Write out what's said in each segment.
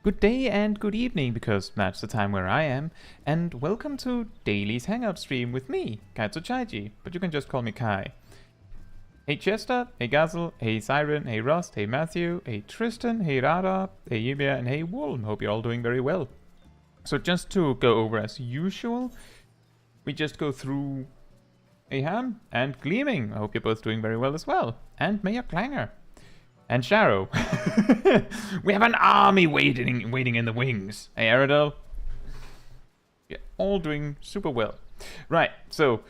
Good day and good evening, because that's the time where I am, and welcome to Dailies Hangout stream with me, Kaitsuchaiji, but you can just call me Kai. Hey Chester, hey Gazel, hey Siren, hey Rust, hey Matthew, hey Tristan, hey Rada, hey Yubia, and hey Wolm. Hope you're all doing very well. So just to go over as usual, we just go through Aham and Gleaming. I hope you're both doing very well as well. And Mayor Clanger. And Sharo. We have an army waiting in the wings. Hey, Aradel. You're all doing super well. Right, so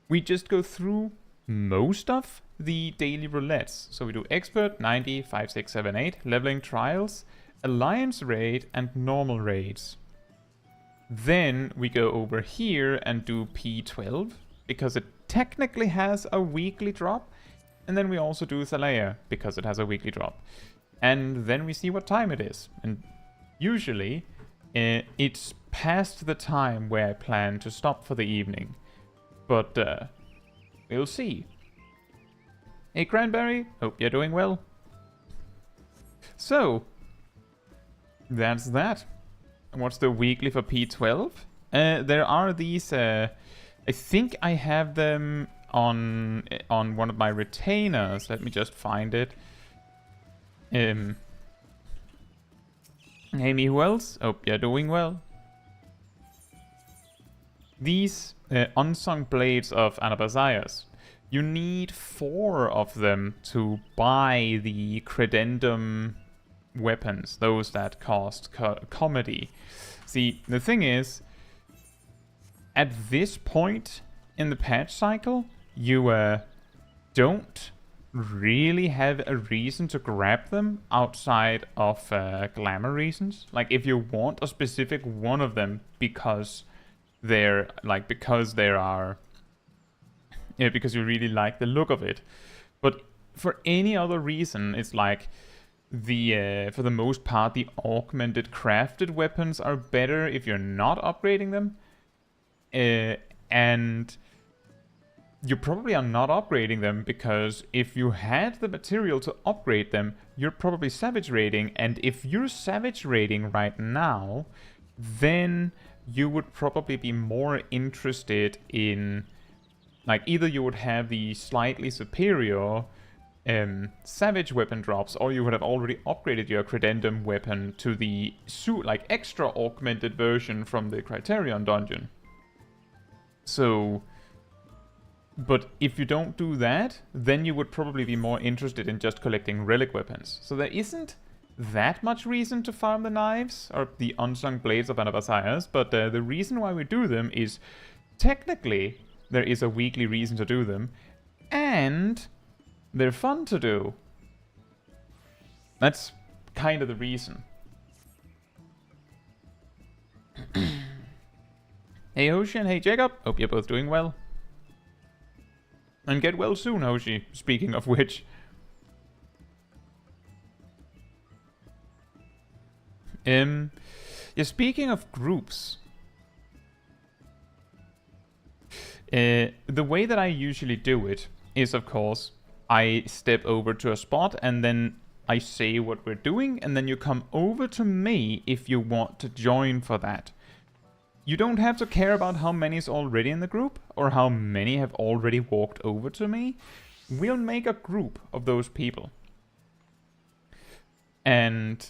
we just go through most of the daily roulettes. So we do Expert, 90, 5, 6, 7, 8, Leveling Trials, Alliance Raid, and Normal Raids. Then we go over here and do P12, because it technically has a weekly drop. And then we also do Thalea, because it has a weekly drop. And then we see what time it is. And usually, it's past the time where I plan to stop for the evening. But, we'll see. Hey Cranberry, hope you're doing well. So, that's that. What's the weekly for P12? There are these, I think I have them on one of my retainers. Let me just find it. Hey, me, who else? Hope you're doing well. These unsung blades of Anabasias. You need 4 of them to buy the credendum weapons, those that cost comedy. See, the thing is, at this point in the patch cycle, you don't really have a reason to grab them outside of glamour reasons. Like, if you want a specific one of them because they're because you really like the look of it. But for any other reason, it's like for the most part, the augmented crafted weapons are better if you're not upgrading them. And you probably are not upgrading them because if you had the material to upgrade them, you're probably savage raiding. And if you're savage raiding right now, then you would probably be more interested in, like, either you would have the slightly superior savage weapon drops, or you would have already upgraded your credendum weapon to the extra augmented version from the Criterion dungeon. So, but if you don't do that, then you would probably be more interested in just collecting relic weapons. So there isn't that much reason to farm the knives, or the unsung blades of Anabasias, but the reason why we do them is, technically, there is a weekly reason to do them, and they're fun to do. That's kind of the reason. Hey Hoshi and hey Jacob, hope you're both doing well. And get well soon, Hoshi, speaking of which. Yeah, speaking of groups, the way that I usually do it is, of course, I step over to a spot and then I say what we're doing, and then you come over to me if you want to join for that. You don't have to care about how many is already in the group, or how many have already walked over to me. We'll make a group of those people. And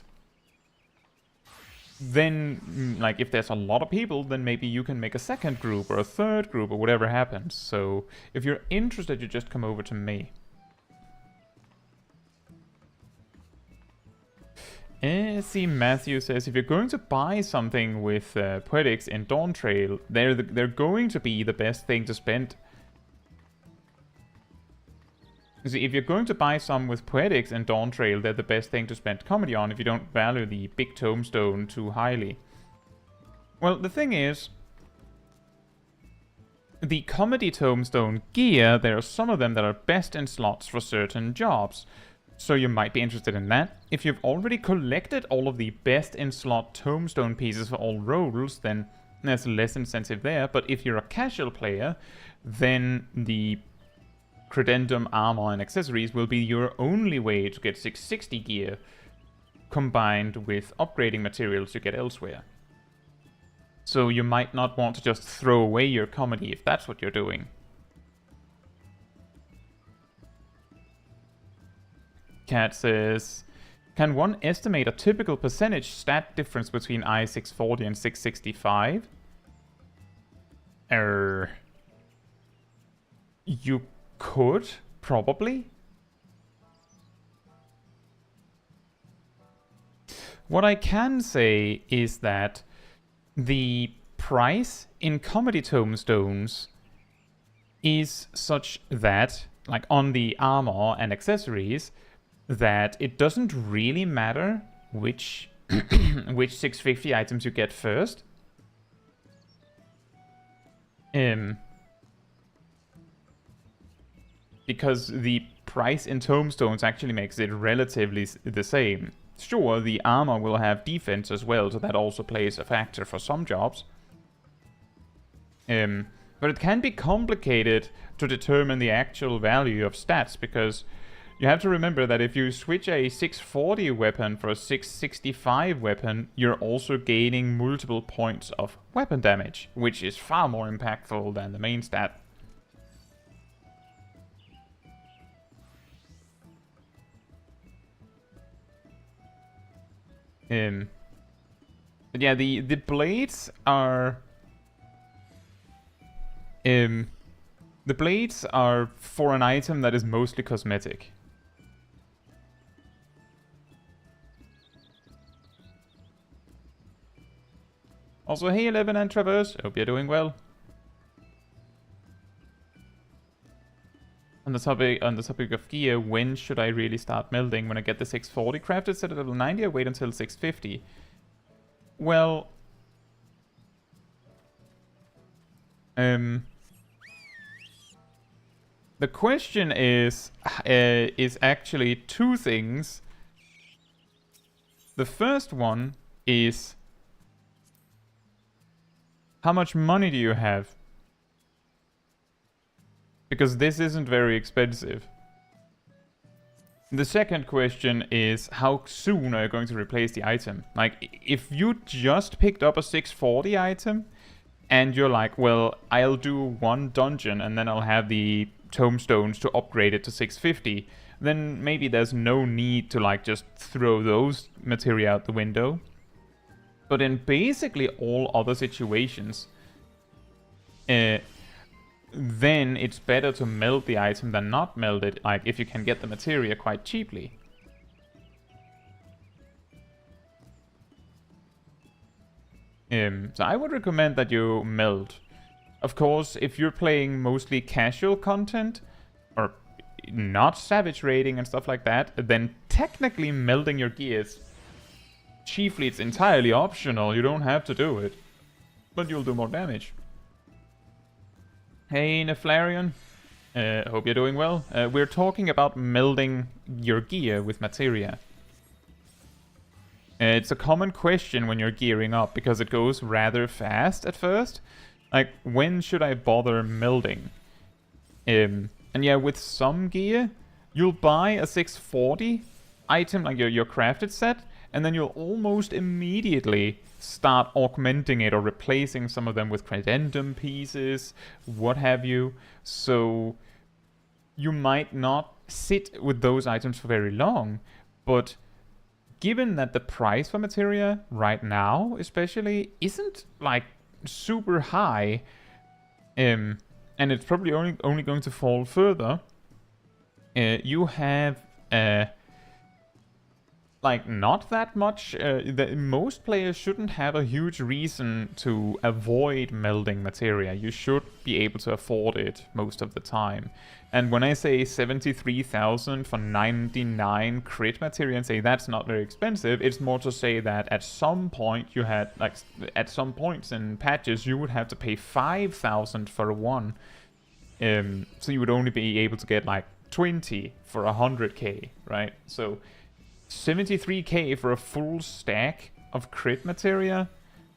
then, like, if there's a lot of people, then maybe you can make a second group, or a third group, or whatever happens. So, if you're interested, you just come over to me. See, Matthew says, if you're going to buy something with Poetics in Dawntrail, they're going to be the best thing to spend. See, if you're going to buy some with Poetics and Dawntrail, they're the best thing to spend comedy on if you don't value the big tombstone too highly. Well, the thing is, the comedy tombstone gear, there are some of them that are best in slots for certain jobs. So you might be interested in that. If you've already collected all of the best in slot tombstone pieces for all roles, then there's less incentive there. But if you're a casual player, then the credendum armor and accessories will be your only way to get 660 gear combined with upgrading materials you get elsewhere. So you might not want to just throw away your comedy if that's what you're doing. Cat says, can one estimate a typical percentage stat difference between I-640 and 665? You could, probably. What I can say is that the price in comedy tomestones is such that, like on the armor and accessories, that it doesn't really matter which which 650 items you get first. Because the price in tomestones actually makes it relatively the same. Sure, the armor will have defense as well, so that also plays a factor for some jobs. But it can be complicated to determine the actual value of stats, because you have to remember that if you switch a 640 weapon for a 665 weapon, you're also gaining multiple points of weapon damage, which is far more impactful than the main stat. But yeah, the blades are... the blades are for an item that is mostly cosmetic. Also, hey Eleven and Traverse, hope you're doing well. On the topic of gear, when should I really start melting? When I get the 640 crafted set at level 90, or wait until 650? Well, the question is actually two things. The first one is, how much money do you have? Because this isn't very expensive. The second question is, how soon are you going to replace the item? Like, if you just picked up a 640 item, and you're like, well, I'll do one dungeon, and then I'll have the tomestones to upgrade it to 650, then maybe there's no need to, like, just throw those materia out the window. But in basically all other situations, then it's better to melt the item than not melt it, like if you can get the materia quite cheaply. So I would recommend that you melt. Of course, if you're playing mostly casual content, or not savage raiding and stuff like that, then technically melting your gears, chiefly it's entirely optional, you don't have to do it. But you'll do more damage. Hey Neflarion, hope you're doing well. We're talking about melding your gear with materia. It's a common question when you're gearing up, because it goes rather fast at first. Like, when should I bother melding? And yeah, with some gear, you'll buy a 640 item, like your crafted set, and then you'll almost immediately start augmenting it or replacing some of them with credendum pieces, what have you. So you might not sit with those items for very long, but given that the price for materia right now especially isn't like super high, and it's probably only going to fall further, you have like not that much. Most players shouldn't have a huge reason to avoid melding materia. You should be able to afford it most of the time. And when I say 73,000 for 99 crit materia and say that's not very expensive, it's more to say that at some point you had, like, at some points in patches you would have to pay 5,000 for one. So you would only be able to get like 20 for 100k, right? So 73k for a full stack of crit materia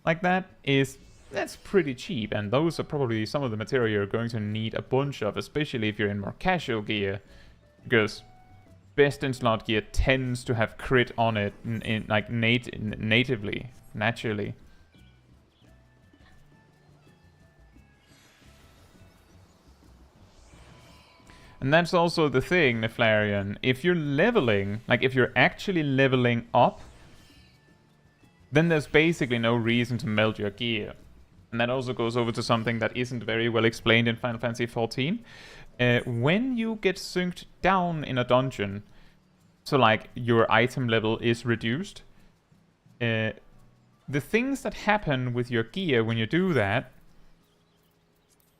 like that's pretty cheap, and those are probably some of the materia you're going to need a bunch of, especially if you're in more casual gear, because best in slot gear tends to have crit on it like natively, naturally. And that's also the thing, Neflarian. If you're leveling, like if you're actually leveling up, then there's basically no reason to meld your gear. And that also goes over to something that isn't very well explained in Final Fantasy XIV. When you get synced down in a dungeon, so like your item level is reduced, the things that happen with your gear when you do that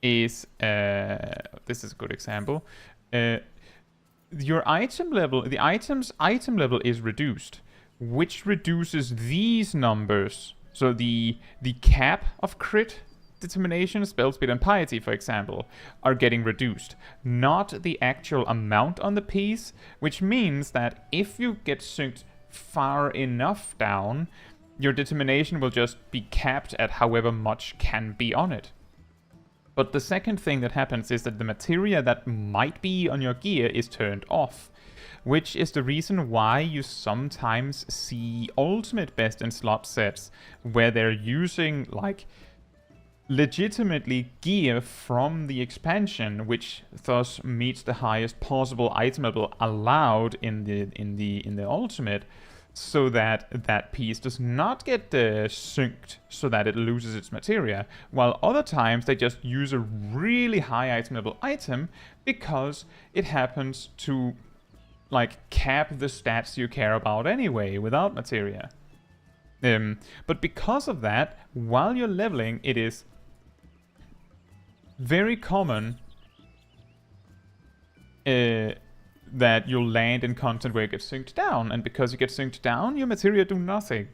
is, this is a good example, your item level, the item's item level is reduced, which reduces these numbers. So the cap of crit, determination, spell speed, and piety, for example, are getting reduced. Not the actual amount on the piece, which means that if you get synced far enough down, your determination will just be capped at however much can be on it. But the second thing that happens is that the materia that might be on your gear is turned off, which is the reason why you sometimes see ultimate best in slot sets where they're using like legitimately gear from the expansion, which thus meets the highest possible item level allowed in the ultimate, so that that piece does not get synced so that it loses its materia, while other times they just use a really high item level item because it happens to like cap the stats you care about anyway without materia. But because of that, while you're leveling, it is very common that you'll land in content where it gets synced down, and because you get synced down, your materia do nothing.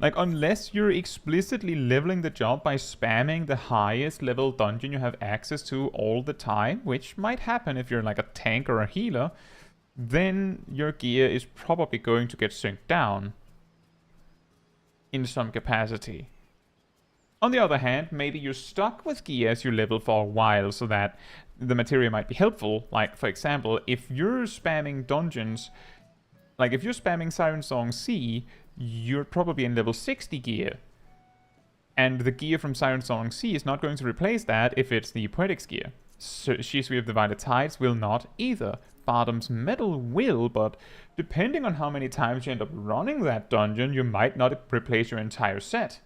Like, unless you're explicitly leveling the job by spamming the highest level dungeon you have access to all the time, which might happen if you're like a tank or a healer, then your gear is probably going to get synced down in some capacity. On the other hand, maybe you're stuck with gear as you level for a while so that the materia might be helpful. Like, for example, if you're spamming dungeons, like if you're spamming Siren Song C, you're probably in level 60 gear. And the gear from Siren Song C is not going to replace that if it's the Poetics gear. So Shisui of Divided Tides will not either. Bottom's Metal will, but depending on how many times you end up running that dungeon, you might not replace your entire set.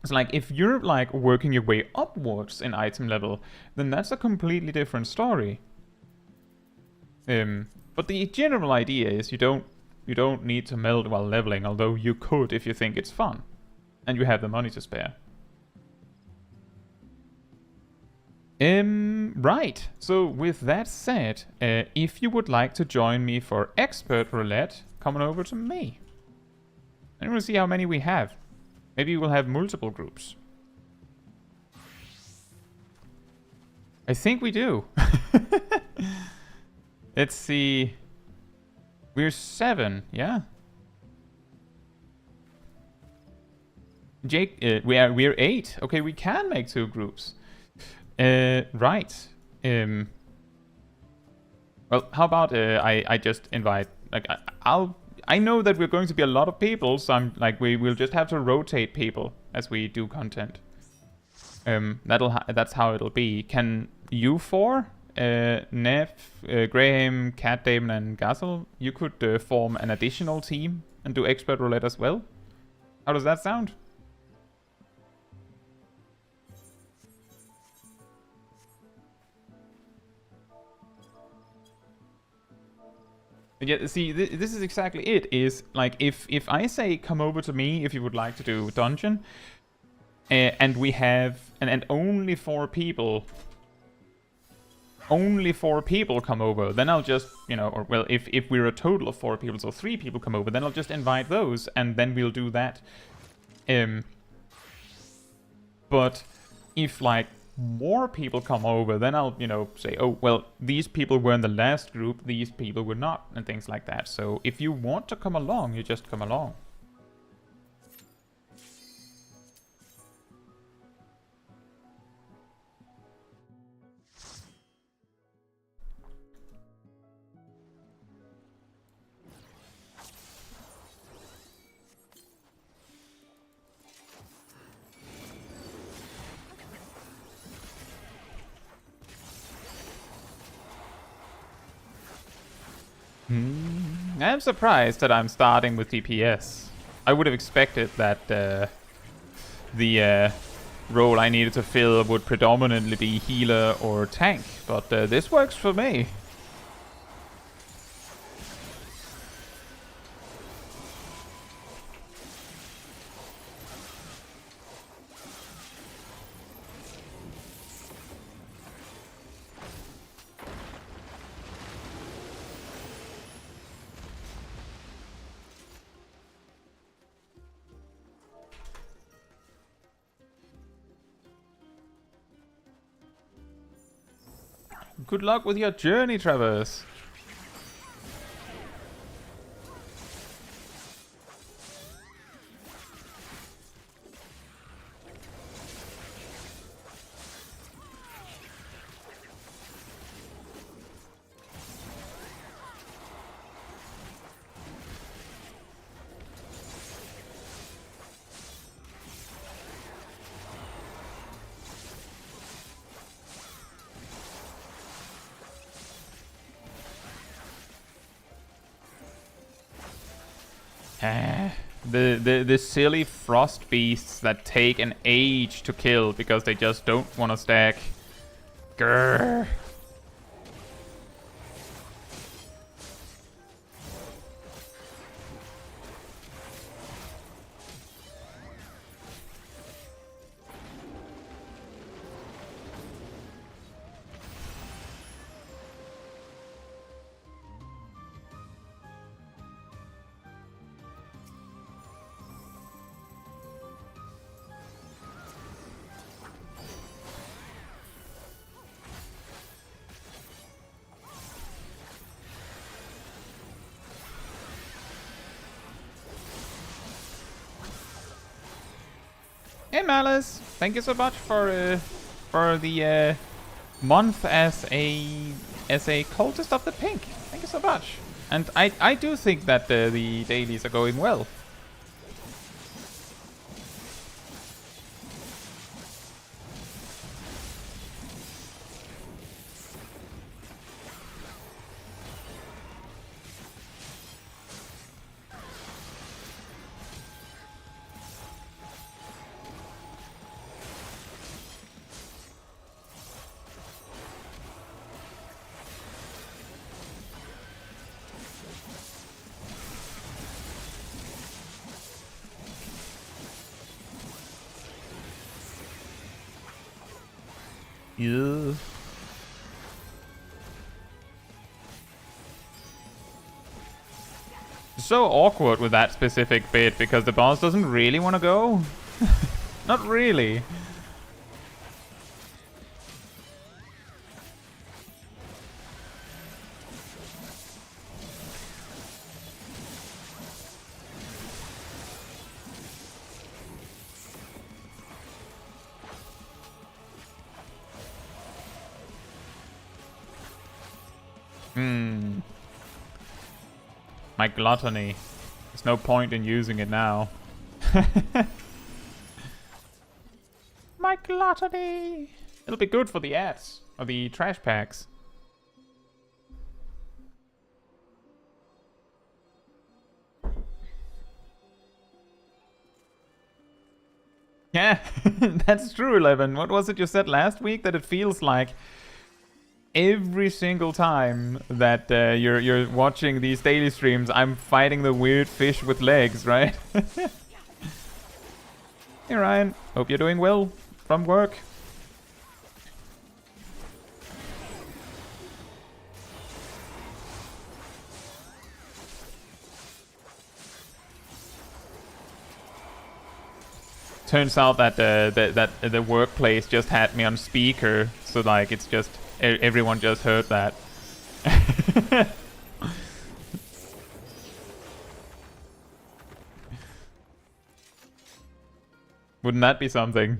It's like, if you're like working your way upwards in item level, then that's a completely different story. But the general idea is you don't need to meld while leveling, although you could if you think it's fun and you have the money to spare. Right. So with that said, if you would like to join me for Expert Roulette, come on over to me. And we'll see how many we have. Maybe we'll have multiple groups. I think we do. Let's see. We're 7, yeah? Jake, we're 8. Okay, we can make 2 groups. Right. Well, how about I just invite, like, I know that we're going to be a lot of people, so I'm like, we'll just have to rotate people as we do content. That's how it'll be. Can you four, Nev, Graham, Cat Damon, and Gazel, you could form an additional team and do Expert Roulette as well? How does that sound? Yeah, see, this is exactly it. Is like, if I say come over to me if you would like to do dungeon, and we have and only 4 people, come over, then I'll just, you know, or well, if we're a total of 4 people, so 3 people come over, then I'll just invite those, and then we'll do that. But if like more people come over, then I'll, you know, say, oh, well, these people were in the last group, these people were not, and things like that. So if you want to come along, you just come along. I'm surprised that I'm starting with DPS. I would have expected that the role I needed to fill would predominantly be healer or tank, but this works for me. Good luck with your journey, Travis. The silly frost beasts that take an age to kill because they just don't want to stack. Grrr. Hey Malice, thank you so much for the month as a cultist of the pink. Thank you so much. And I do think that the dailies are going well. Yeah. So awkward with that specific bit because the boss doesn't really want to go. Not really. My gluttony. There's no point in using it now. My gluttony! It'll be good for the ads, or the trash packs. Yeah, that's true, 11. What was it you said last week? That it feels like every single time that you're watching these daily streams, I'm fighting the weird fish with legs, right? Hey Ryan, hope you're doing well from work. Turns out that the workplace just had me on speaker, so like it's just everyone just heard that. Wouldn't that be something?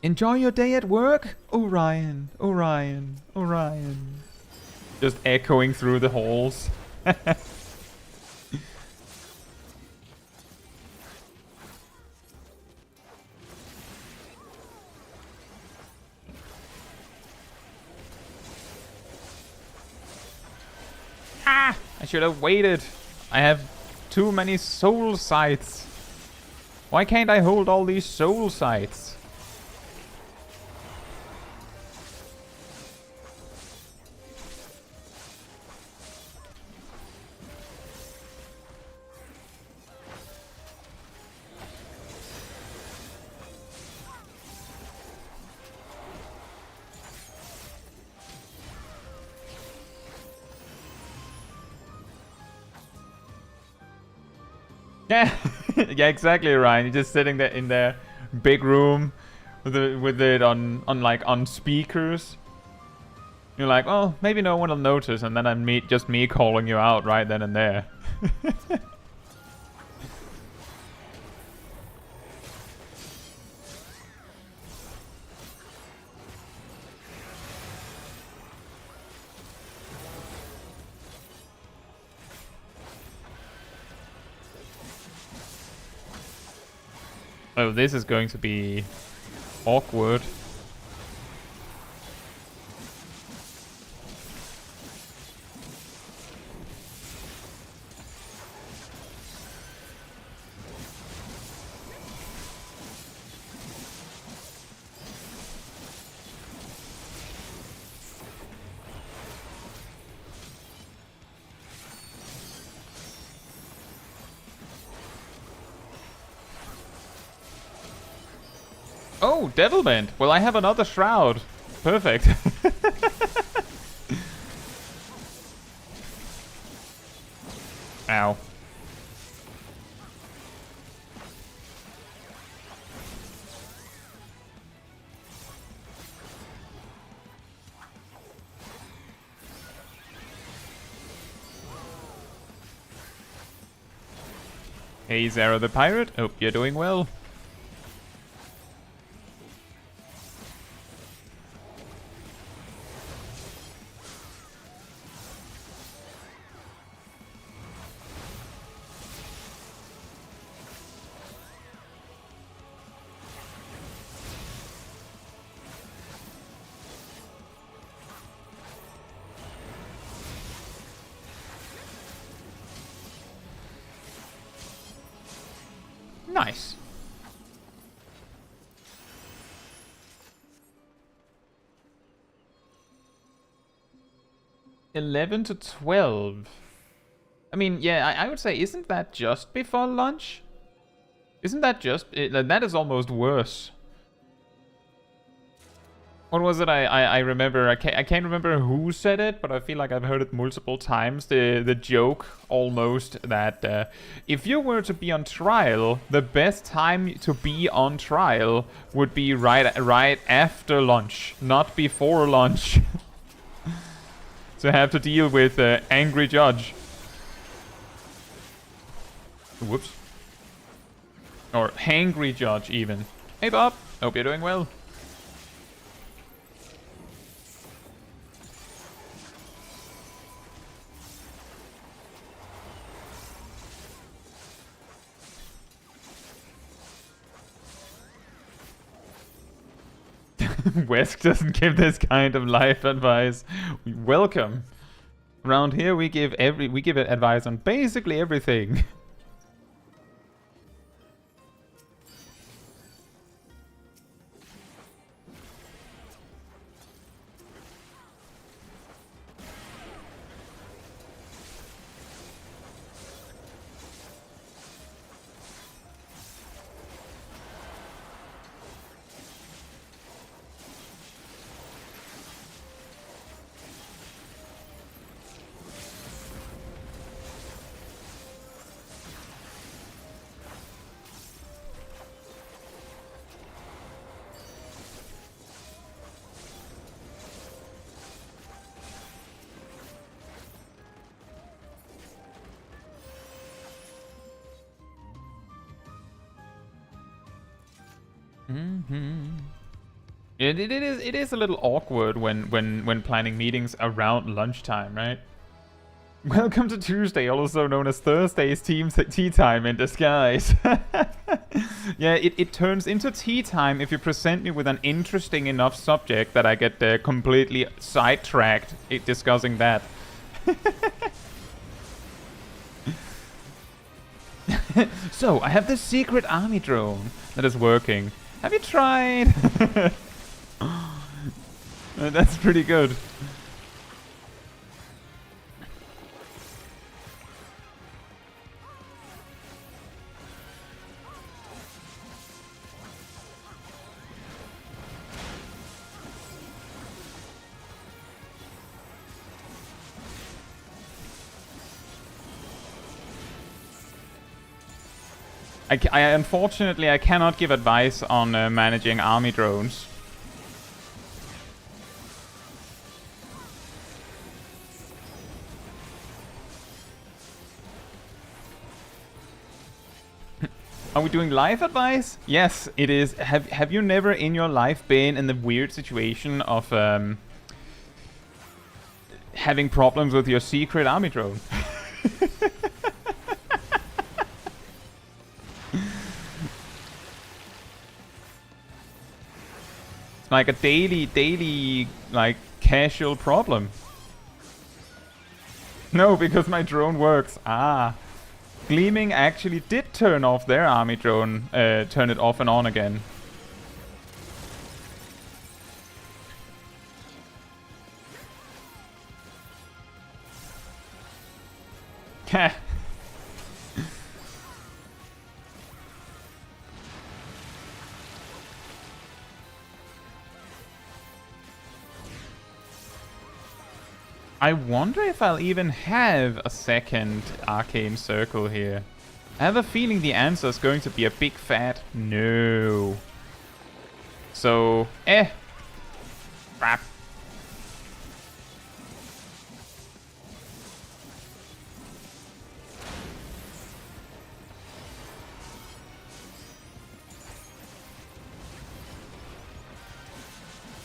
Enjoy your day at work, Orion, Orion, Orion. Just echoing through the halls. should have waited. I have too many soul scythes. Why can't I hold all these soul scythes? Yeah, yeah, exactly, Ryan. You're just sitting there in their big room with it on speakers. You're like, oh, maybe no one will notice, and then just me calling you out right then and there. Oh, this is going to be awkward. Oh, Devilment! Well, I have another shroud. Perfect. Ow. Hey, Zara the Pirate. Hope you're doing well. Nice. $11 to $12. I mean, yeah, I would say, isn't that just before lunch? Isn't that just... that is almost worse. What was it I remember? I can't remember who said it, but I feel like I've heard it multiple times. The joke, almost, that if you were to be on trial, the best time to be on trial would be right after lunch, not before lunch. To have to deal with angry judge. Whoops. Or hangry judge, even. Hey, Bob. Hope you're doing well. Wesk doesn't give this kind of life advice. Welcome. Around here we give advice on basically everything. It is a little awkward when planning meetings around lunchtime, right? Welcome to Tuesday, also known as Thursday's tea time in disguise. Yeah, it turns into tea time if you present me with an interesting enough subject that I get completely sidetracked discussing that. So, I have this secret army drone that is working. Have you tried? That's pretty good. Unfortunately, I cannot give advice on managing army drones. Are we doing live advice? Yes, it is. Have you never in your life been in the weird situation of having problems with your secret army drone? It's like a daily, like, casual problem. No, because my drone works. Ah. Gleaming actually did turn off their army drone, turn it off and on again. Heh. I wonder if I'll even have a second arcane circle here. I have a feeling the answer is going to be a big fat no. So, crap.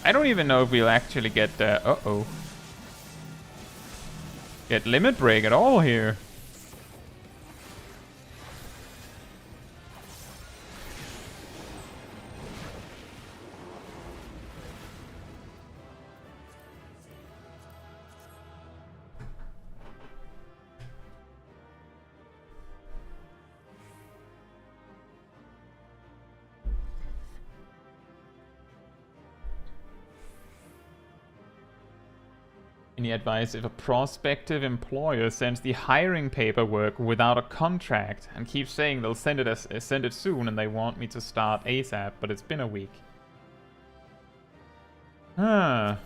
I don't even know if we'll actually get the get limit break at all here. Any advice if a prospective employer sends the hiring paperwork without a contract and keeps saying they'll send it soon and they want me to start ASAP, but it's been a week? Huh.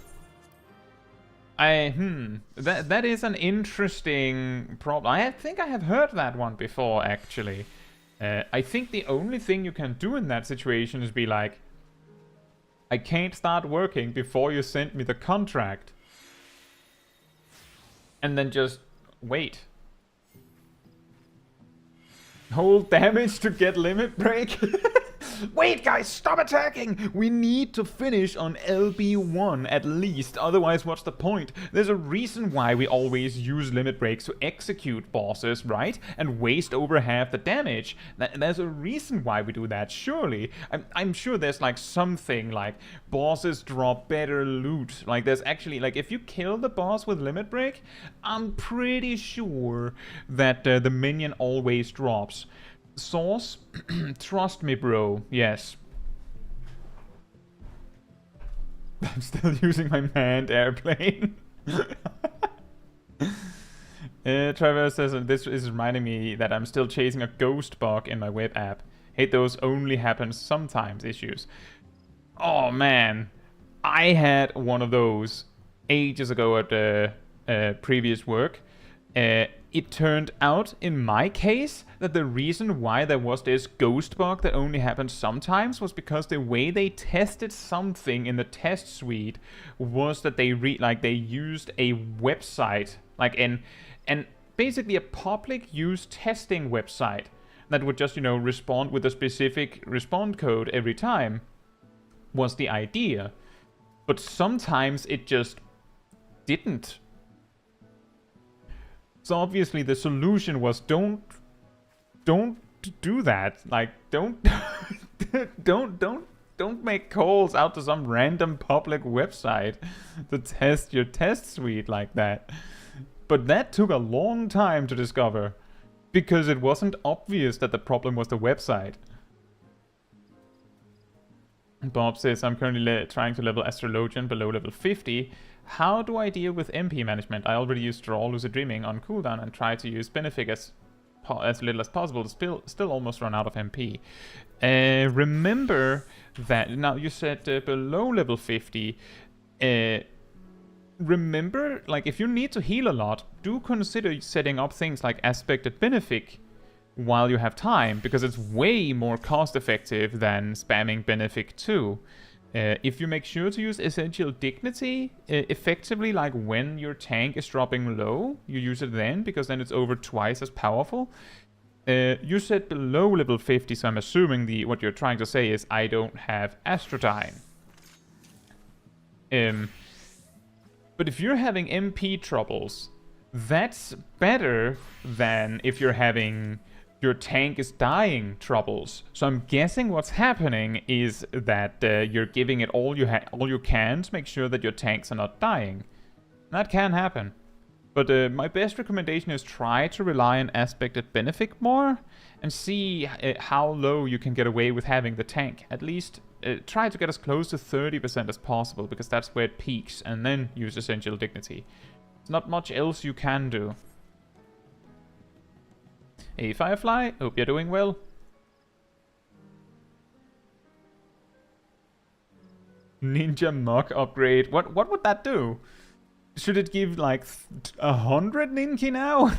That is an interesting problem. I think I have heard that one before, actually. I think the only thing you can do in that situation is be like, I can't start working before you send me the contract. And then just wait. Hold damage to get limit break. Wait, guys, stop attacking! We need to finish on LB1 at least, otherwise what's the point? There's a reason why we always use limit breaks to execute bosses, right? And waste over half the damage. There's a reason why we do that, surely. I'm sure there's like something like bosses drop better loot. Like there's actually, like if you kill the boss with limit break, I'm pretty sure that the minion always drops. Source? Trust me, bro. Yes. I'm still using my manned airplane. Trevor says this is reminding me that I'm still chasing a ghost bug in my web app. Hate those only happen sometimes issues. Oh man. I had one of those ages ago at previous work. It turned out, in my case, that the reason why there was this ghost bug that only happened sometimes was because the way they tested something in the test suite was that they used a website, like and basically a public use testing website that would just, respond with a specific respond code every time was the idea. But sometimes it just didn't. So obviously the solution was don't do that. Like don't make calls out to some random public website to test your test suite like that. But that took a long time to discover. Because it wasn't obvious that the problem was the website. Bob says, I'm currently trying to level Astrologian below level 50. How do I deal with MP management? I already used Draw Lucid Dreaming on cooldown and try to use Benefic as little as possible to still almost run out of MP. Remember that, now you said below level 50. Remember, like, if you need to heal a lot, do consider setting up things like Aspected Benefic while you have time, because it's way more cost effective than spamming Benefic 2. If you make sure to use Essential Dignity effectively, like when your tank is dropping low, you use it then, because then it's over twice as powerful. You said below level 50, so I'm assuming what you're trying to say is I don't have Astrodyne. But if you're having MP troubles, that's better than if you're having your tank is dying troubles. So I'm guessing what's happening is that you're giving it all you can to make sure that your tanks are not dying. That can happen. But my best recommendation is try to rely on Aspected Benefic more and see how low you can get away with having the tank. At least try to get as close to 30% as possible, because that's where it peaks, and then use Essential Dignity. There's not much else you can do. Hey Firefly, hope you're doing well. Ninja Mug upgrade. What would that do? Should it give like 100 Ninki now?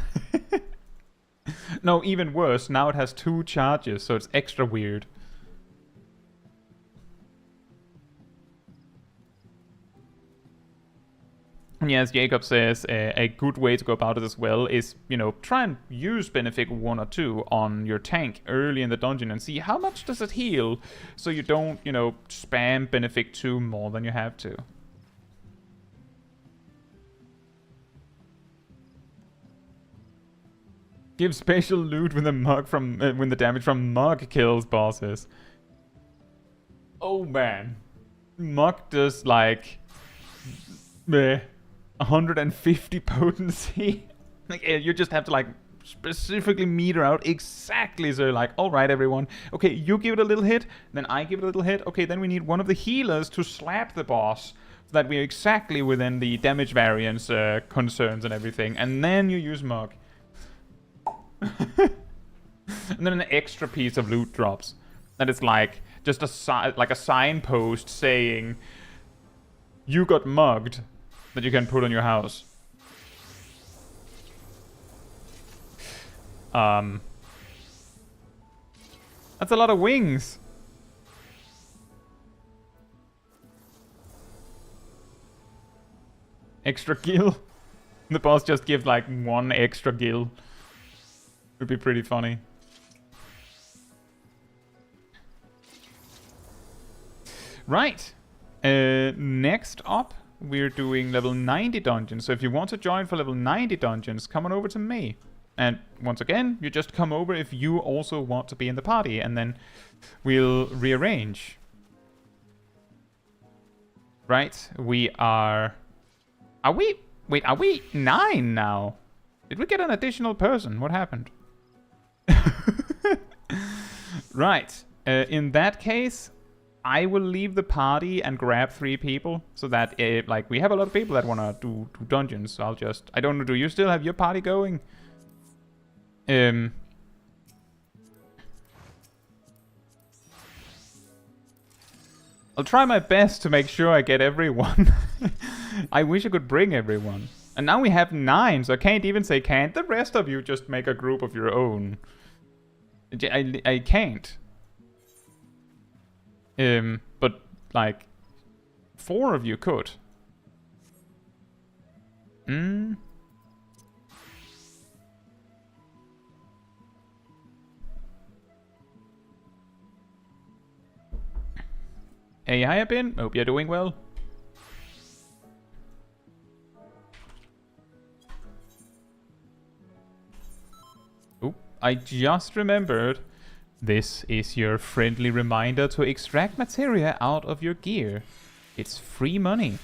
No, even worse. Now it has 2 charges, so it's extra weird. Yes, Jacob says a good way to go about it as well is, try and use Benefic 1 or 2 on your tank early in the dungeon and see how much does it heal, so you don't, spam Benefic 2 more than you have to. Give special loot when the damage from Mug kills bosses. Oh man, Mug does like 150 potency. Like, you just have to like specifically meter out exactly. So like, all right, everyone. Okay, you give it a little hit, then I give it a little hit. Okay, then we need one of the healers to slap the boss so that we're exactly within the damage variance concerns and everything. And then you use Mug. And then an extra piece of loot drops. That is like just a signpost saying you got mugged, that you can put on your house. That's a lot of wings. Extra gil. The boss just gives like 1 extra gil. Would be pretty funny. Right. Next up, we're doing level 90 dungeons. So if you want to join for level 90 dungeons, come on over to me. And once again, you just come over if you also want to be in the party, and then we'll rearrange. Right, we are... Wait, are we 9 now? Did we get an additional person? What happened? Right, in that case, I will leave the party and grab 3 people, so that, like, we have a lot of people that want to do dungeons, so I don't know, do you still have your party going? I'll try my best to make sure I get everyone. I wish I could bring everyone. And now we have 9, so I can't even say can't the rest of you just make a group of your own? I can't. But, like, 4 of you could. Hey, hiya, Ben. Hope you're doing well. Oh, I just remembered. This is your friendly reminder to extract materia out of your gear. It's free money.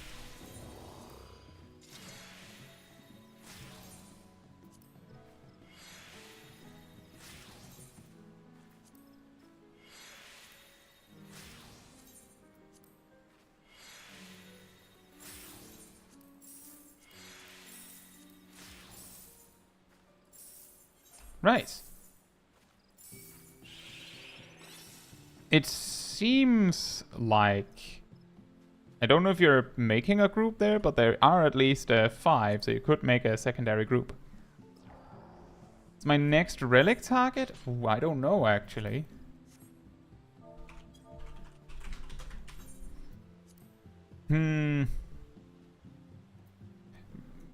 Right. It seems like... I don't know if you're making a group there, but there are at least 5, so you could make a secondary group. It's my next relic target? Ooh, I don't know, actually.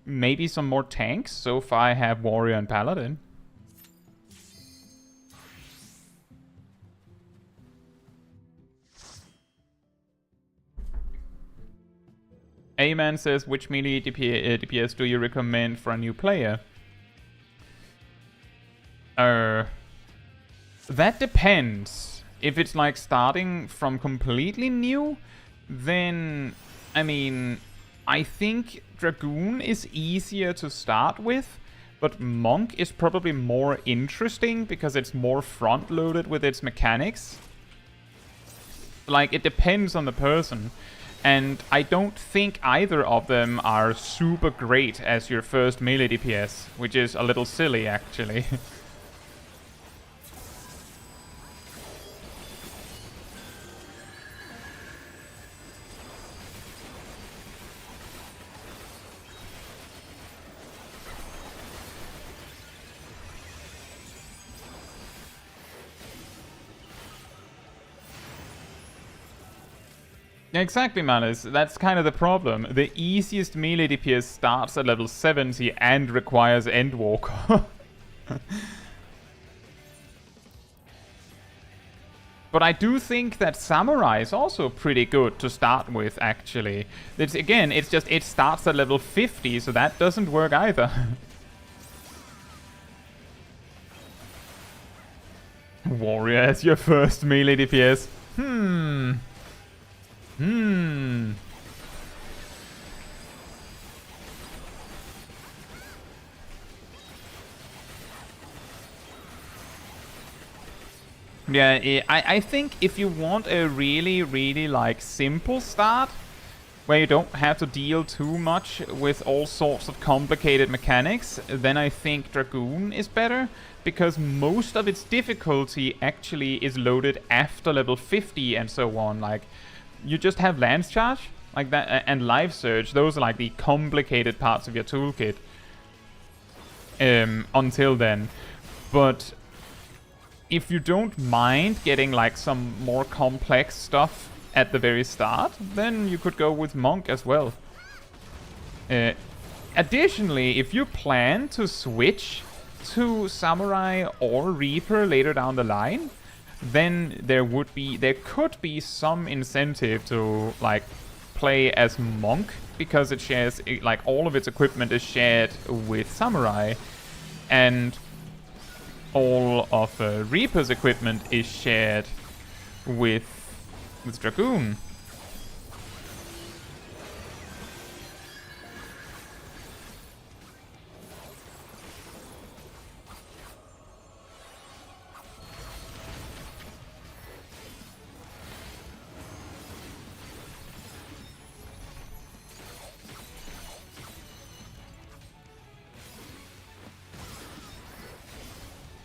Maybe some more tanks. So far I have Warrior and Paladin. A-Man says, which melee DPS do you recommend for a new player? That depends. If it's like starting from completely new, then, I mean, I think Dragoon is easier to start with, but Monk is probably more interesting because it's more front-loaded with its mechanics. Like, it depends on the person. And I don't think either of them are super great as your first melee DPS, which is a little silly, actually. Exactly, Malice. That's kind of the problem. The easiest melee DPS starts at level 70 and requires Endwalker. But I do think that Samurai is also pretty good to start with, actually. It's, again, it's just it starts at level 50, so that doesn't work either. Warrior as your first melee DPS. Yeah, I think if you want a really, really, like, simple start, where you don't have to deal too much with all sorts of complicated mechanics, then I think Dragoon is better, because most of its difficulty actually is loaded after level 50 and so on. Like, you just have Lance Charge, like that, and Life Surge. Those are like the complicated parts of your toolkit. Until then. But if you don't mind getting like some more complex stuff at the very start, then you could go with Monk as well. Additionally, if you plan to switch to Samurai or Reaper later down the line, then there could be some incentive to like play as Monk, because it shares, like, all of its equipment is shared with Samurai, and all of Reaper's equipment is shared with Dragoon.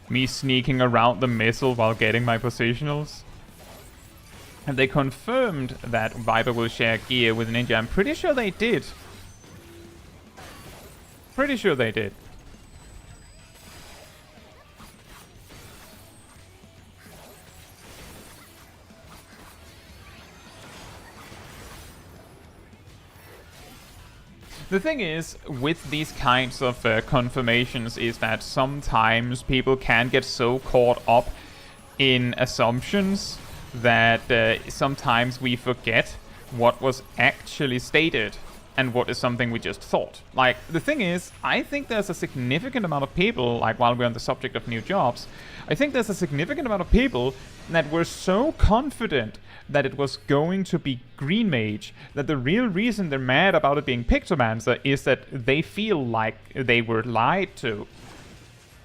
Me sneaking around the missile while getting my positionals. And they confirmed that Viper will share gear with Ninja. I'm pretty sure they did. Pretty sure they did. The thing is, with these kinds of confirmations, is that sometimes people can get so caught up in assumptions that sometimes we forget what was actually stated and what is something we just thought. Like, the thing is, I think there's a significant amount of people, like, while we're on the subject of new jobs, I think there's a significant amount of people that were so confident that it was going to be Green Mage, that the real reason they're mad about it being Pictomancer is that they feel like they were lied to.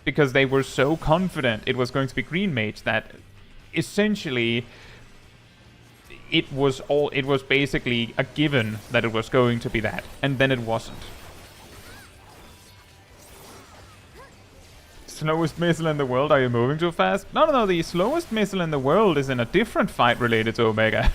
Because they were so confident it was going to be Green Mage that essentially it was basically a given that it was going to be that, and then it wasn't. slowest missile in the world, are you moving too fast? No, the slowest missile in the world is in a different fight related to Omega.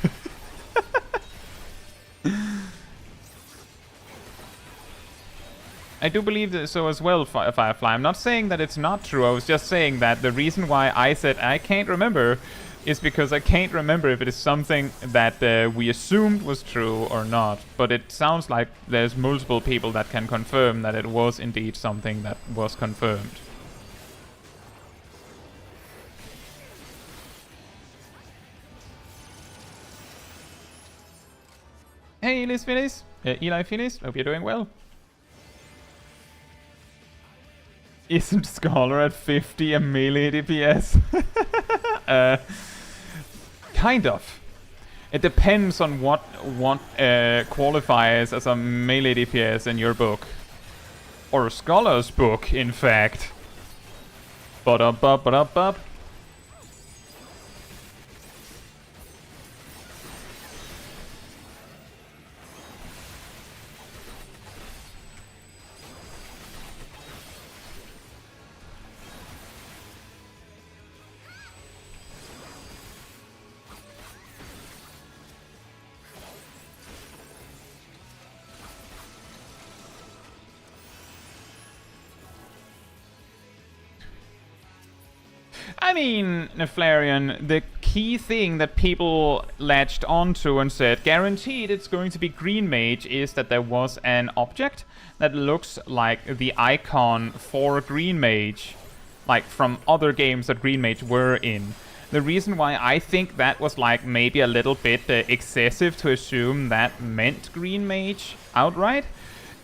I do believe that so as well, Firefly. I'm not saying that it's not true. I was just saying that the reason why I said I can't remember is because I can't remember if it is something that we assumed was true or not. But it sounds like there's multiple people that can confirm that it was indeed something that was confirmed. Hey, Eli Finis. Hope you're doing well. Isn't Scholar at 50 a melee DPS? Kind of. It depends on what qualifies as a melee DPS in your book. Or a Scholar's book, in fact. Ba-da-ba-ba-da-ba. I mean, Neflarian, the key thing that people latched onto and said, guaranteed it's going to be Green Mage, is that there was an object that looks like the icon for Green Mage, like from other games that Green Mage were in. The reason why I think that was like maybe a little bit excessive to assume that meant Green Mage outright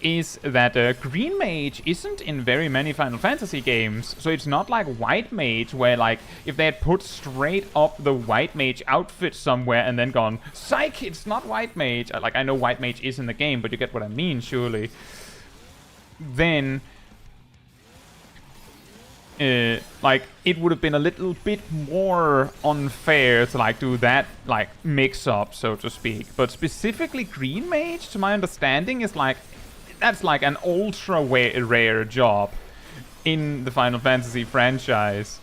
is that Green Mage isn't in very many Final Fantasy games, so it's not like White Mage, where like if they had put straight up the White Mage outfit somewhere and then gone, psych, it's not White Mage, like I know White Mage is in the game, but you get what I mean, surely, then like it would have been a little bit more unfair to like do that like mix up, so to speak. But specifically Green Mage, to my understanding, is like that's like an ultra rare job in the Final Fantasy franchise.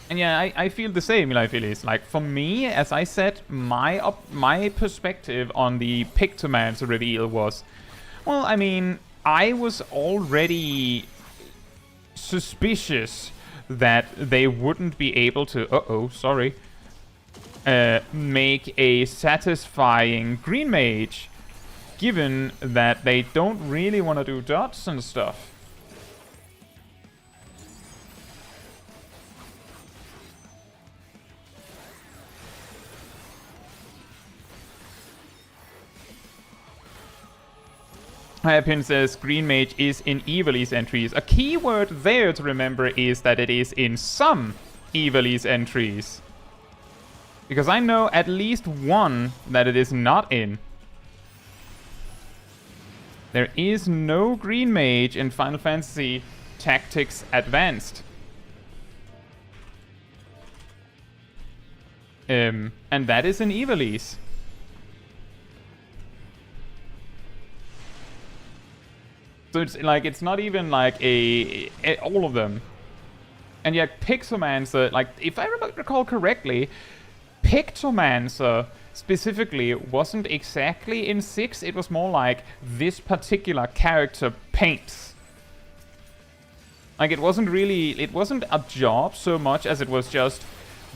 And yeah, I feel the same, Eli Phillies. Like, for me, as I said, my perspective on the Pictomancer reveal was, well, I mean, I was already suspicious that they wouldn't be able to, make a satisfying Green Mage, given that they don't really want to do dots and stuff. Hairpin says Green Mage is in Evilise entries. A key word there to remember is that it is in some Evilise entries. Because I know at least one that it is not in. There is no Green Mage in Final Fantasy Tactics Advanced. And that is in Evilise. So it's like, it's not even like all of them. And yet Pixelmancer, like, if I recall correctly, Pictomancer specifically wasn't exactly in 6. It was more like this particular character paints. Like, it wasn't a job so much as it was just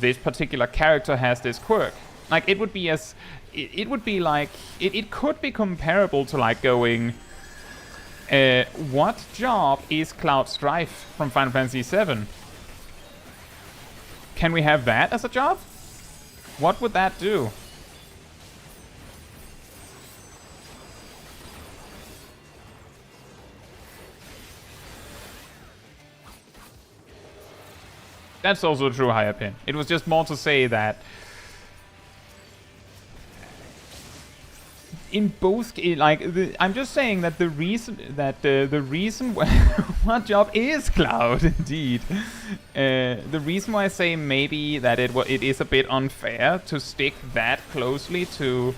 this particular character has this quirk. Like, it would be as it would be like it could be comparable to like going, what job is Cloud Strife from Final Fantasy VII? Can we have that as a job? What would that do? That's also true, Hairpin. It was just more to say that in both, like, I'm just saying that the reason that the reason what job is Cloud indeed. The reason why I say maybe that it is a bit unfair to stick that closely to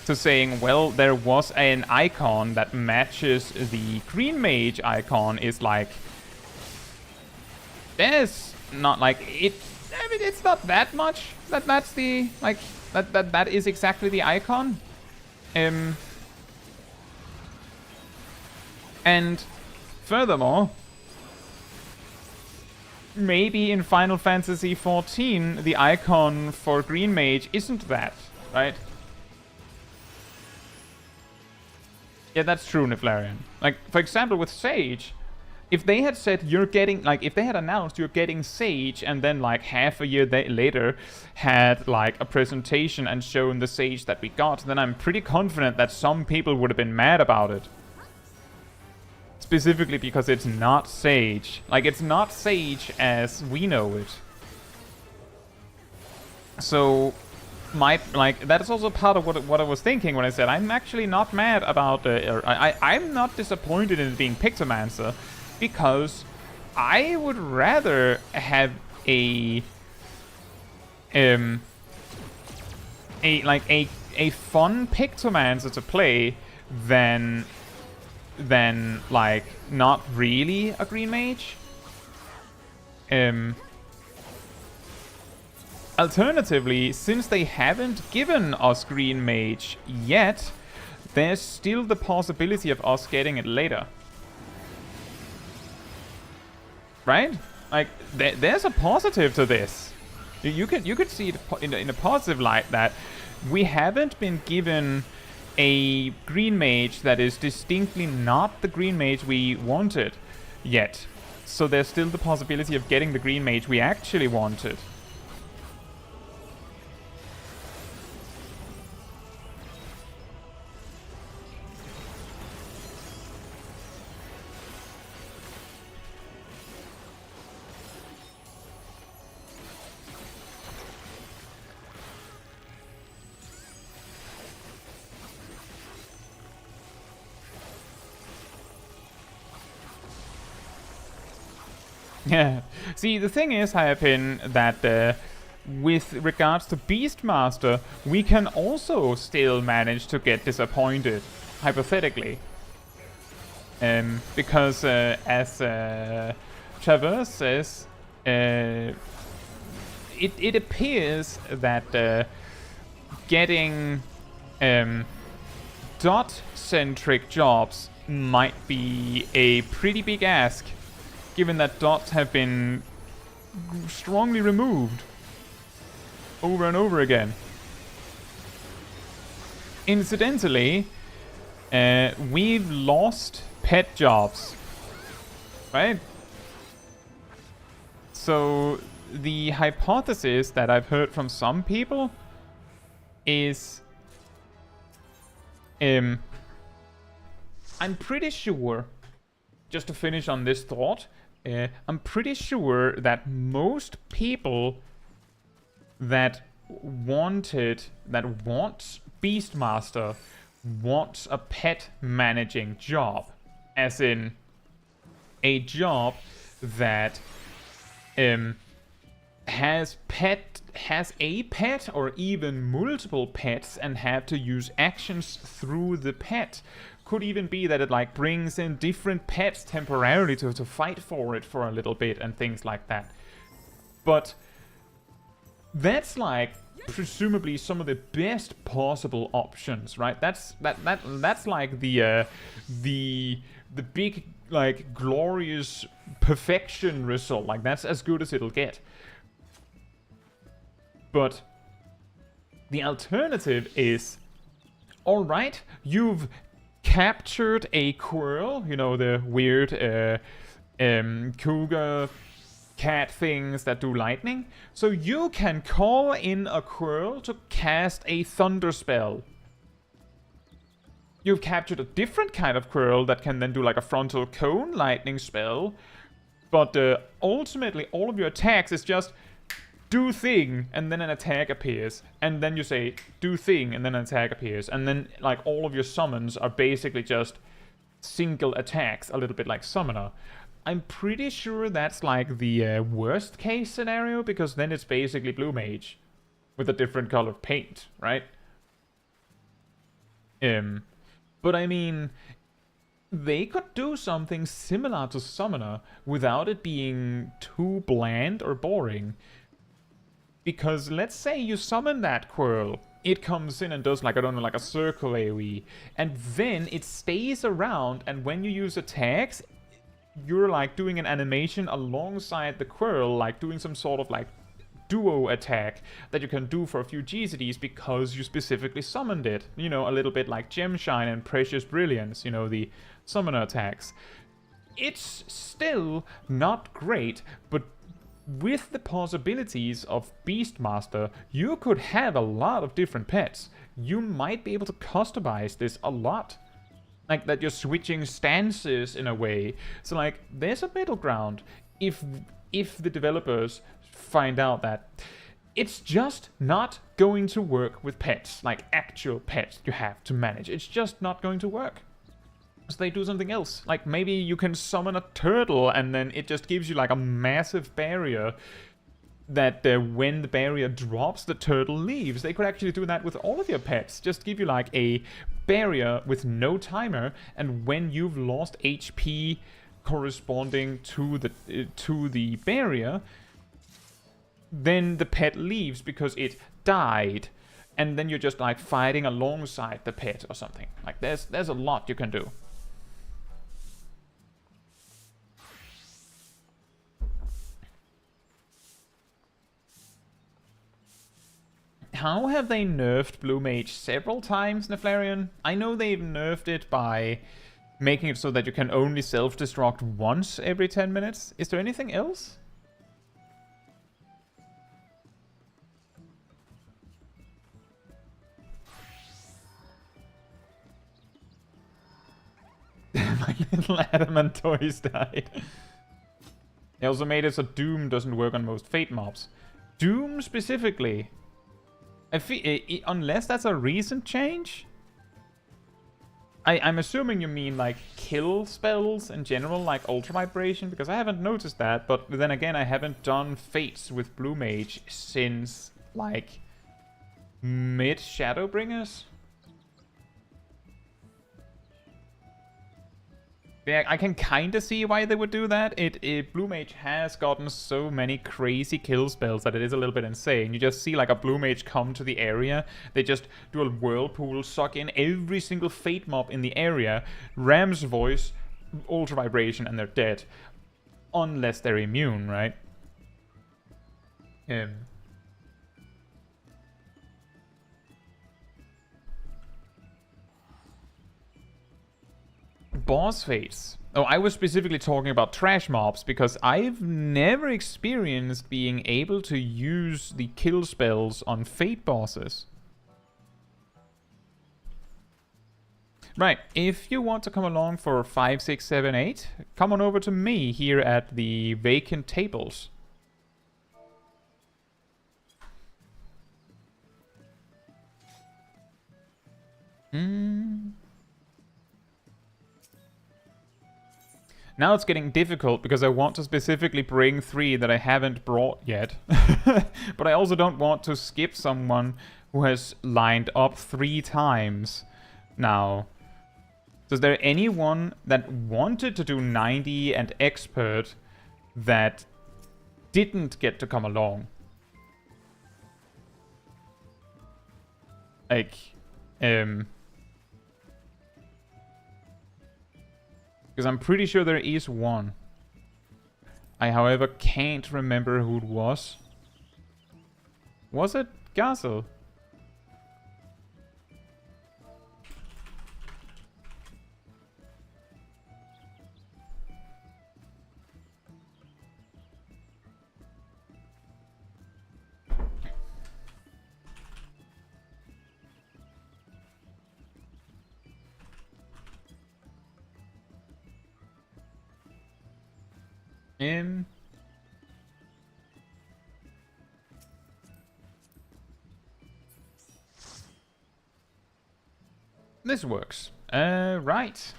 to saying, well, there was an icon that matches the green mage icon is like, there's not like it. I mean, it's not that much that's the like that is exactly the icon. And furthermore, maybe in Final Fantasy XIV, the icon for green mage isn't that, right? Yeah, that's true, Niflarian. Like, for example, with Sage, if they had said you're getting, like, if they had announced you're getting Sage and then, like, half a year later had, like, a presentation and shown the Sage that we got, then I'm pretty confident that some people would have been mad about it. Specifically because it's not Sage. Like, it's not Sage as we know it. So, that is also part of what I was thinking when I said I'm actually not mad about, I'm not disappointed in it being Pictomancer, because I would rather have a fun Pictomancer to play than like not really a green mage. Alternatively, since they haven't given us green mage yet, there's still the possibility of us getting it later. Right? Like, there's a positive to this. You could see it in a positive light that we haven't been given a green mage that is distinctly not the green mage we wanted yet. So there's still the possibility of getting the green mage we actually wanted. Yeah. See, the thing is, Hairpin, that with regards to Beastmaster, we can also still manage to get disappointed, hypothetically. Because as Traverse says, it appears that getting dot-centric jobs might be a pretty big ask, given that dots have been strongly removed over and over again. Incidentally, we've lost pet jobs, right? So the hypothesis that I've heard from some people is I'm pretty sure, just to finish on this thought, I'm pretty sure that most people that want Beastmaster wants a pet managing job, as in a job that has a pet or even multiple pets and have to use actions through the pet. Could even be that it like brings in different pets temporarily to fight for it for a little bit and things like that. But that's like presumably some of the best possible options, right? That's like the big like glorious perfection result. Like that's as good as it'll get. But the alternative is, all right, you've captured a Quirl, you know, the weird cougar cat things that do lightning. So you can call in a Quirl to cast a thunder spell. You've captured a different kind of Quirl that can then do like a frontal cone lightning spell. But ultimately all of your attacks is just do thing, and then an attack appears, and then you say do thing, and then an attack appears, and then like all of your summons are basically just single attacks, a little bit like Summoner. I'm pretty sure that's like the worst case scenario, because then it's basically Blue Mage with a different colored paint, right? But I mean, they could do something similar to Summoner without it being too bland or boring. Because let's say you summon that Quirl, it comes in and does like, I don't know, like a circle AoE, and then it stays around, and when you use attacks, you're like doing an animation alongside the Quirl, like doing some sort of like duo attack that you can do for a few GCDs because you specifically summoned it. You know, a little bit like Gemshine and Precious Brilliance, you know, the summoner attacks. It's still not great, but with the possibilities of Beastmaster, you could have a lot of different pets. You might be able to customize this a lot. Like that you're switching stances in a way. So like, there's a middle ground. If the developers find out that it's just not going to work with pets, like actual pets you have to manage. It's just not going to work. So they do something else. Like maybe you can summon a turtle and then it just gives you like a massive barrier that when the barrier drops, the turtle leaves. They could actually do that with all of your pets. Just give you like a barrier with no timer, and when you've lost HP corresponding to the barrier, then the pet leaves because it died. And then you're just like fighting alongside the pet or something. Like there's a lot you can do. How have they nerfed Blue Mage several times, Neflarian? I know they've nerfed it by making it so that you can only self-destruct once every 10 minutes. Is there anything else? My little adamant toys died. They also made it so Doom doesn't work on most Fate mobs. Doom specifically? Unless that's a recent change? I'm assuming you mean like kill spells in general, like Ultra Vibration, because I haven't noticed that, but then again I haven't done Fates with Blue Mage since like mid Shadowbringers. Yeah, I can kind of see why they would do that. Blue Mage has gotten so many crazy kill spells that it is a little bit insane. You just see like a Blue Mage come to the area, they just do a whirlpool, suck in every single Fate mob in the area, Ram's Voice, Ultra Vibration, and they're dead. Unless they're immune, right? Boss fates. Oh, I was specifically talking about trash mobs because I've never experienced being able to use the kill spells on fate bosses. Right, if you want to come along for 5, 6, 7, 8, come on over to me here at the vacant tables. Now it's getting difficult because I want to specifically bring 3 that I haven't brought yet. But I also don't want to skip someone who has lined up 3 times now. So is there anyone that wanted to do 90 and expert that didn't get to come along? Like, because I'm pretty sure there is one. I, however, can't remember who it was. Was it Gazel? This works. Right.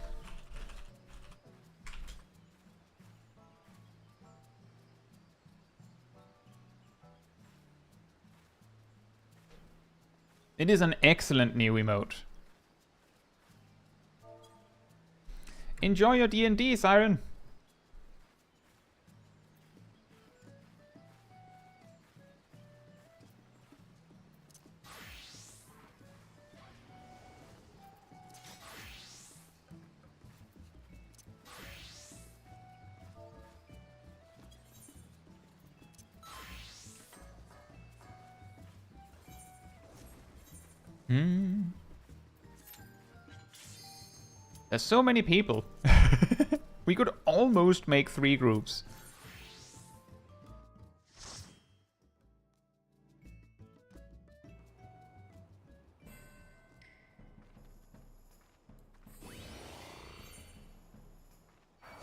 It is an excellent new emote. Enjoy your D&D, Siren. There's so many people. We could almost make 3 groups.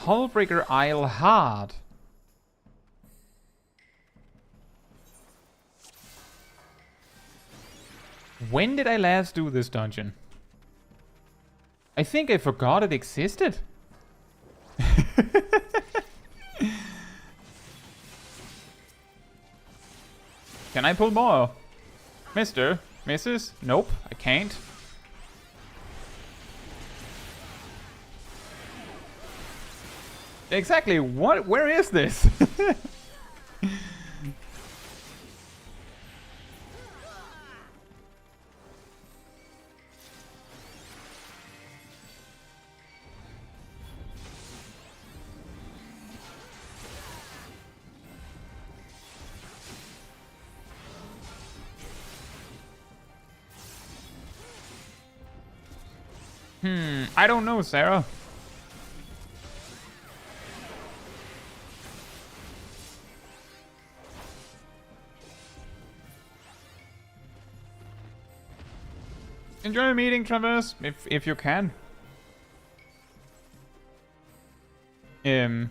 Hullbreaker Isle hard. When did I last do this dungeon? I think I forgot it existed. Can I pull more? Mister? Mrs.? Nope, I can't. Exactly, what? Where is this? I don't know, Sarah. Enjoy the meeting, Traverse, if you can. I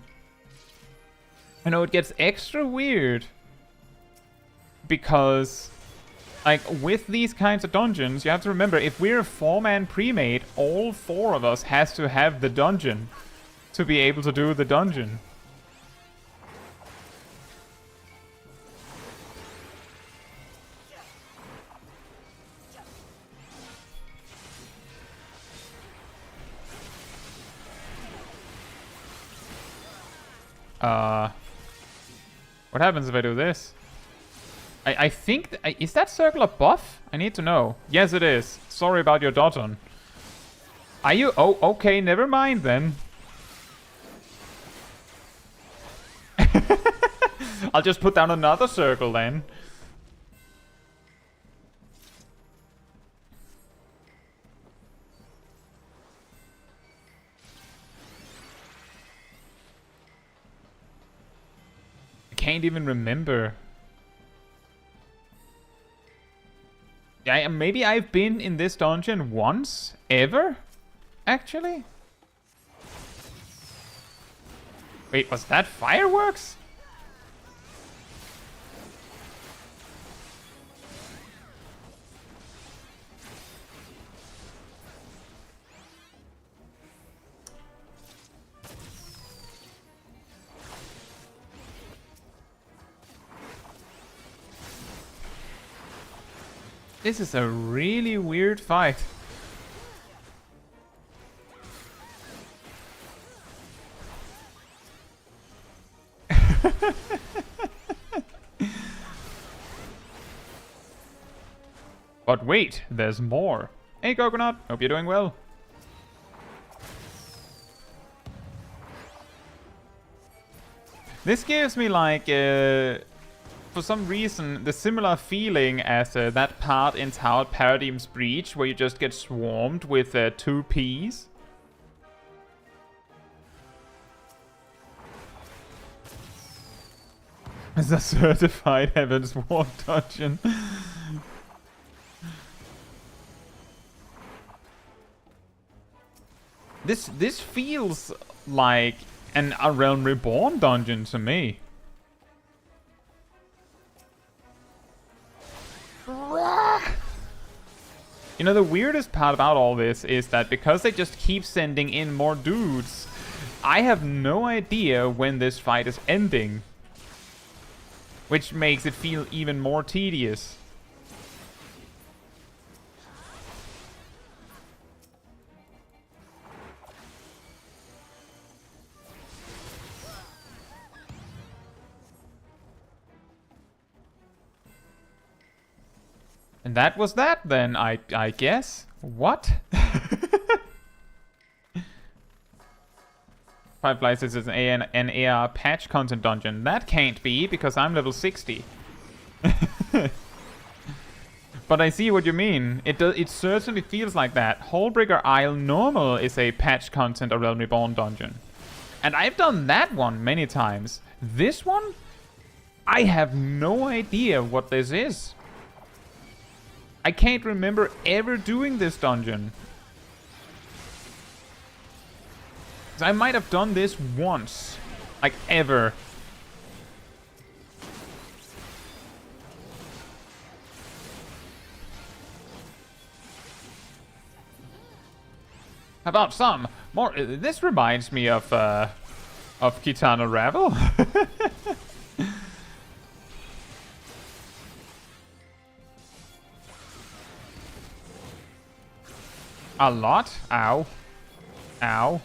know it gets extra weird because, like, with these kinds of dungeons, you have to remember, if we're a 4-man pre-made, all 4 of us has to have the dungeon to be able to do the dungeon. What happens if I do this? I think... is that circle a buff? I need to know. Yes, it is. Sorry about your dodon. Are you... oh, okay, never mind then. I'll just put down another circle then. Can't even remember. Yeah, maybe I've been in this dungeon once, ever, actually. Wait, was that fireworks? This is a really weird fight. But wait, there's more. Hey Coconut, hope you're doing well. This gives me like for some reason, the similar feeling as that part in Tower Paradigm's Breach, where you just get swarmed with 2 Ps. It's a certified Heaven's Ward dungeon. This feels like a Realm Reborn dungeon to me. You know, the weirdest part about all this is that because they just keep sending in more dudes, I have no idea when this fight is ending. Which makes it feel even more tedious. And that was that then, I guess. What? Five Places is an AR patch content dungeon. That can't be, because I'm level 60. But I see what you mean. It certainly feels like that. Hullbreaker Isle Normal is a patch content or Realm Reborn dungeon. And I've done that one many times. This one? I have no idea what this is. I can't remember ever doing this dungeon. I might have done this once. Like, ever. How about some more? This reminds me of Kitana Ravel. A lot? Ow. Ow.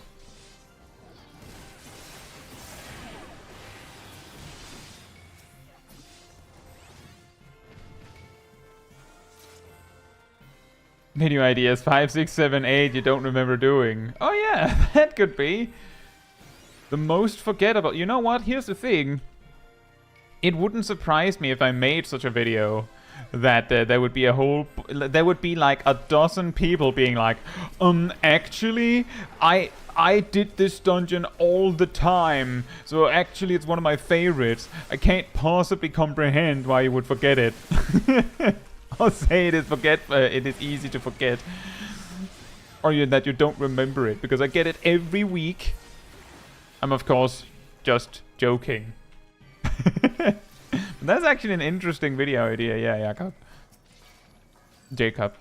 Menu ideas 5, 6, 7, 8 you don't remember doing. Oh yeah, that could be. The most forgettable. You know what? Here's the thing. It wouldn't surprise me if I made such a video that there would be there would be like a dozen people being like, actually, I did this dungeon all the time, so actually it's one of my favorites. I can't possibly comprehend why you would forget it. I'll say it is easy to forget. Or that you don't remember it, because I get it every week. I'm of course just joking. That's actually an interesting video idea, yeah, Jacob.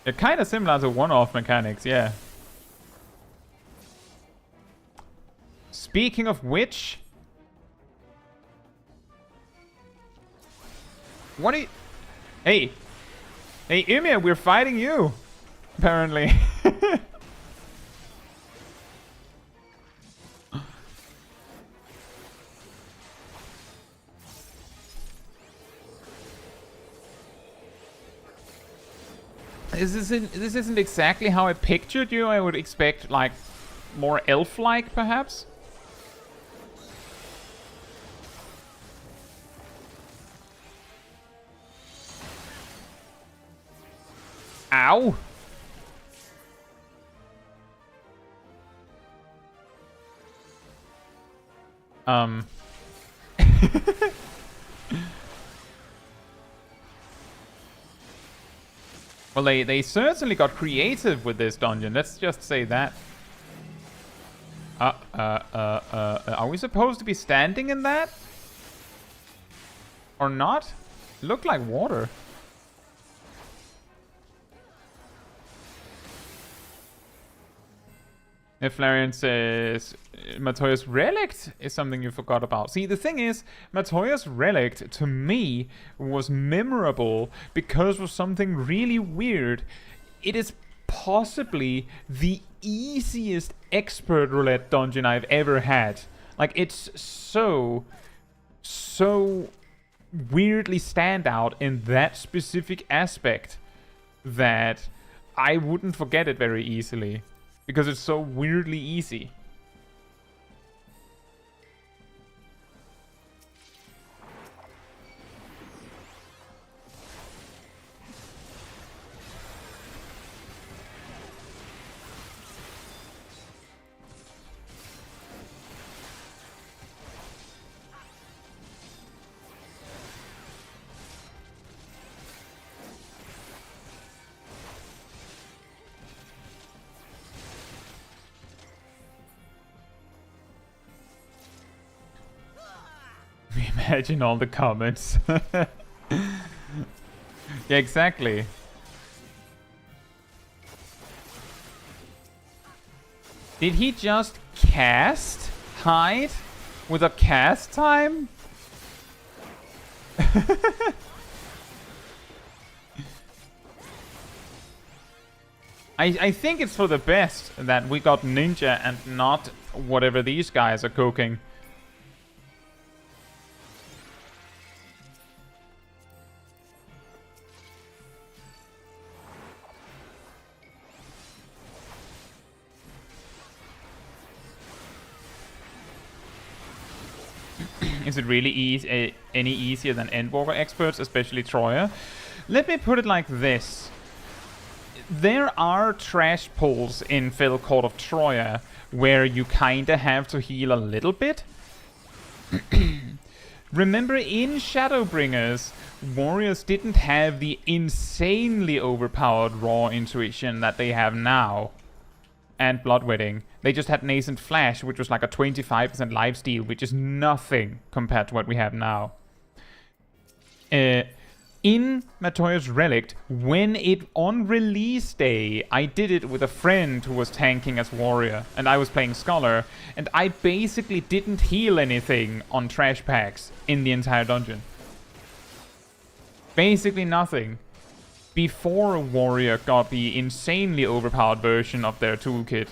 They're kind of similar to one-off mechanics, yeah. Speaking of which... What are you... Hey! Hey, Ymir, we're fighting you! Apparently. This isn't exactly how I pictured you. I would expect, like, more elf-like, perhaps? Ow! Well, they certainly got creative with this dungeon. Let's just say that. Are we supposed to be standing in that? Or not? Looked like water. If Flarian says Matoya's Relict is something you forgot about. See, the thing is, Matoya's Relict, to me, was memorable because of something really weird. It is possibly the easiest expert roulette dungeon I've ever had. Like, it's so weirdly standout in that specific aspect that I wouldn't forget it very easily. Because it's so weirdly easy. Imagine all the comments. Yeah, exactly. Did he just cast hide with a cast time? I think it's for the best that we got ninja and not whatever these guys are cooking. Is it really any easier than Endwalker experts, especially Troya? Let me put it like this. There are trash pulls in Fell Court of Troya where you kinda have to heal a little bit. Remember, in Shadowbringers, warriors didn't have the insanely overpowered raw intuition that they have now. And Bloodwetting. They just had Nascent Flash, which was like a 25% lifesteal, which is nothing compared to what we have now. In Matoya's Relic, when it on release day, I did it with a friend who was tanking as warrior, and I was playing Scholar, and I basically didn't heal anything on trash packs in the entire dungeon. Basically nothing. Before a warrior got the insanely overpowered version of their toolkit.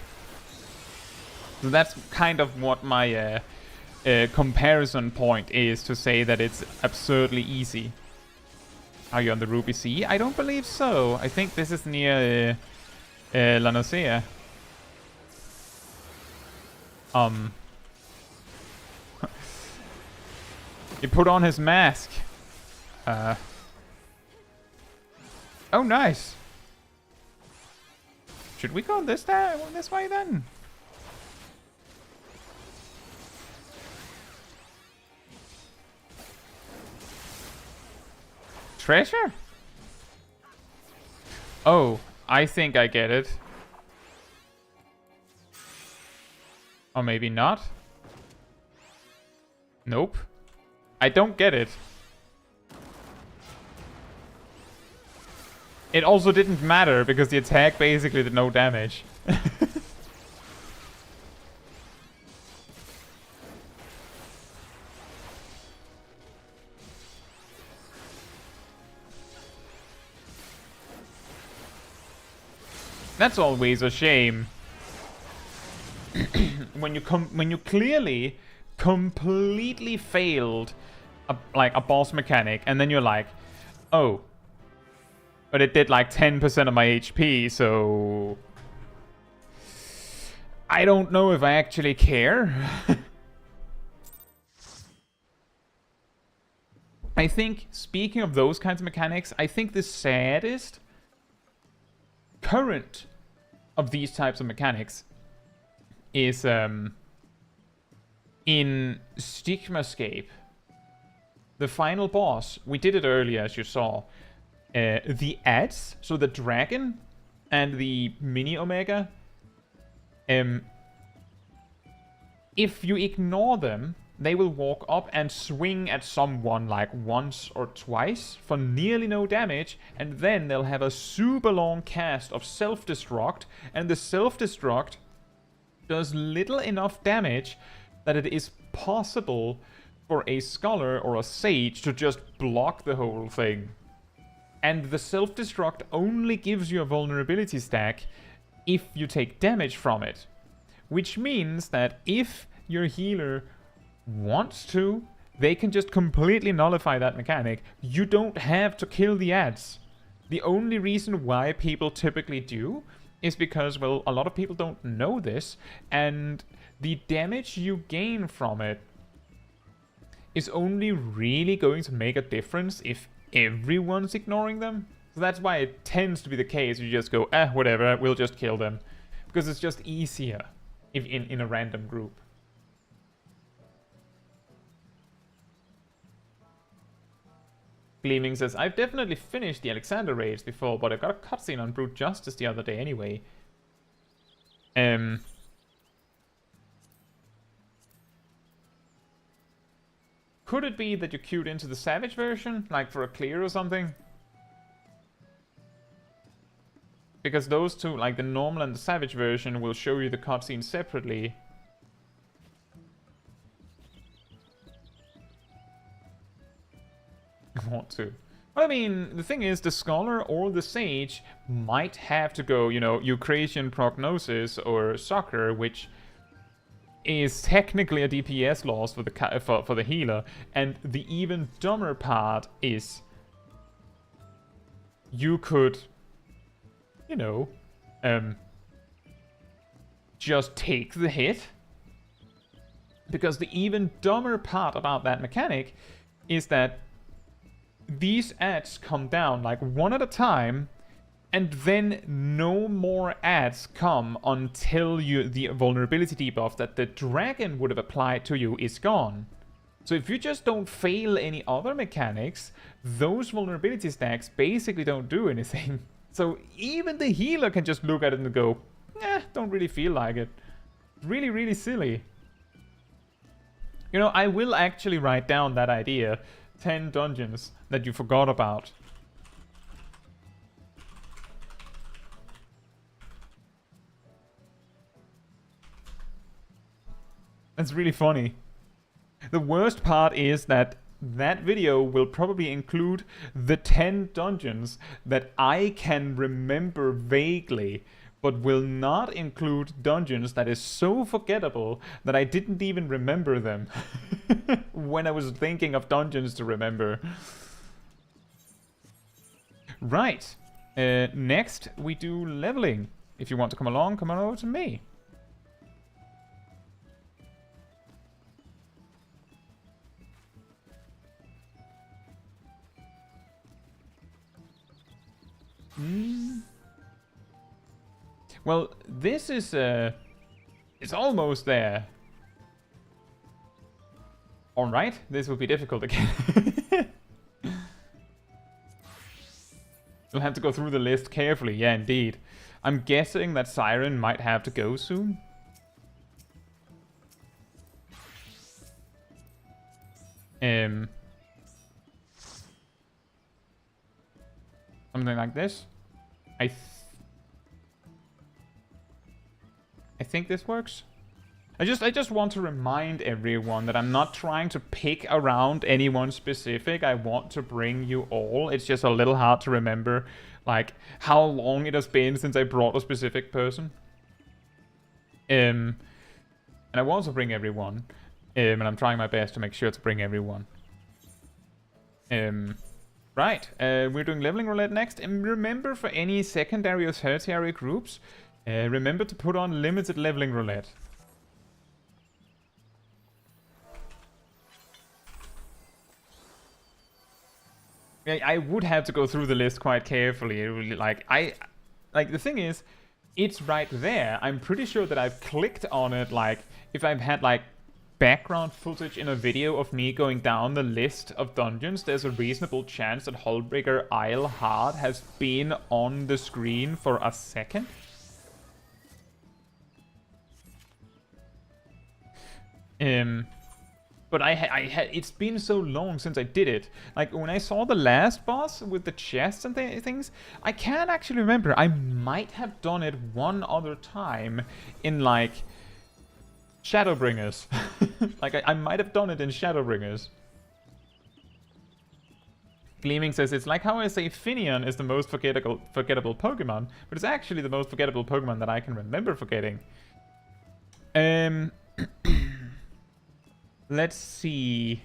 So that's kind of what my comparison point is, to say that it's absurdly easy. Are you on the Ruby Sea? I don't believe so. I think this is near La Nosea. He put on his mask. Oh, nice. Should we go this way then? Treasure? Oh, I think I get it. Or maybe not. Nope. I don't get it. It also didn't matter because the attack basically did no damage. That's always a shame. when you clearly completely failed a boss mechanic, and then you're like, oh, but it did like 10% of my HP, so I don't know if I actually care. I think, speaking of those kinds of mechanics, I think the saddest current of these types of mechanics is in Stigmascape. The final boss, we did it earlier as you saw. The ads, so the dragon and the mini Omega, if you ignore them, they will walk up and swing at someone like once or twice for nearly no damage, and then they'll have a super long cast of self-destruct, and the self-destruct does little enough damage that it is possible for a scholar or a sage to just block the whole thing. And the self-destruct only gives you a vulnerability stack if you take damage from it. Which means that if your healer wants to, they can just completely nullify that mechanic. You don't have to kill the ads. The only reason why people typically do is because, well, a lot of people don't know this, and the damage you gain from it is only really going to make a difference if everyone's ignoring them. So that's why it tends to be the case. You just go, whatever, we'll just kill them. Because it's just easier if in a random group. Gleaming says, I've definitely finished the Alexander raids before, but I got a cutscene on Brute Justice the other day anyway. Could it be that you queued into the Savage version? Like for a clear or something? Because those two, like the normal and the Savage version, will show you the cutscene separately. Want to. Well, I mean, the thing is, the Scholar or the Sage might have to go, you know, Eucrasian Prognosis or Soccer, which is technically a DPS loss for the healer, and the even dumber part is you could, you know, just take the hit. Because the even dumber part about that mechanic is that these ads come down like one at a time, and then no more ads come until the vulnerability debuff that the dragon would have applied to you is gone. So if you just don't fail any other mechanics, those vulnerability stacks basically don't do anything. So even the healer can just look at it and go, don't really feel like it. Really, really silly. You know, I will actually write down that idea. 10 dungeons that you forgot about. That's really funny. The worst part is that that video will probably include the 10 dungeons that I can remember vaguely, but will not include dungeons that is so forgettable that I didn't even remember them when I was thinking of dungeons to remember. Right. Next, we do leveling. If you want to come along, come on over to me. Well, this is it's almost there. Alright, this will be difficult again. You'll have to go through the list carefully, yeah, indeed. I'm guessing that Siren might have to go soon. Something like this. I think this works. I just want to remind everyone that I'm not trying to pick around anyone specific. I want to bring you all. It's just a little hard to remember, like, how long it has been since I brought a specific person. And I want to bring everyone. And I'm trying my best to make sure to bring everyone. Right, we're doing leveling roulette next. And remember, for any secondary or tertiary groups, remember to put on limited leveling roulette. I would have to go through the list quite carefully. It really, the thing is, it's right there. I'm pretty sure that I've clicked on it, like, if I've had, like, background footage in a video of me going down the list of dungeons, there's a reasonable chance that Hullbreaker Isle Hard has been on the screen for a second. But it's been so long since I did it. Like, when I saw the last boss with the chests and things, I can't actually remember. I might have done it one other time in, like, Shadowbringers. Like, I might have done it in Shadowbringers. Gleaming says, it's like how I say Finian is the most forgettable Pokemon, but it's actually the most forgettable Pokemon that I can remember forgetting. Let's see.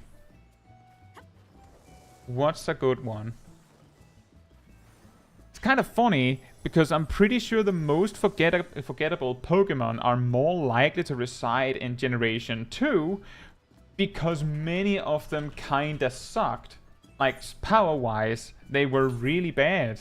What's a good one? It's kind of funny, because I'm pretty sure the most forgettable Pokemon are more likely to reside in Generation 2, because many of them kinda sucked. Like, power-wise, they were really bad.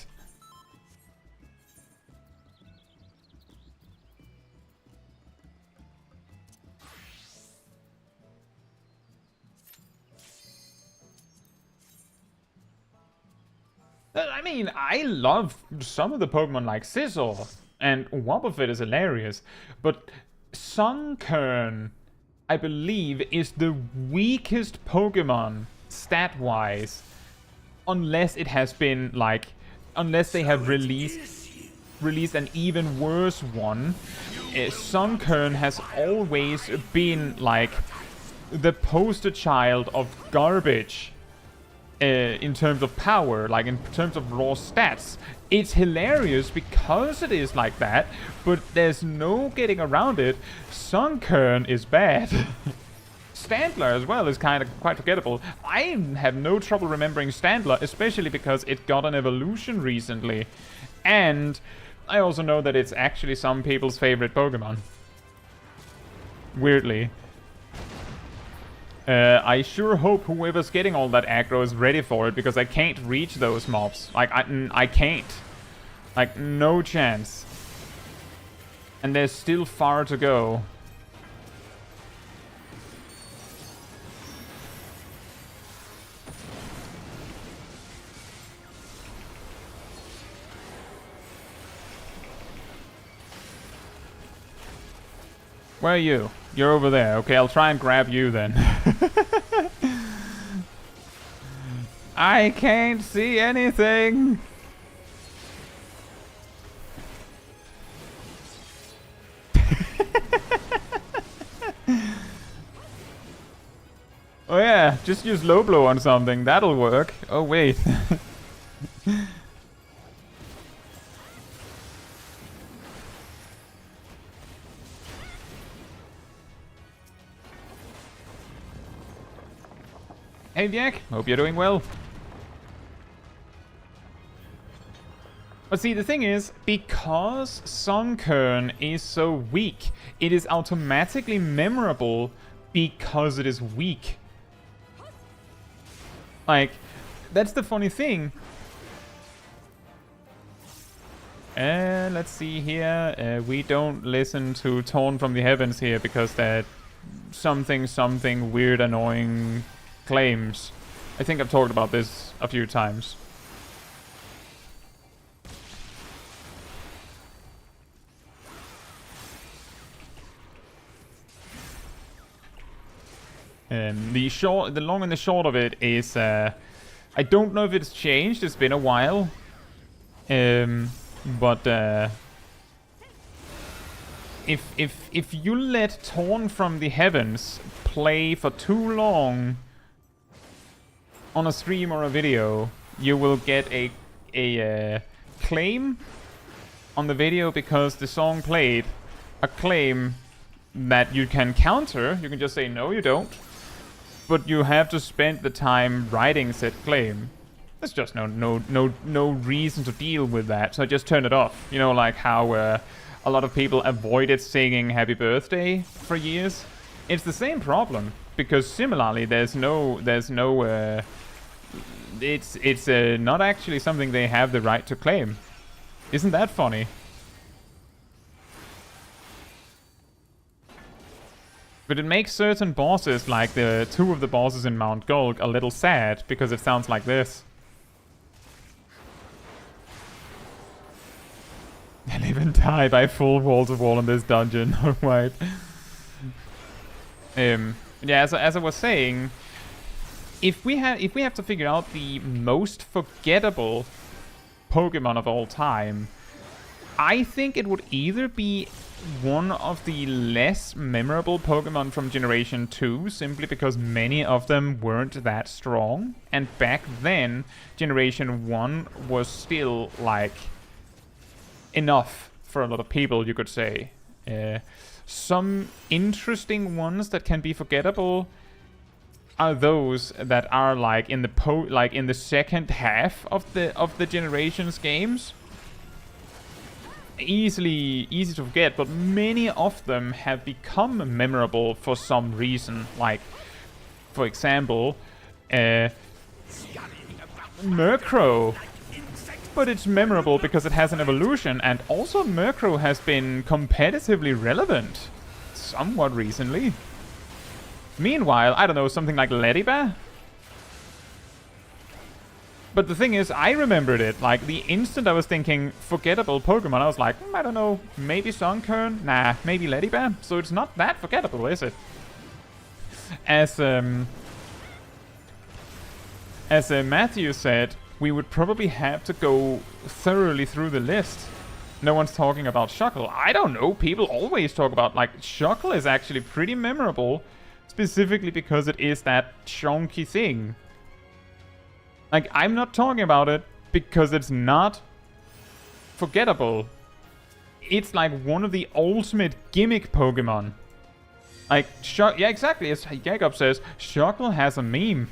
I mean, I love some of the Pokemon like Scizor, and Wobbuffet is hilarious, but Sunkern, I believe, is the weakest Pokemon stat-wise, unless it has been, like, unless they have released an even worse one. Sunkern has always been, like, the poster child of garbage. in terms of power, like in terms of raw stats. It's hilarious because it is like that, but there's no getting around it. Sunkern is bad. Standler as well is kind of quite forgettable. I have no trouble remembering Standler, especially because it got an evolution recently. And I also know that it's actually some people's favorite Pokemon. Weirdly. I sure hope whoever's getting all that aggro is ready for it, because I can't reach those mobs. Like, I can't. Like, no chance. And there's still far to go. Where are you? You're over there. Okay, I'll try and grab you then. I can't see anything. Oh yeah, just use low blow on something. That'll work. Oh wait. Hey Jack, hope you're doing well. But see, the thing is, because Sunkern is so weak, it is automatically memorable because it is weak. Like, that's the funny thing. Let's see here. We don't listen to Torn from the Heavens here because that something weird, annoying claims. I think I've talked about this a few times. The long and the short of it is, I don't know if it's changed. It's been a while, but if you let Torn from the Heavens play for too long on a stream or a video, you will get a claim on the video because the song played. A claim that you can counter. You can just say no, you don't. But you have to spend the time writing said claim. There's just no reason to deal with that. So I just turn it off. You know, like how a lot of people avoided singing Happy Birthday for years. It's the same problem because similarly, it's not actually something they have the right to claim. Isn't that funny? But it makes certain bosses, like the two of the bosses in Mount Gulg, a little sad, because it sounds like this. I live and die by full wall-to-wall in this dungeon, alright. Yeah, as I was saying, if we have to figure out the most forgettable Pokemon of all time, I think it would either be one of the less memorable Pokemon from Generation 2, simply because many of them weren't that strong. And back then, Generation 1 was still, like, enough for a lot of people, you could say. Some interesting ones that can be forgettable are those that are, like, in the second half of the Generations games. Easy to forget, but many of them have become memorable for some reason. Like, for example, Murkrow. But it's memorable because it has an evolution, and also Murkrow has been competitively relevant somewhat recently. Meanwhile, I don't know, something like Ladybug? But the thing is, I remembered it. Like, the instant I was thinking forgettable Pokemon, I was like, I don't know, maybe Sunkern? Nah, maybe Ladybug? So it's not that forgettable, is it? As Matthew said, we would probably have to go thoroughly through the list. No one's talking about Shuckle. I don't know, people always talk about, like, Shuckle is actually pretty memorable, specifically because it is that chonky thing. Like, I'm not talking about it because it's not forgettable. It's like one of the ultimate gimmick Pokemon. Like, yeah, exactly, as Jacob says, Shuckle has a meme.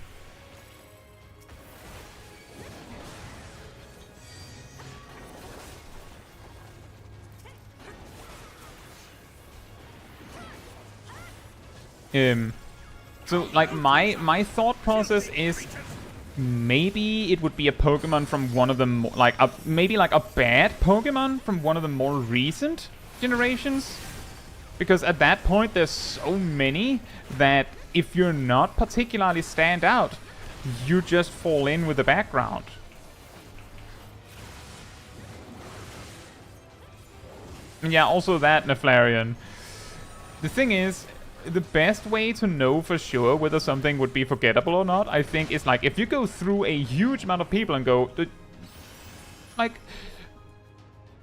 So, like, my thought process is maybe it would be a Pokemon from one of the maybe like a bad Pokemon from one of the more recent generations, because at that point there's so many that if you're not particularly stand out, you just fall in with the background. And yeah, also that, Neflarian. The thing is, the best way to know for sure whether something would be forgettable or not, I think, is like if you go through a huge amount of people and go, like,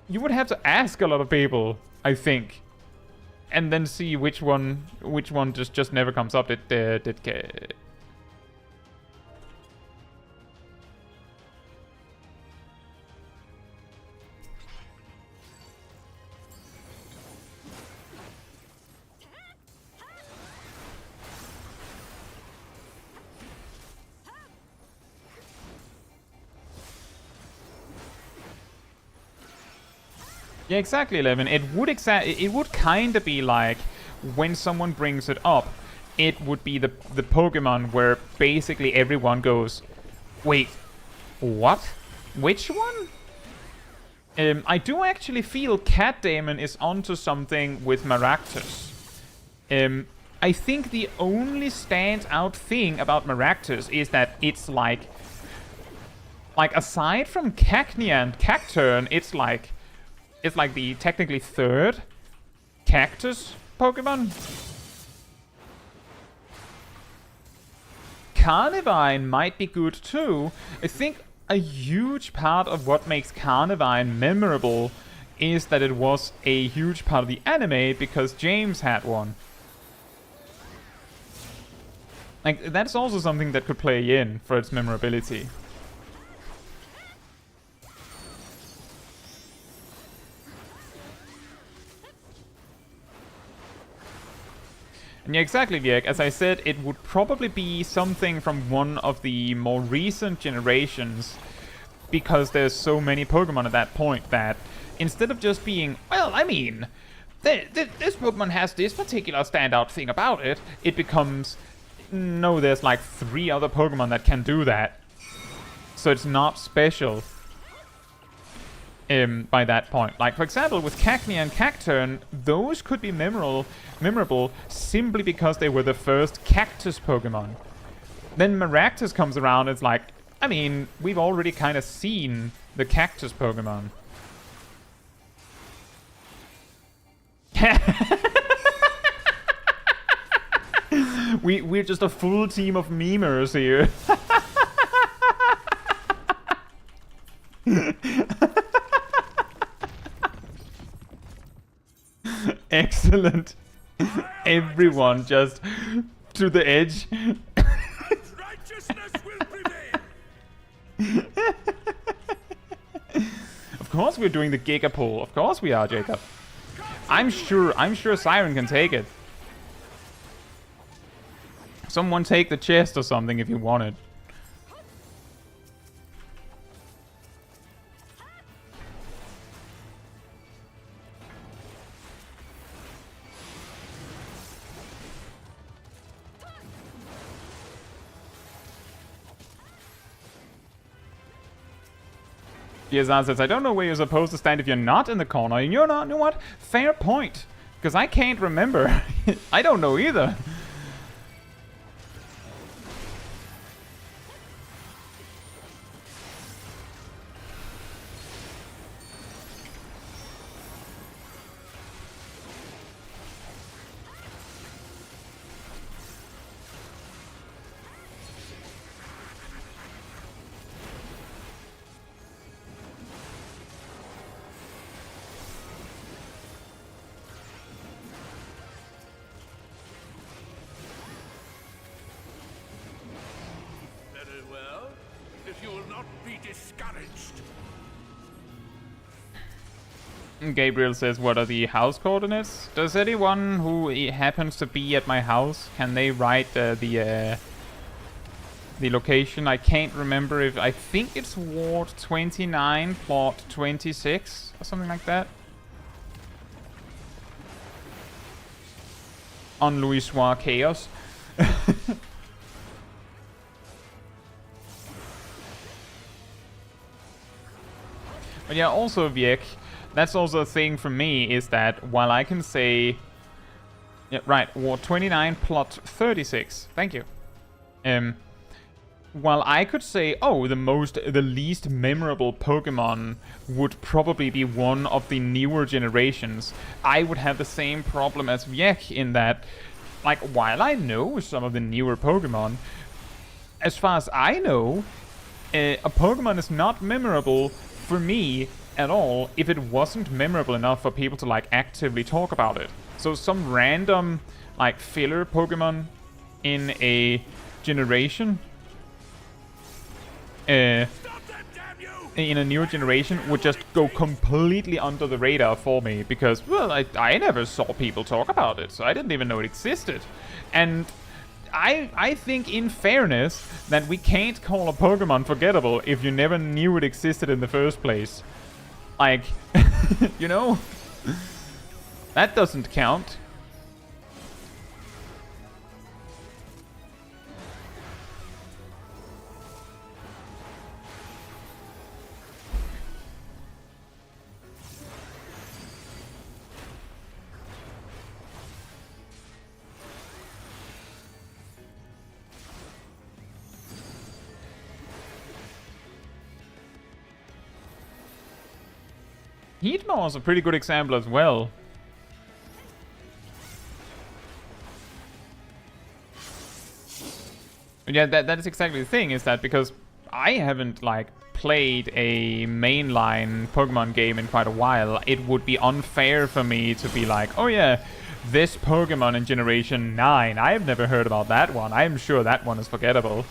you would have to ask a lot of people, I think, and then see which one just never comes up. Yeah, exactly, 11. It would kind of be like when someone brings it up, it would be the Pokemon where basically everyone goes, wait, what? Which one? I do actually feel Cat Damon is onto something with Maractus. I think the only standout thing about Maractus is that it's like aside from Cacnea and Cacturne, it's like the technically third cactus Pokemon. Carnivine might be good too. I think a huge part of what makes Carnivine memorable is that it was a huge part of the anime because James had one. Like, that's also something that could play in for its memorability. And yeah, exactly, Viek. As I said, it would probably be something from one of the more recent generations, because there's so many Pokemon at that point that instead of just being, well, I mean, this Pokemon has this particular standout thing about it, it becomes, no, there's like 3 other Pokemon that can do that. So it's not special. By that point. Like, for example, with Cacnea and Cacturne, those could be memorable simply because they were the first cactus Pokemon. Then Maractus comes around, it's like, I mean, we've already kind of seen the cactus Pokemon. We're just a full team of memers here. Excellent. Everyone just to the edge. Righteousness will prevail. Of course we're doing the Giga pull. Of course we are, Jacob. I'm sure Siren can take it. Someone take the chest or something if you want it. Yazan says, I don't know where you're supposed to stand if you're not in the corner. And you're not, you know what? Fair point. Because I can't remember. I don't know either. You will not be discouraged. Gabriel says, what are the house coordinates? Does anyone who happens to be at my house, can they write the location? I can't remember if... I think it's Ward 29, Plot 26, or something like that. On Louis Soir Chaos. But yeah, also Viek, that's also a thing for me, is that while I can say... Yeah, right, Ward 29, Plot 36. Thank you. While I could say, oh, the least memorable Pokemon would probably be one of the newer generations, I would have the same problem as Viek in that, like, while I know some of the newer Pokemon, as far as I know, a Pokemon is not memorable for me at all if it wasn't memorable enough for people to, like, actively talk about it. So some random, like, filler Pokemon in a generation, in a newer generation, would just go completely under the radar for me because, well, I never saw people talk about it, so I didn't even know it existed. And I think, in fairness, that we can't call a Pokemon forgettable if you never knew it existed in the first place. Like, you know? That doesn't count. Heatmore is a pretty good example as well. Yeah, that is exactly the thing, is that because I haven't, like, played a mainline Pokemon game in quite a while, it would be unfair for me to be like, oh yeah, this Pokemon in Generation 9, I've never heard about that one. I'm sure that one is forgettable.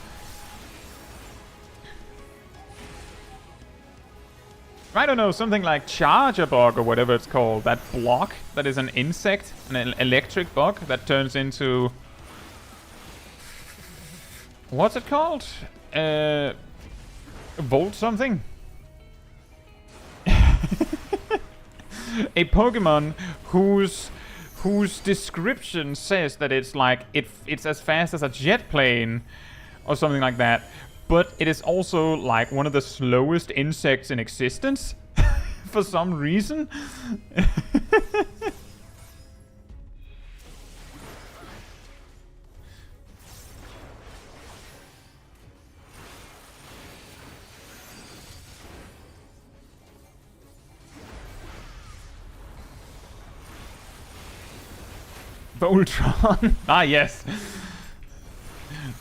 I don't know, something like Charger Bug or whatever it's called. That block that is an insect, an electric bug that turns into... What's it called? Volt something? A Pokemon whose description says that it's like it's as fast as a jet plane or something like that. But it is also, like, one of the slowest insects in existence for some reason. Voltron. Ah, yes.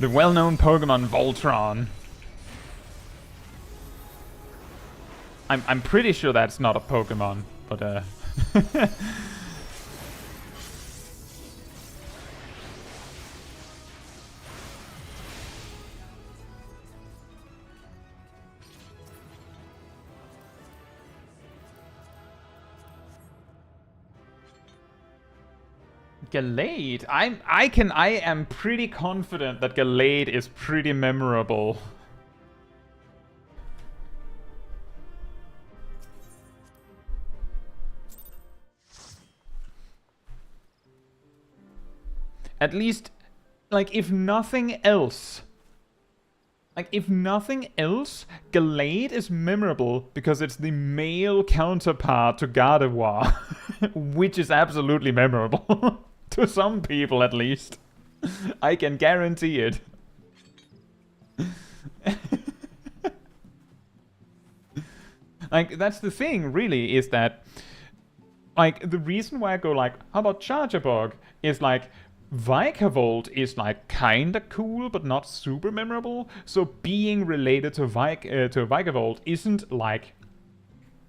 The well-known Pokemon Voltron. I'm pretty sure that's not a Pokemon, but Gallade. I am pretty confident that Gallade is pretty memorable. At least, like, if nothing else, Gallade is memorable because it's the male counterpart to Gardevoir, which is absolutely memorable. To some people, at least. I can guarantee it. Like, that's the thing, really, is that, like, the reason why I go, like, how about Charger Bug? Is, like, Vikavolt is, like, kinda cool, but not super memorable. So being related to Vikavolt isn't, like,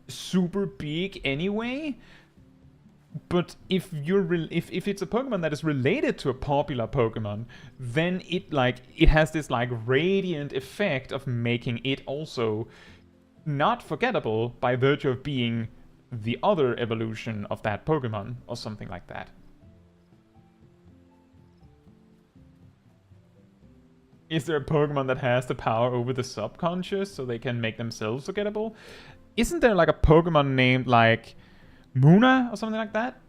super big anyway. But if if it's a Pokemon that is related to a popular Pokemon, then it has this like radiant effect of making it also not forgettable by virtue of being the other evolution of that Pokemon or something like that. Is there a Pokemon that has the power over the subconscious so they can make themselves forgettable? Isn't there like a Pokemon named like Muna or something like that?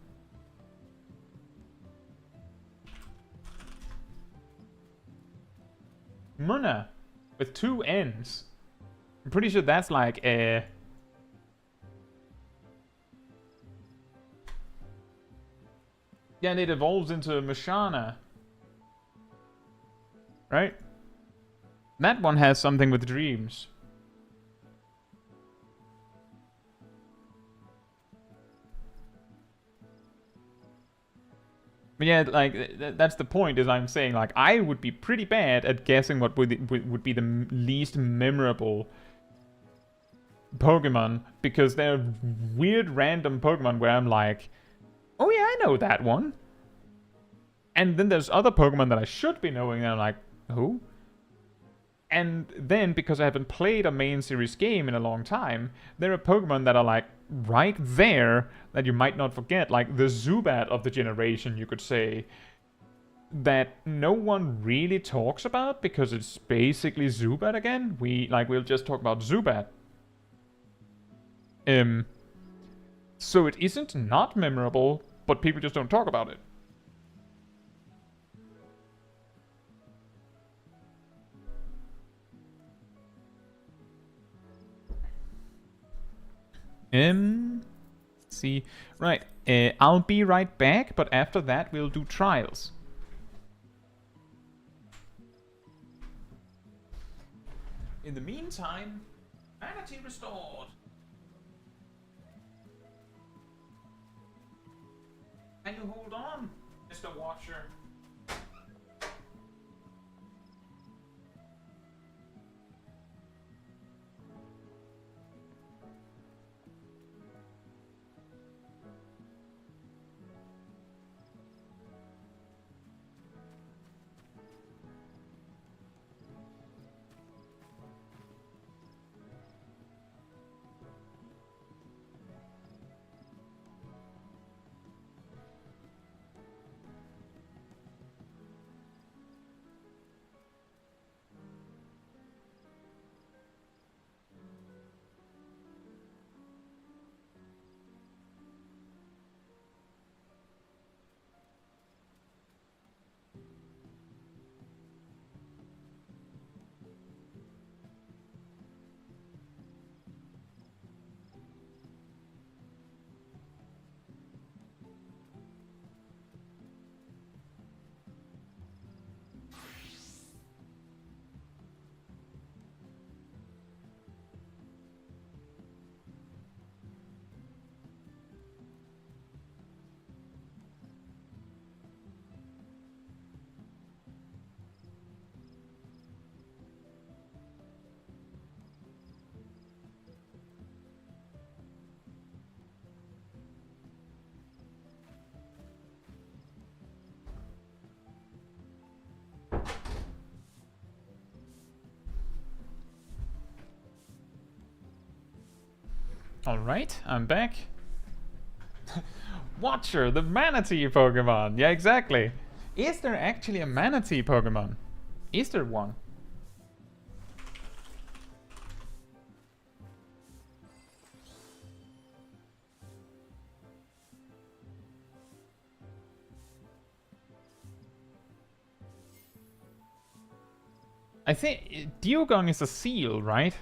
Muna with 2 N's. I'm pretty sure that's like a... Yeah, and it evolves into Mashana. Right? That one has something with dreams. But yeah, like, that's the point, is I'm saying, like, I would be pretty bad at guessing what would be the least memorable Pokemon, because they're weird random Pokemon where I'm like, oh yeah, I know that one. And then there's other Pokemon that I should be knowing, and I'm like, who? And then, because I haven't played a main series game in a long time, there are Pokemon that are like right there that you might not forget, like the Zubat of the generation, you could say, that no one really talks about because it's basically Zubat again. We'll just talk about Zubat. So it isn't not memorable, but people just don't talk about it. Let's see. Right, I'll be right back, but after that we'll do trials. In the meantime, sanity restored. Can you hold on, Mr. Watcher? Alright, I'm back. Watcher, the manatee Pokemon. Yeah, exactly. Is there actually a manatee Pokemon? Is there one? I think Dugong is a seal, right?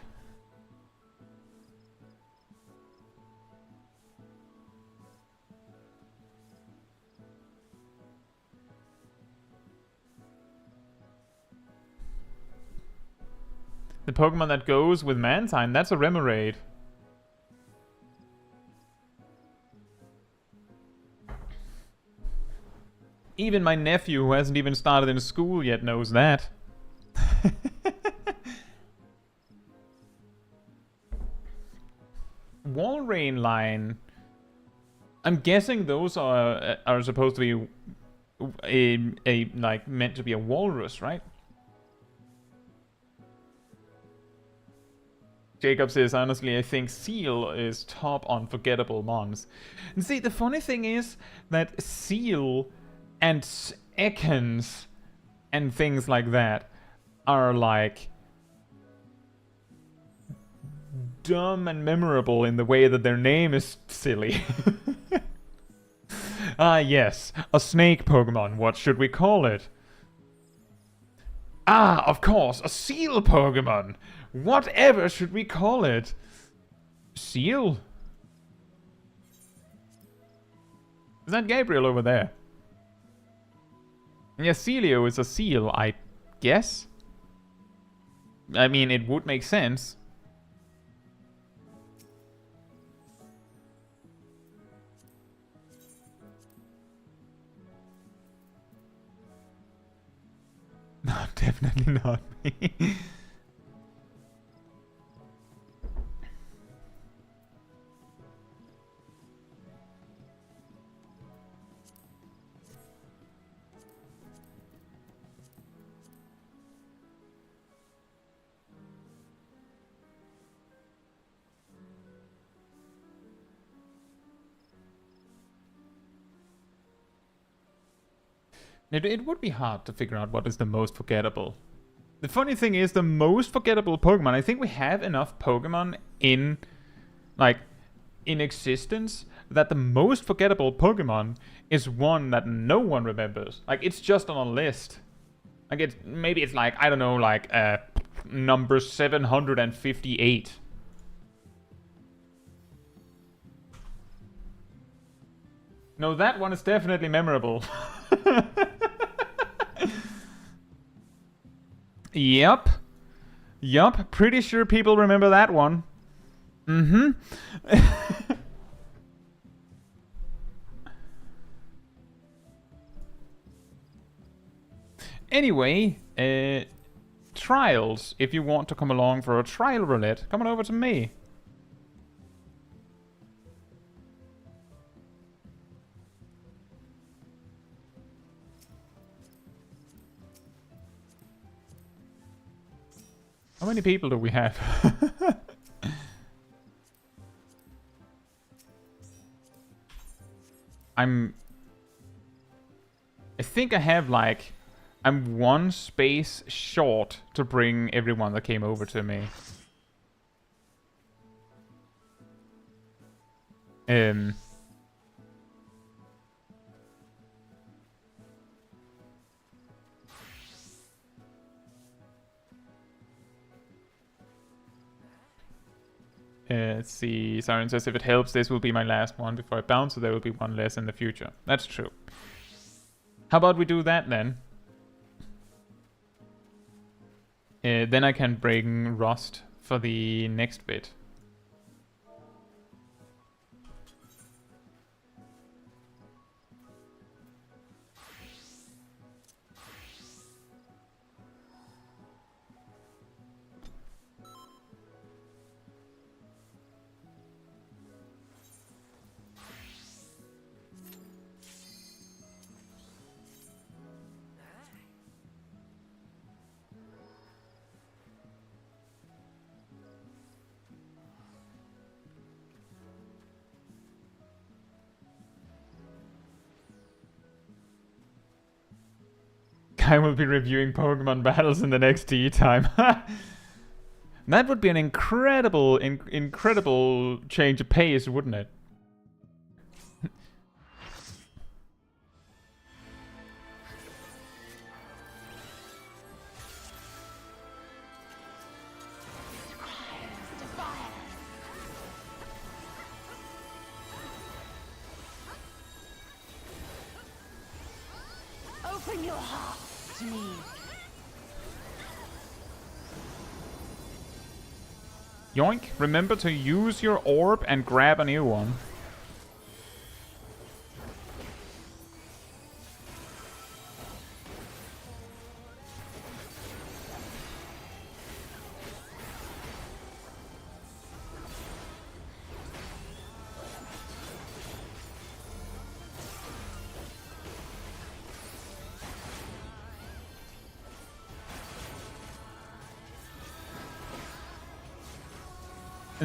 The Pokemon that goes with Mantine, that's a Remoraid. Even my nephew, who hasn't even started in school yet, knows that. Walrein line. I'm guessing those are supposed to be like meant to be a walrus, right? Jacob says, honestly, I think Seal is top on forgettable mons. And see, the funny thing is that Seal and Ekans and things like that are like dumb and memorable in the way that their name is silly. Ah, yes, a snake Pokemon. What should we call it? Ah, of course, a seal Pokemon. Whatever should we call it? Seal? Is that Gabriel over there? Yes, Celio is a seal, I guess. I mean, it would make sense. No, definitely not me. It would be hard to figure out what is the most forgettable. The funny thing is, the most forgettable Pokemon, I think we have enough Pokemon in, like, in existence that the most forgettable Pokemon is one that no one remembers. Like, it's just on a list. Like, maybe it's like, I don't know, like, number 758. No, that one is definitely memorable. Yup. Yup. Pretty sure people remember that one. Mm-hmm. Anyway, trials. If you want to come along for a trial roulette, come on over to me. How many people do we have? I think I have like... I'm one space short to bring everyone that came over to me. Let's see. Siren says, if it helps, this will be my last one before I bounce, so there will be one less in the future. That's true. How about we do that then? Then I can bring Rust for the next bit. I will be reviewing Pokemon battles in the next tea time. That would be an incredible change of pace, wouldn't it? Open your heart to me. Yoink, remember to use your orb and grab a new one.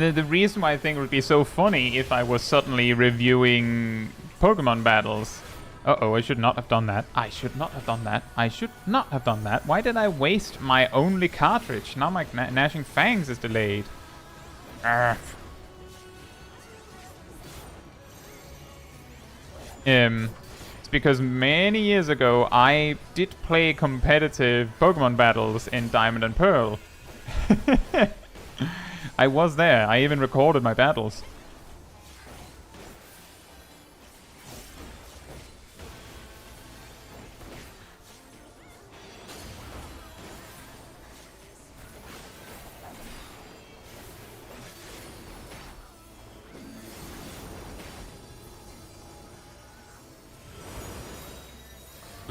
The reason why I think it would be so funny if I was suddenly reviewing Pokemon battles. Uh-oh, I should not have done that. I should not have done that. I should not have done that. Why did I waste my only cartridge? Now my Gnashing Fangs is delayed. Arrgh. It's because many years ago I did play competitive Pokemon battles in Diamond and Pearl. I was there. I even recorded my battles.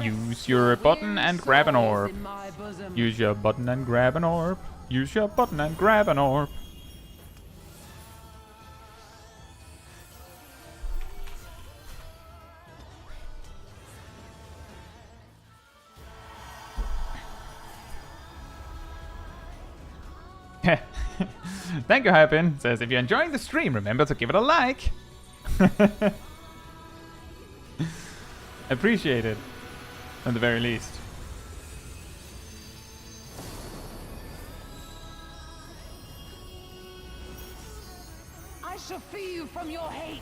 Use your button and grab an orb. Use your button and grab an orb. Use your button and grab an orb. Thank you, Hypin. Says, if you're enjoying the stream, remember to give it a like. Appreciate it. At the very least. I shall free you from your hate.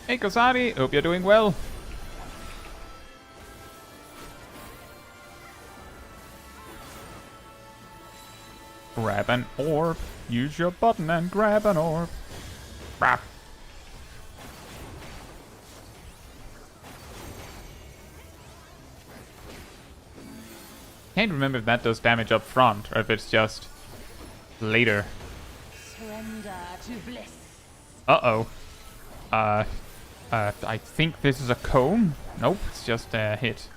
Hey, Causality. Hope you're doing well. Grab an orb. Use your button and grab an orb. Bah. Can't remember if that does damage up front or if it's just later. Surrender to bliss. Uh-oh. I think this is a cone. Nope, it's just a hit.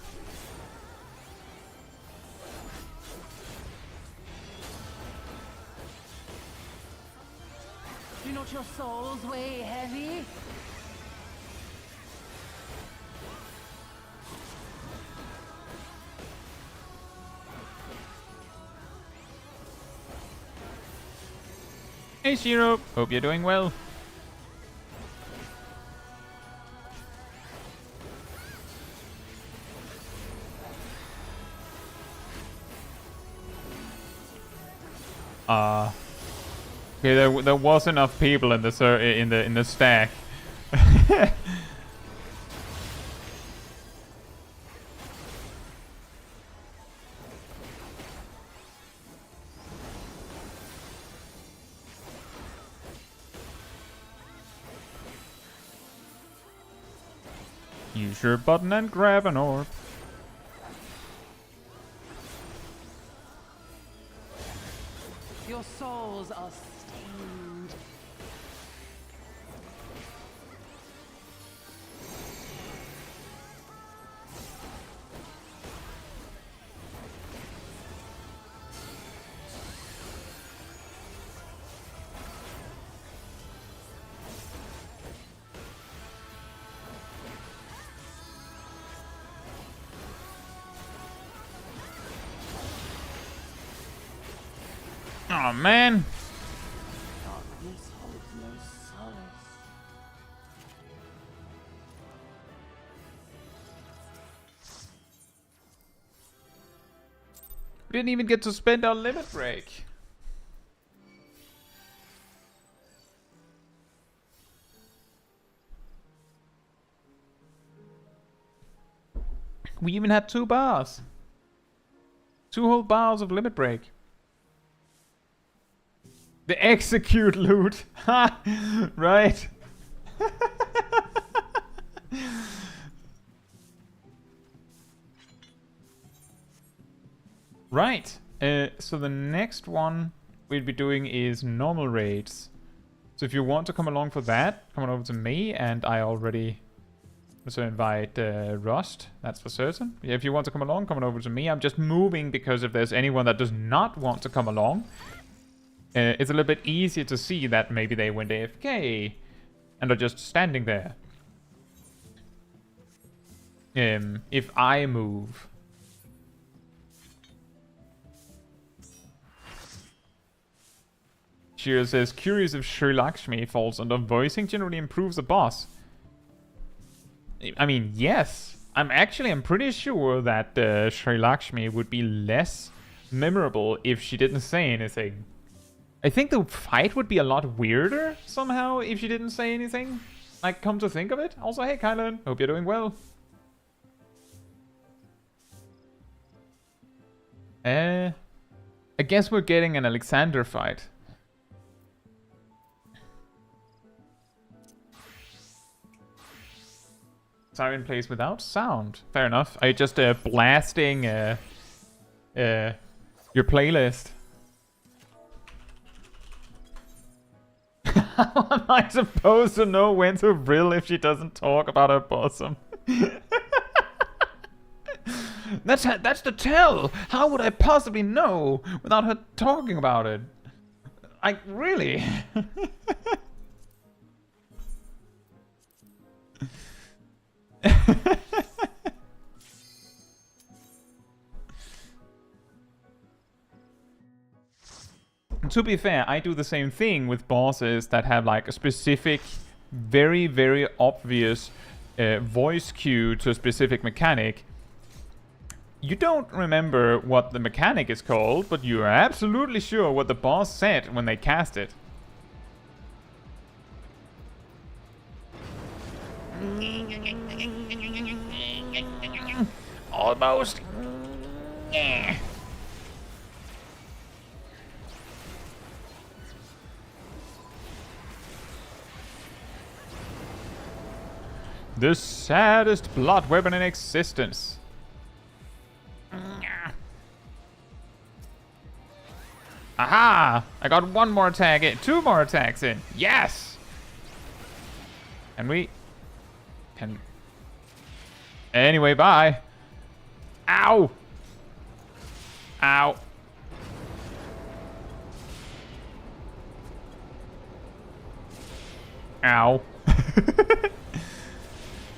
Do not your souls weigh heavy? Hey, Shiro. Hope you're doing well. Okay, there was enough people in the stack. Use your button and grab an orb. Your souls are stained. Oh man. Darkness holds no solace. We didn't even get to spend our limit break. We even had 2 bars. 2 whole bars of limit break. The execute loot. Ha! Right. Right. So the next one we'll be doing is normal raids. So if you want to come along for that, come on over to me, and I already also invite Rust. That's for certain. Yeah, if you want to come along, come on over to me. I'm just moving because if there's anyone that does not want to come along, it's a little bit easier to see that maybe they went AFK and are just standing there. if I move. Shira says, curious if Sri Lakshmi falls under voicing generally improves the boss. I mean, yes. I'm pretty sure that Sri Lakshmi would be less memorable if she didn't say anything. I think the fight would be a lot weirder somehow if she didn't say anything. Like, come to think of it. Also, hey Kylan, hope you're doing well. I guess we're getting an Alexander fight. Siren plays without sound. Fair enough. I just blasting your playlist. How am I supposed to know when to rill if she doesn't talk about her bosom? That's the tell. How would I possibly know without her talking about it? Like, really? To be fair, I do the same thing with bosses that have like a specific, very, very obvious voice cue to a specific mechanic. You don't remember what the mechanic is called, but you are absolutely sure what the boss said when they cast it. Almost. The saddest blood weapon in existence. Aha! I got one more attack in. Two more attacks in. Yes! And we can... Anyway, bye. Ow! Ow. Ow.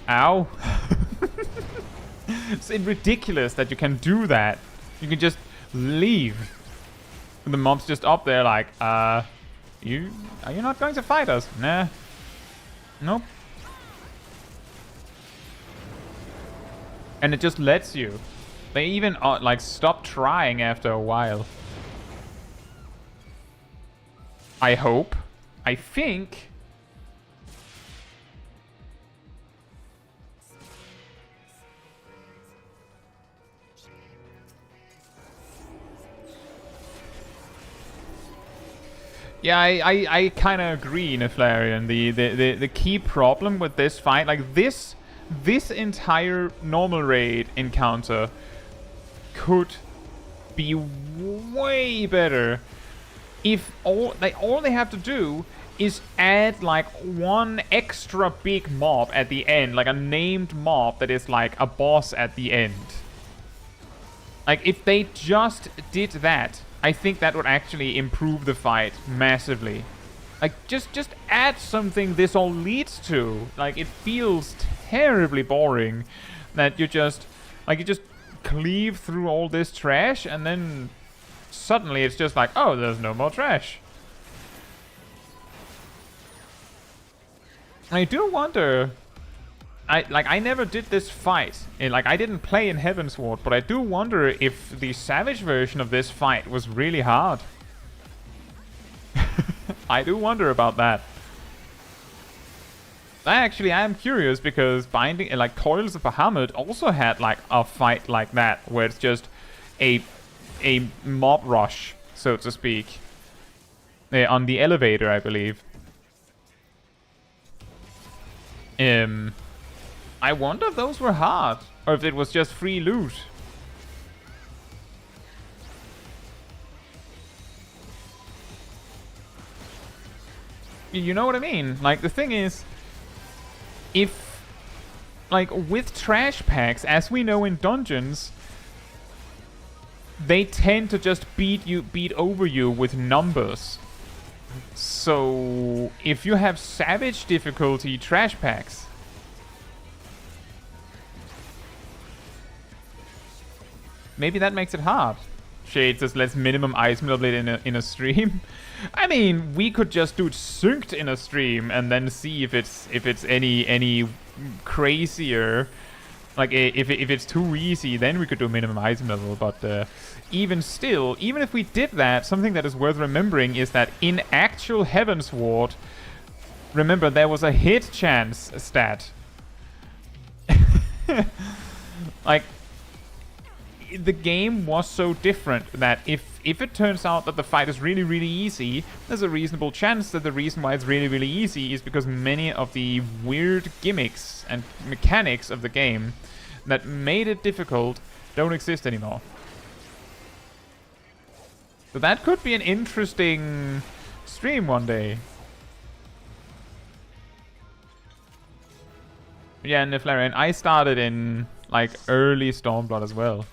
Ow. It's ridiculous that you can do that. You can just leave. And the mob's just up there like, are you not going to fight us? Nah. Nope. And it just lets you. They even like stop trying after a while. I hope. I think. Yeah, I kind of agree, Neflarian. The key problem with this fight, like this entire normal raid encounter could be way better if all they have to do is add like one extra big mob at the end, like a named mob that is like a boss at the end. Like if they just did that, I think that would actually improve the fight massively. Like, just add something this all leads to. Like, it feels terribly boring that you just cleave through all this trash and then suddenly it's just like, oh, there's no more trash. I do wonder... I never did this fight. I didn't play in Heavensward, but I do wonder if the Savage version of this fight was really hard. I do wonder about that. I am curious because Binding, like Coils of Bahamut also had like a fight like that, where it's just a mob rush, so to speak. On the elevator, I believe. I wonder if those were hard, or if it was just free loot. You know what I mean? Like, the thing is, if, like, with trash packs, as we know in dungeons, they tend to just beat over you with numbers. So, if you have savage difficulty trash packs, maybe that makes it hard. Shade says, let's minimum ice blade in a stream. I mean, we could just do it synced in a stream and then see if it's any crazier. Like, if it's too easy, then we could do minimum item level. But even still, even if we did that, something that is worth remembering is that in actual Heavensward, remember, there was a hit chance stat. Like, the game was so different that if it turns out that the fight is really, really easy, there's a reasonable chance that the reason why it's really, really easy is because many of the weird gimmicks and mechanics of the game that made it difficult don't exist anymore. So that could be an interesting stream one day. Yeah, Niflarian, I started in, like, early Stormblood as well.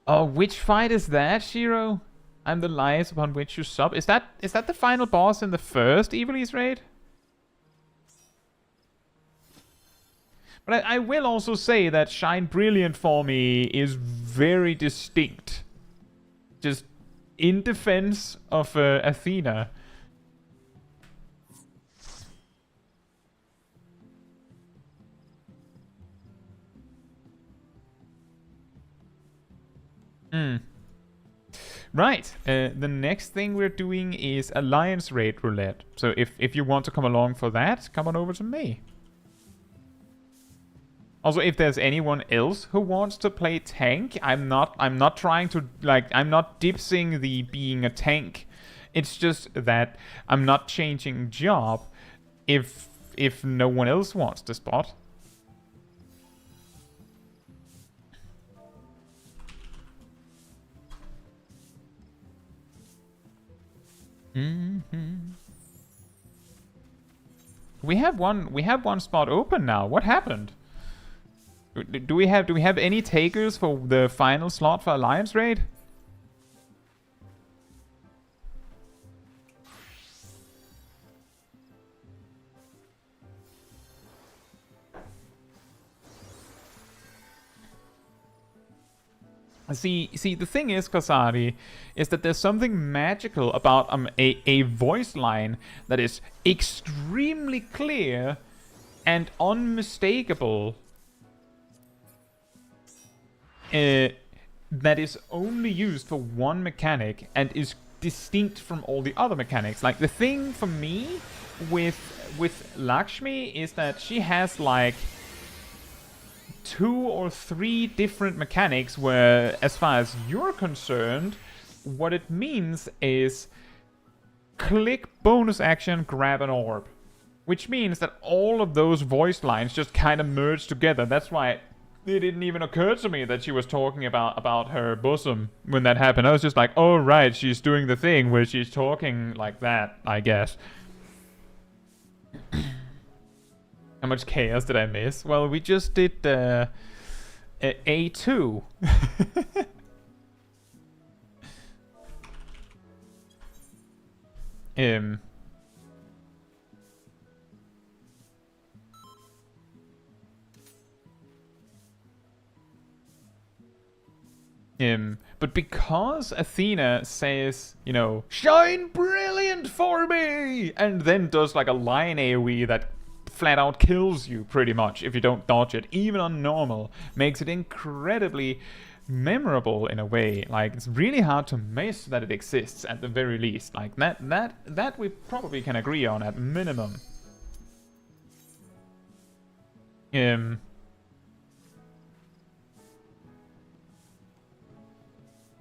Oh, which fight is that, Shiro? I'm the lies upon which you sub. Is that the final boss in the first Evilise raid? But I will also say that Shine Brilliant for me is very distinct. Just in defense of Athena. Right, the next thing we're doing is Alliance Raid Roulette. So if you want to come along for that, come on over to me. Also, if there's anyone else who wants to play tank, I'm not trying to, like, I'm not dipsing the being a tank. It's just that I'm not changing job if no one else wants the spot. We have one spot open now. What happened? Do we have any takers for the final slot for Alliance Raid? See, the thing is, Causality, is that there's something magical about a voice line that is extremely clear and unmistakable. That is only used for one mechanic and is distinct from all the other mechanics. Like, the thing for me with Lakshmi is that she has, like, 2 or 3 different mechanics where, as far as you're concerned, what it means is click bonus action, grab an orb. Which means that all of those voice lines just kind of merge together. That's why it didn't even occur to me that she was talking about her bosom when that happened. I was just like, oh right, she's doing the thing where she's talking like that, I guess. How much chaos did I miss? Well, we just did A2. But because Athena says, you know, shine brilliant for me, and then does like a line AoE that flat out kills you pretty much if you don't dodge it, even on normal, makes it incredibly memorable in a way. Like, it's really hard to miss that it exists at the very least. Like, that we probably can agree on at minimum.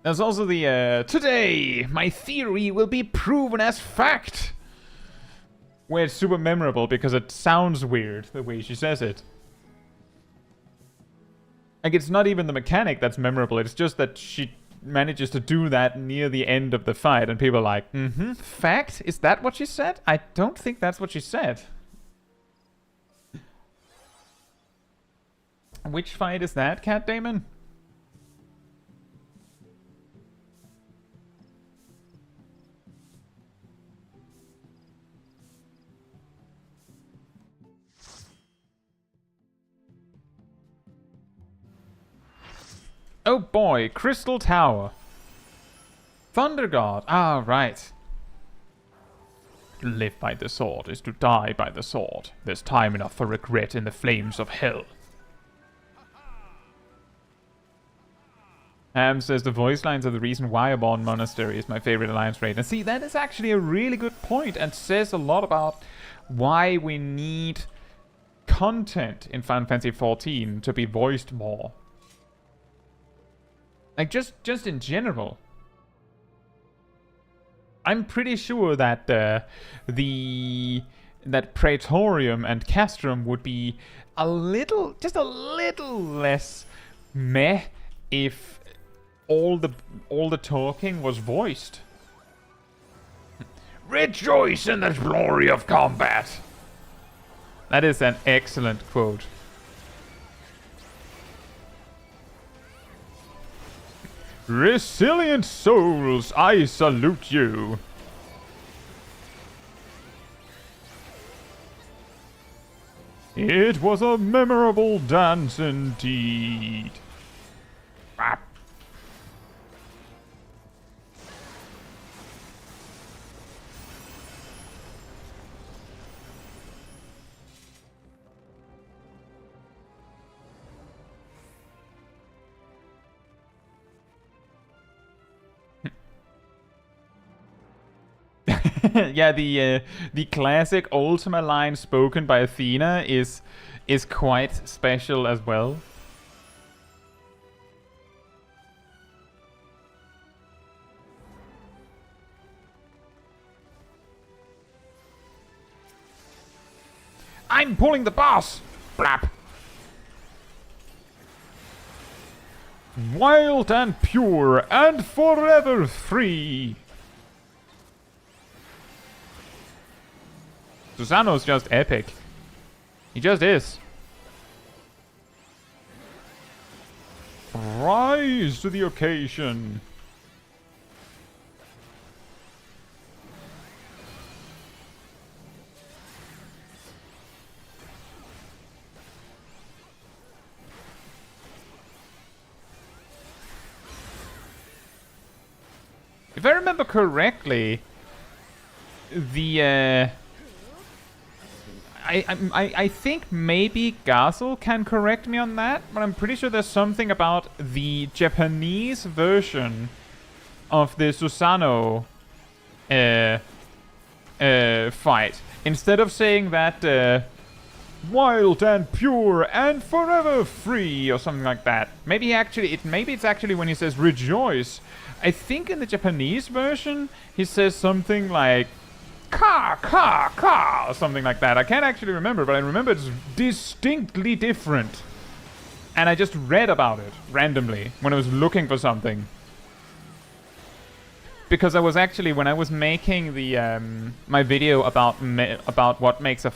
There's also the, today, my theory will be proven as fact. Where it's super memorable because it sounds weird the way she says it. Like, it's not even the mechanic that's memorable, it's just that she manages to do that near the end of the fight and people are like, fact? Is that what she said? I don't think that's what she said. Which fight is that, Cat Damon? Oh boy, Crystal Tower. Thunder God. Ah, right. To live by the sword is to die by the sword. There's time enough for regret in the flames of hell. Ham says the voice lines are the reason why a Bond Monastery is my favorite alliance raid. And see, that is actually a really good point and says a lot about why we need content in Final Fantasy XIV to be voiced more. Like, just in general. I'm pretty sure that that Praetorium and Castrum would be just a little less meh if all the talking was voiced. Rejoice in the glory of combat. That is an excellent quote. Resilient souls, I salute you. It was a memorable dance indeed. Ah. Yeah, the classic Ultima line spoken by Athena is quite special as well. I'm pulling the boss! Blap! Wild and pure and forever free! Susano's just epic. He just is. Rise to the occasion. If I remember correctly, the I think maybe Gazel can correct me on that, but I'm pretty sure there's something about the Japanese version of the Susano fight. Instead of saying that wild and pure and forever free or something like that, maybe it's actually when he says rejoice. I think in the Japanese version he says something like ka, ka, ka, or something like that. I can't actually remember, but I remember it's distinctly different. And I just read about it randomly when I was looking for something. Because I was actually, when I was making the my video about what makes a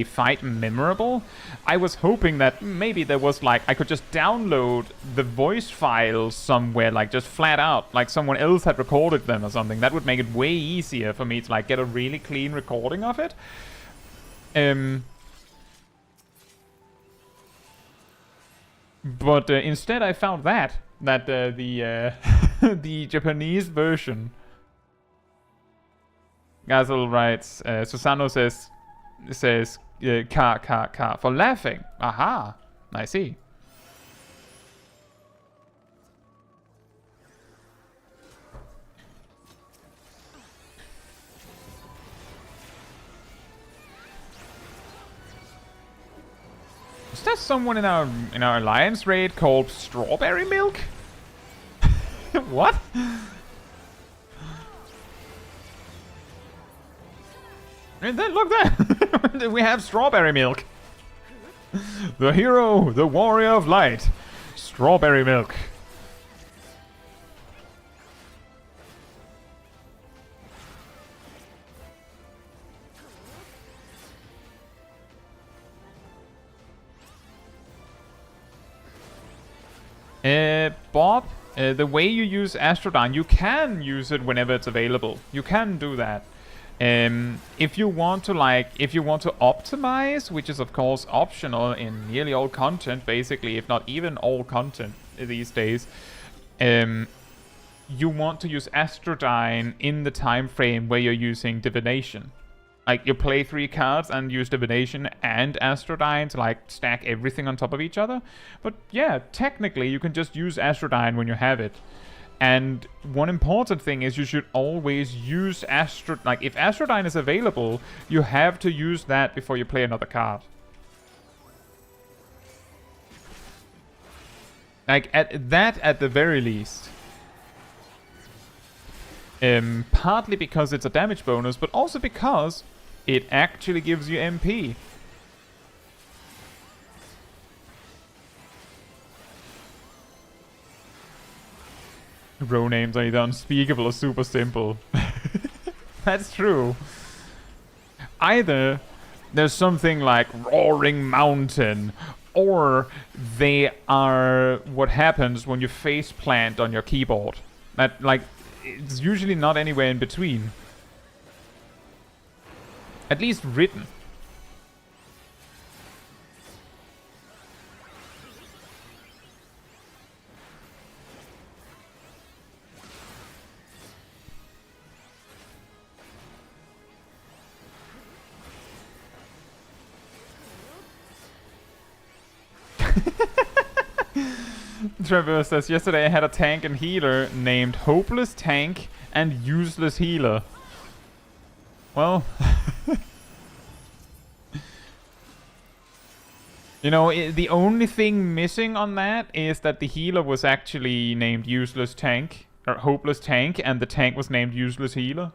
fight memorable, I was hoping that maybe there was like, I could just download the voice files somewhere, like just flat out, like someone else had recorded them or something. That would make it way easier for me to like get a really clean recording of it. But instead I found that the the Japanese version. Gazel writes, Susano says ka ka ka for laughing. Aha, I see. Is there someone in our alliance raid called Strawberry Milk? What? And then look there! We have Strawberry Milk. The hero, the warrior of light. Strawberry Milk. Bob, the way you use Astrodyne, you can use it whenever it's available. You can do that. If you want to optimize, which is of course optional in nearly all content, basically, if not even all content, these days, you want to use Astrodyne in the time frame where you're using Divination. Like, you play 3 cards and use Divination and Astrodyne to, like, stack everything on top of each other. But yeah, technically, you can just use Astrodyne when you have it. And one important thing is you should always use like, if Astrodyne is available, you have to use that before you play another card. Like, at the very least. Partly because it's a damage bonus, but also because it actually gives you MP. Row names are either unspeakable or super simple. That's true. Either there's something like Roaring Mountain, or they are what happens when you face plant on your keyboard. That, like, it's usually not anywhere in between. At least written. Trevor says, yesterday I had a tank and healer named Hopeless Tank and Useless Healer. Well, you know, the only thing missing on that is that the healer was actually named Useless Tank, or Hopeless Tank, and the tank was named Useless Healer.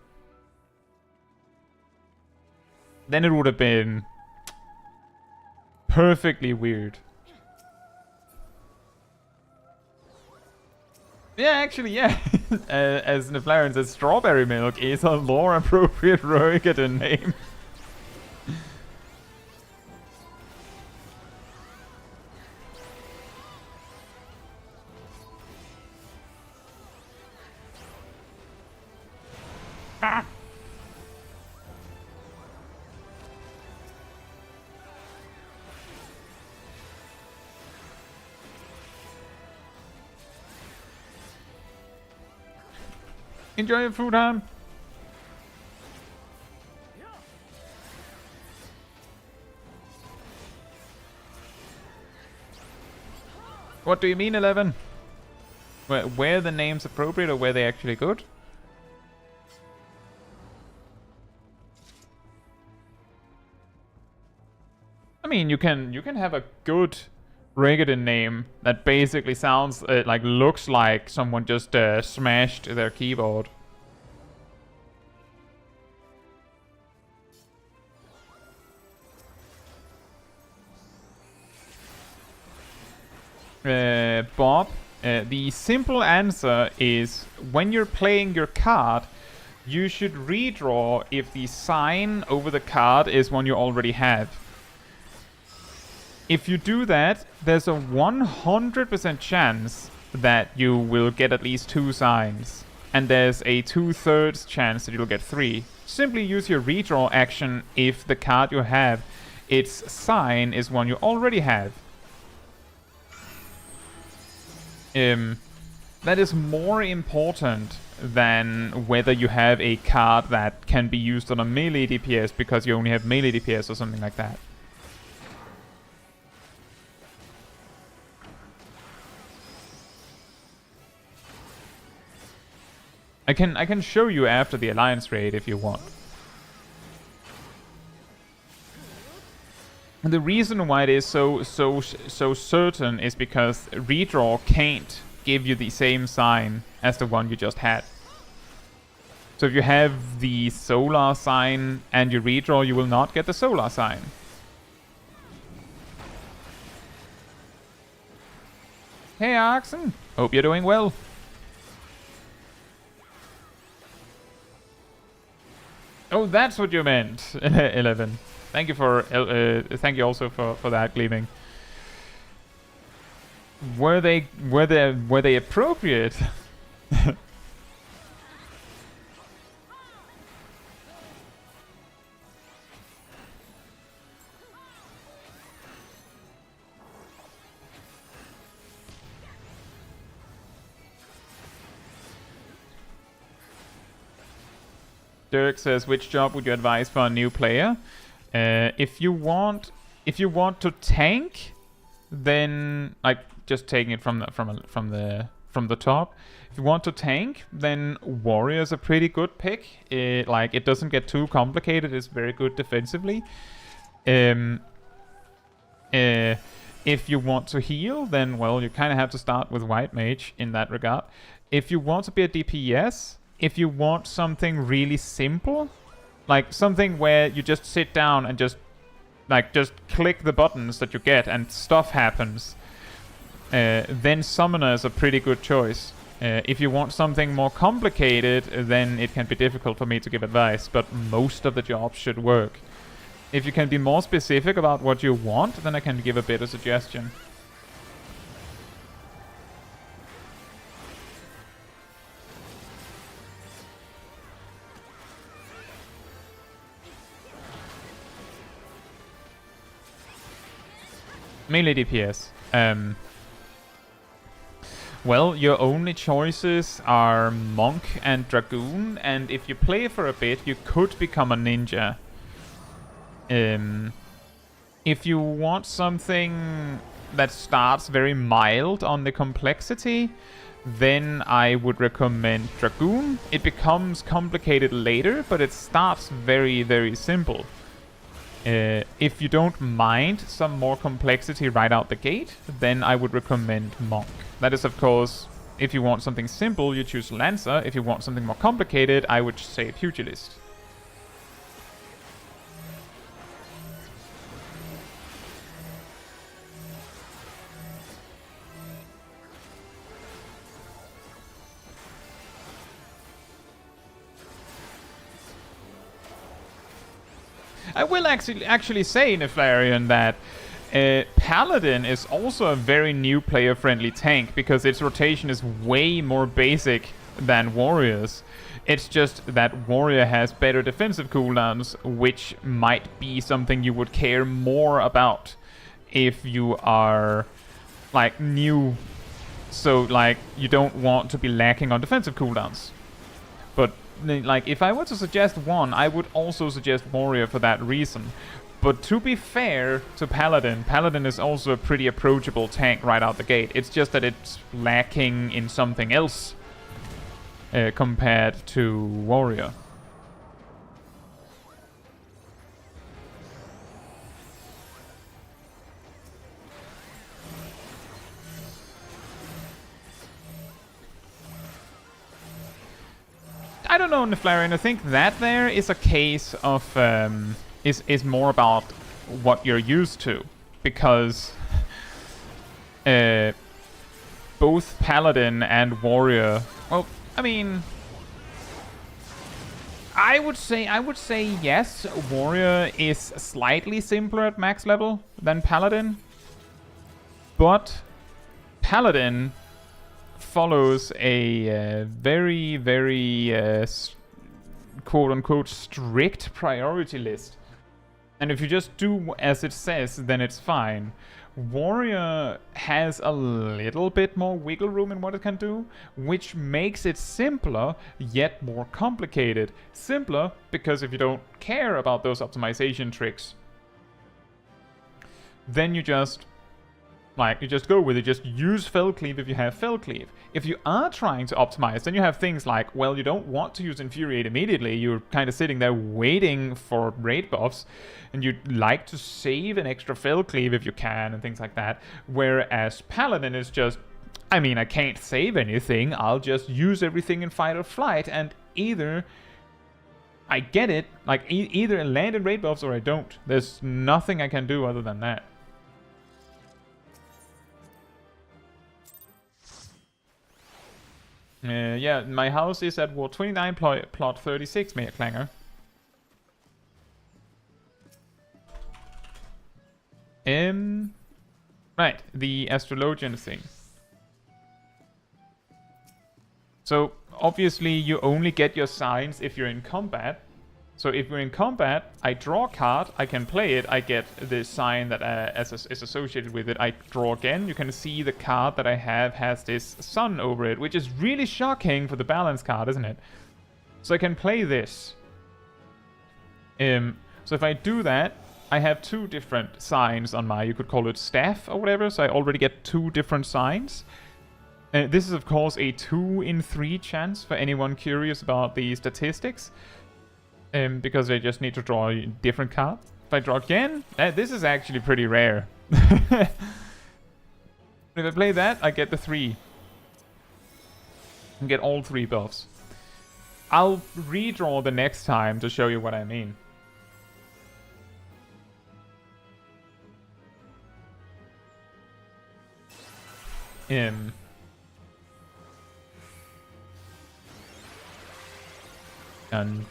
Then it would have been perfectly weird. Yeah, actually, yeah. As Neflaren says, Strawberry Milk is a lore appropriate Roigadon name. Ah. Enjoy your food, Han. What do you mean, 11? Where the name's appropriate or where they actually good? I mean, you can have a good Rigadon name that basically sounds like looks like someone just smashed their keyboard. Bob, the simple answer is when you're playing your card, you should redraw if the sign over the card is one you already have. If you do that, there's a 100% chance that you will get at least 2 signs. And there's a 2/3 chance that you'll get 3. Simply use your redraw action if the card you have, its sign is one you already have. That is more important than whether you have a card that can be used on a melee DPS because you only have melee DPS or something like that. I can show you after the Alliance raid if you want. And the reason why it is so certain is because redraw can't give you the same sign as the one you just had. So if you have the solar sign and you redraw, you will not get the solar sign. Hey Oxen, hope you're doing well. Oh, that's what you meant, 11. Thank you for thank you also for that, Gleaming. Were they appropriate? Dirk says, which job would you advise for a new player? If you want to tank, then like just taking it from the top. If you want to tank, then warrior is a pretty good pick. It doesn't get too complicated. It's very good defensively. If you want to heal, then well, you kind of have to start with white mage in that regard. If you want to be a DPS, if you want something really simple, like something where you just sit down and just click the buttons that you get and stuff happens, then summoner is a pretty good choice. If you want something more complicated, then it can be difficult for me to give advice, but most of the jobs should work. If you can be more specific about what you want, then I can give a better suggestion. Melee DPS. Well, your only choices are Monk and Dragoon, and if you play for a bit, you could become a ninja. If you want something that starts very mild on the complexity, then I would recommend Dragoon. It becomes complicated later, but it starts very, very simple. If you don't mind some more complexity right out the gate, then I would recommend Monk. That is, of course, if you want something simple, you choose Lancer. If you want something more complicated, I would say Pugilist. I will actually say, Neflarian, that Paladin is also a very new player-friendly tank because its rotation is way more basic than Warriors. It's just that Warrior has better defensive cooldowns, which might be something you would care more about if you are, like, new. So, like, you don't want to be lacking on defensive cooldowns. But like, if I were to suggest one, I would also suggest Warrior for that reason. But to be fair to Paladin, Paladin is also a pretty approachable tank right out the gate. It's just that it's lacking in something else compared to Warrior. I don't know, Neflarian. I think that there is a case of is more about what you're used to, because both Paladin and Warrior. Well, I mean, I would say yes. Warrior is slightly simpler at max level than Paladin, but Paladin follows a very, very quote-unquote strict priority list. And if you just do as it says, then it's fine. Warrior has a little bit more wiggle room in what it can do, which makes it simpler, yet more complicated. Simpler because if you don't care about those optimization tricks, then you just go with it. Just use Fell Cleave if you have Fell Cleave. If you are trying to optimize, then you have things like, well, you don't want to use Infuriate immediately. You're kind of sitting there waiting for raid buffs, and you'd like to save an extra Fell Cleave if you can, and things like that. Whereas Paladin is just, I mean, I can't save anything. I'll just use everything in fight or flight, and either I get it, like either land in raid buffs or I don't. There's nothing I can do other than that. Yeah, my house is at Ward 29, plot 36, Mayor Clanger. Right, the astrologian thing. So, obviously, you only get your signs if you're in combat. So if we're in combat, I draw a card, I can play it, I get the sign that is associated with it, I draw again. You can see the card that I have has this sun over it, which is really shocking for the balance card, isn't it? So I can play this. So if I do that, I have 2 different signs on my, you could call it staff or whatever, so I already get 2 different signs. This is of course a 2 in 3 chance for anyone curious about the statistics, because I just need to draw a different card. If I draw again, this is actually pretty rare. If I play that, I get the 3. And get all 3 buffs. I'll redraw the next time to show you what I mean. Dun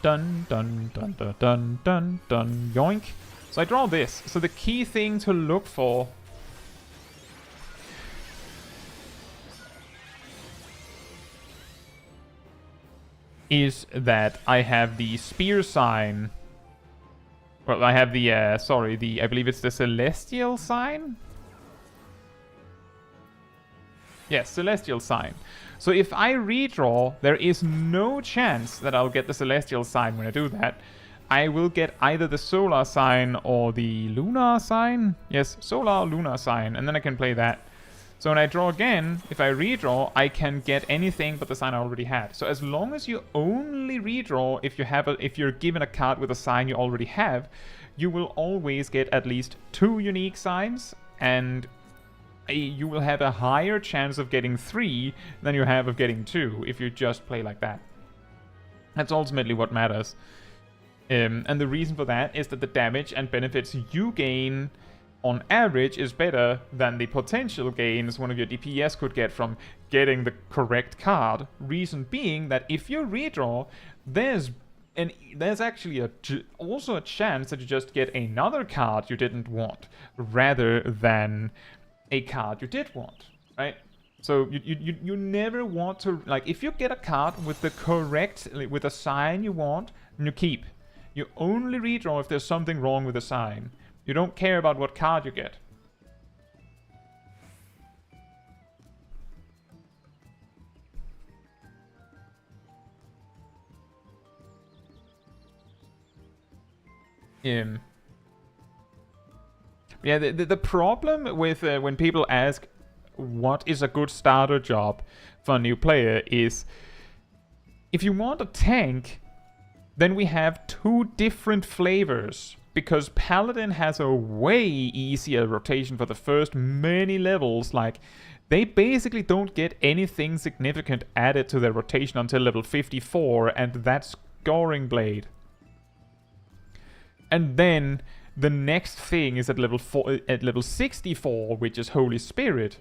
dun dun dun dun dun dun dun yoink. So I draw this. So the key thing to look for is that I have the spear sign. Well, I have the I believe it's the celestial sign. Yes, celestial sign. So if I redraw, there is no chance that I'll get the celestial sign when I do that. I will get either the solar sign or the lunar sign. Yes, solar or lunar sign, and then I can play that. So when I draw again, if I redraw, I can get anything but the sign I already had. So as long as you only redraw if you're given a card with a sign you already have, you will always get at least 2 unique signs, and you will have a higher chance of getting 3 than you have of getting 2 if you just play like that. That's ultimately what matters. And the reason for that is that the damage and benefits you gain on average is better than the potential gains one of your DPS could get from getting the correct card. Reason being that if you redraw, there's actually also a chance that you just get another card you didn't want rather than a card you did want, right? So you never want to, like, if you get a card with the correct, with a sign you want, you keep. You only redraw if there's something wrong with the sign. You don't care about what card you get. Yeah, the problem with when people ask what is a good starter job for a new player is, if you want a tank, then we have 2 different flavors, because Paladin has a way easier rotation for the first many levels. Like, they basically don't get anything significant added to their rotation until level 54, and that's Scoring Blade. And then the next thing is at level 64, which is Holy Spirit.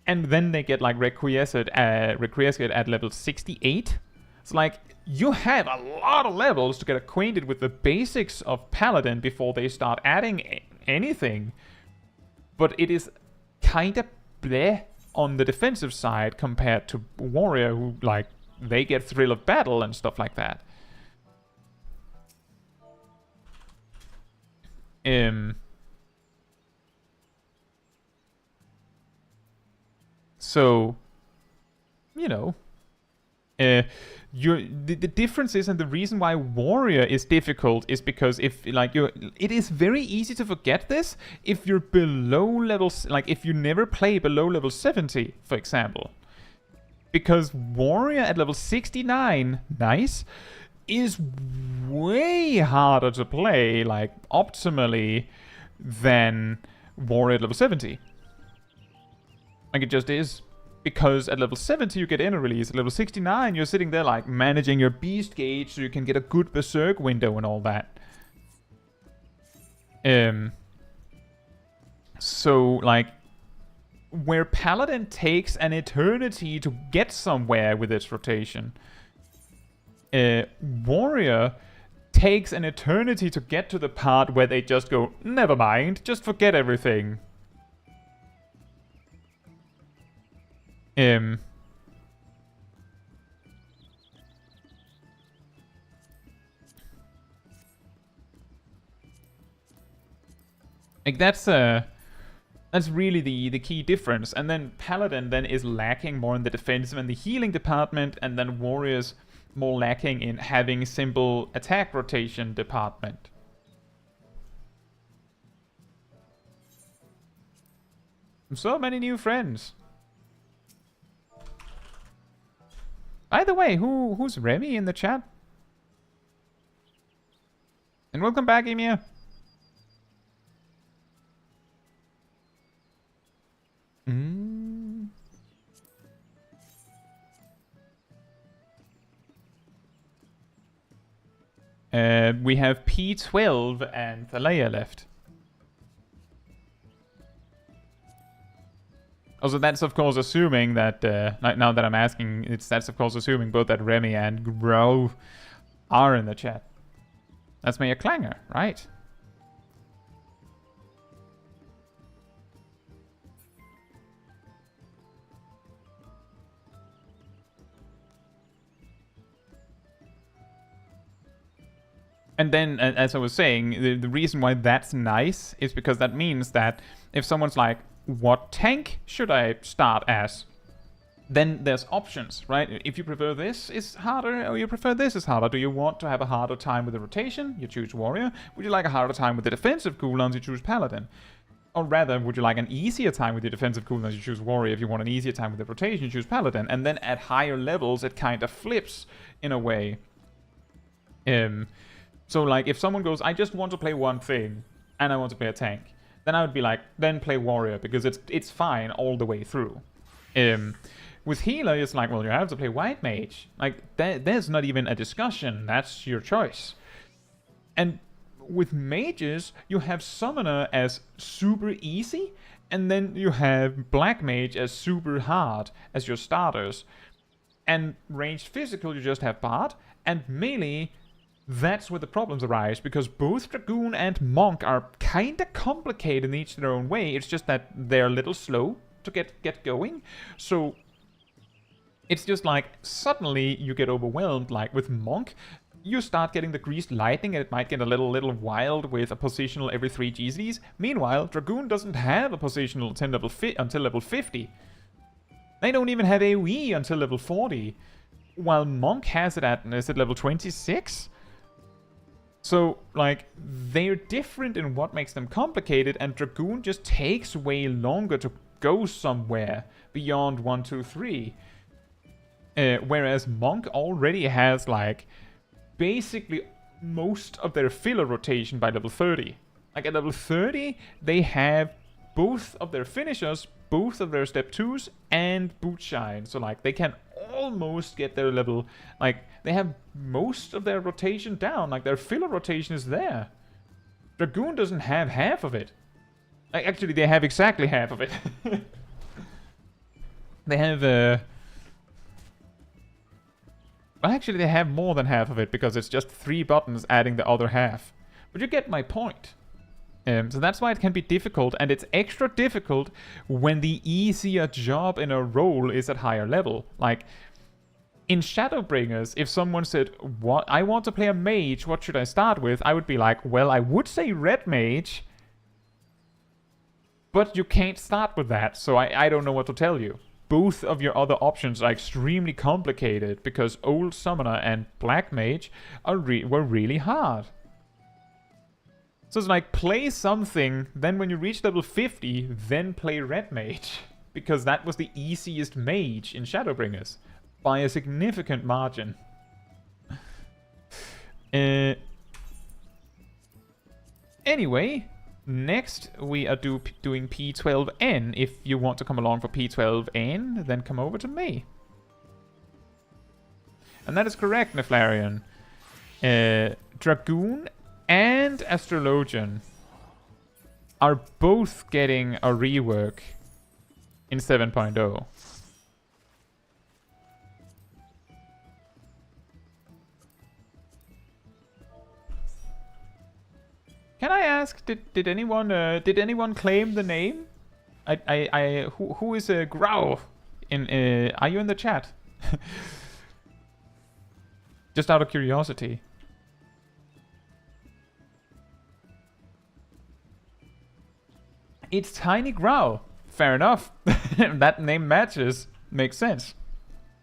And then they get like requiesced at level 68. It's like, you have a lot of levels to get acquainted with the basics of Paladin before they start adding anything. But it is kind of bleh on the defensive side compared to Warrior, who, like, they get Thrill of Battle and stuff like that. So, you know, the difference is, and the reason why Warrior is difficult is because if, like, it is very easy to forget this if you're below level, like, if you never play below level 70, for example. Because Warrior at level 69, nice, is way harder to play, like, optimally, than Warrior at level 70. Like, it just is. Because at level 70 you get inner release, at level 69 you're sitting there, like, managing your beast gauge so you can get a good berserk window and all that. So, like, where Paladin takes an eternity to get somewhere with its rotation, Warrior takes an eternity to get to the part where they just go, never mind, just forget everything. Like, that's really the key difference. And then Paladin then is lacking more in the defensive and the healing department, and then Warriors more lacking in having simple attack rotation department. So many new friends. By the way, who's Remy in the chat? And welcome back, Emir. We have P12 and Thalea left. Also, that's of course assuming that, now that I'm asking, that's of course assuming both that Remy and Grove are in the chat. That's me a clanger, right? And then, as I was saying, the reason why that's nice is because that means that if someone's like, what tank should I start as? Then there's options, right? If you prefer this is harder, or you prefer this is harder. Do you want to have a harder time with the rotation? You choose warrior. Would you like a harder time with the defensive cooldowns? You choose paladin. Or rather, would you like an easier time with the defensive cooldowns? You choose warrior. If you want an easier time with the rotation, you choose paladin. And then at higher levels, it kind of flips in a way. So like if someone goes, I just want to play one thing and I want to play a tank, then I would be like, then play warrior because it's fine all the way through. With healer, it's like, well, you have to play white mage. Like there's not even a discussion. That's your choice. And with mages, you have summoner as super easy, and then you have black mage as super hard as your starters. And ranged physical, you just have bard, and melee. That's where the problems arise, because both Dragoon and Monk are kinda complicated in each their own way. It's just that they're a little slow to get going. So it's just like suddenly you get overwhelmed. Like with Monk, you start getting the greased lightning and it might get a little wild with a positional every 3 GZs. Meanwhile, Dragoon doesn't have a positional until level 50. They don't even have AoE until level 40. While Monk has it at, is it level 26? So, like, they're different in what makes them complicated, and Dragoon just takes way longer to go somewhere beyond 1, 2, 3. Whereas Monk already has, like, basically most of their filler rotation by level 30. Like, at level 30, they have both of their finishers, both of their step 2s, and boot shine. So, like, they can almost get their level, like, they have most of their rotation down. Like, their filler rotation is there. Dragoon doesn't have half of it. Like, actually, they have exactly half of it. They have, well, actually, they have more than half of it, because it's just 3 buttons adding the other half. But you get my point. So that's why it can be difficult, and it's extra difficult when the easier job in a role is at higher level. Like, in Shadowbringers, if someone said, "What? I want to play a mage, what should I start with?" I would be like, well, I would say red mage, but you can't start with that, so I don't know what to tell you. Both of your other options are extremely complicated, because old summoner and black mage were really hard. So it's like, play something, then when you reach level 50, then play red mage. Because that was the easiest mage in Shadowbringers. By a significant margin. Anyway, next we are doing P12N. If you want to come along for P12N, then come over to me. And that is correct, Neflarian. Dragoon and Astrologian are both getting a rework in 7.0. Can I ask, did anyone claim the name? Who is Grau? Are you in the chat? Just out of curiosity. It's Tiny Grau. Fair enough. That name matches. Makes sense.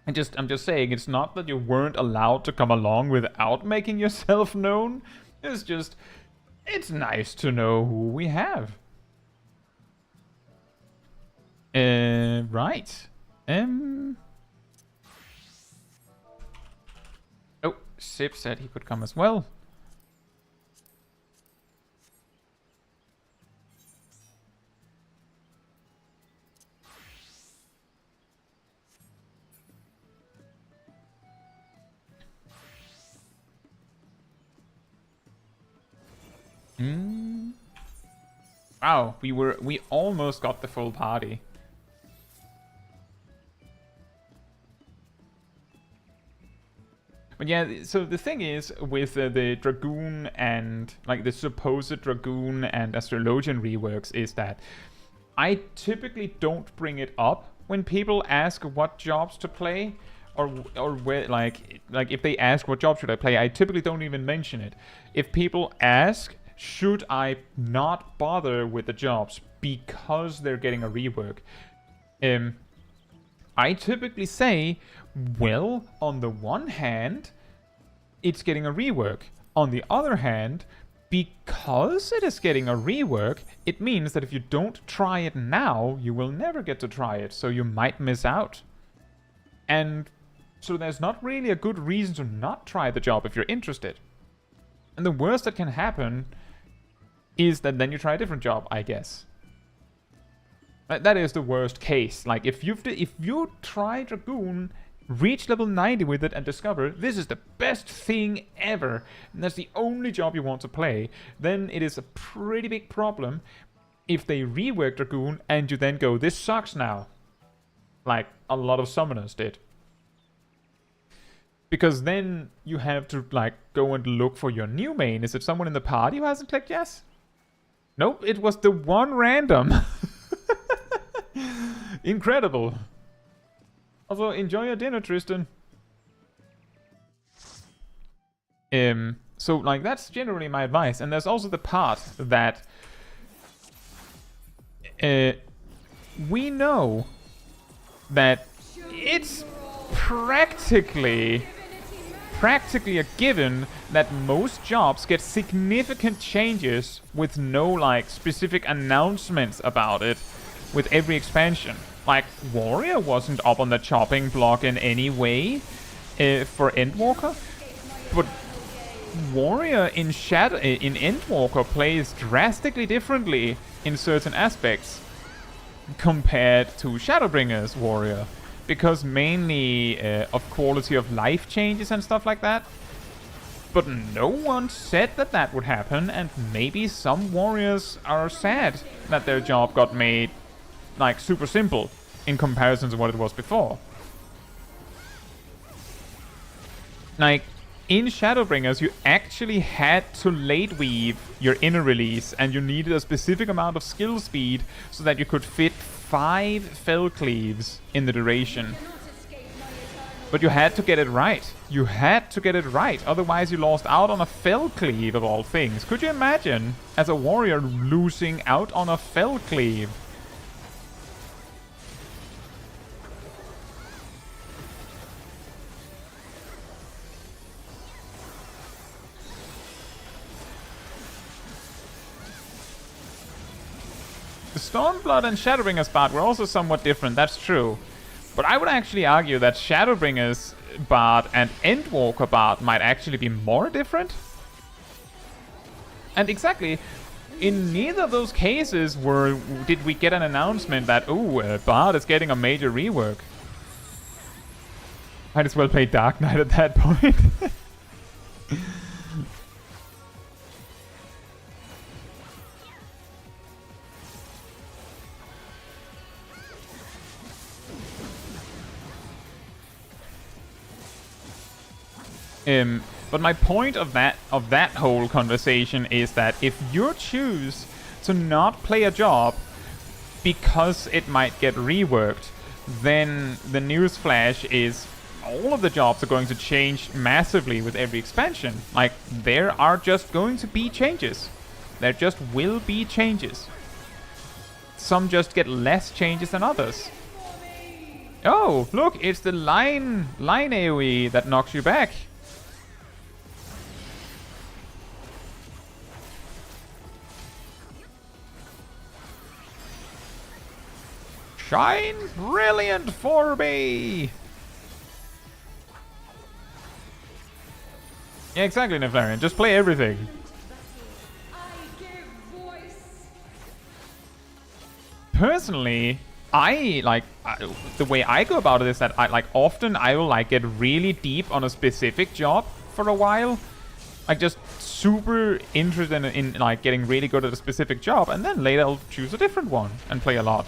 I'm just saying, it's not that you weren't allowed to come along without making yourself known. It's just, it's nice to know who we have. Right. Oh, Sip said he could come as well. Wow, we almost got the full party. But yeah, so the thing is, with the Dragoon and, like, the supposed Dragoon and Astrologian reworks, is that I typically don't bring it up when people ask what jobs to play, or where, like if they ask what job should I play, I typically don't even mention it. If people ask, should I not bother with the jobs because they're getting a rework, I typically say, well, on the one hand, it's getting a rework. On the other hand, because it is getting a rework, it means that if you don't try it now, you will never get to try it, so you might miss out. And so there's not really a good reason to not try the job if you're interested. And the worst that can happen is that then you try a different job, I guess. That is the worst case. Like, if you try Dragoon, reach level 90 with it, and discover this is the best thing ever, and that's the only job you want to play, then it is a pretty big problem if they rework Dragoon and you then go, this sucks now. Like a lot of summoners did. Because then you have to, like, go and look for your new main. Is it someone in the party who hasn't clicked yes? Nope, it was the one random. Incredible. Also, enjoy your dinner, Tristan. So, like, that's generally my advice. And there's also the part that we know that it's practically a given that most jobs get significant changes with no, like, specific announcements about it with every expansion. Like, Warrior wasn't up on the chopping block in any way for Endwalker, but Warrior in Endwalker plays drastically differently in certain aspects compared to Shadowbringer's Warrior, because mainly of quality of life changes and stuff like that. But no one said that that would happen, and maybe some warriors are sad that their job got made, like, super simple in comparison to what it was before. Like, in Shadowbringers, you actually had to late weave your inner release, and you needed a specific amount of skill speed so that you could fit 5 fell cleaves in the duration. But you had to get it right. You had to get it right, otherwise you lost out on a fell cleave of all things. Could you imagine, as a warrior, losing out on a fell cleave? The Stormblood and Shadowbringer's Bard were also somewhat different, that's true. But I would actually argue that Shadowbringer's Bard and Endwalker Bard might actually be more different. And exactly, in neither of those cases did we get an announcement that, ooh, Bard is getting a major rework. Might as well play Dark Knight at that point. But my point of that whole conversation is that if you choose to not play a job because it might get reworked, then the newsflash is all of the jobs are going to change massively with every expansion. Like, there are just going to be changes. There just will be changes. Some just get less changes than others. Oh, look, it's the line AoE that knocks you back. Shine brilliant for me! Yeah, exactly, Neflarian. Just play everything. Personally, the way I go about it is that often I will get really deep on a specific job for a while. Just super interested in getting really good at a specific job, and then later I'll choose a different one and play a lot.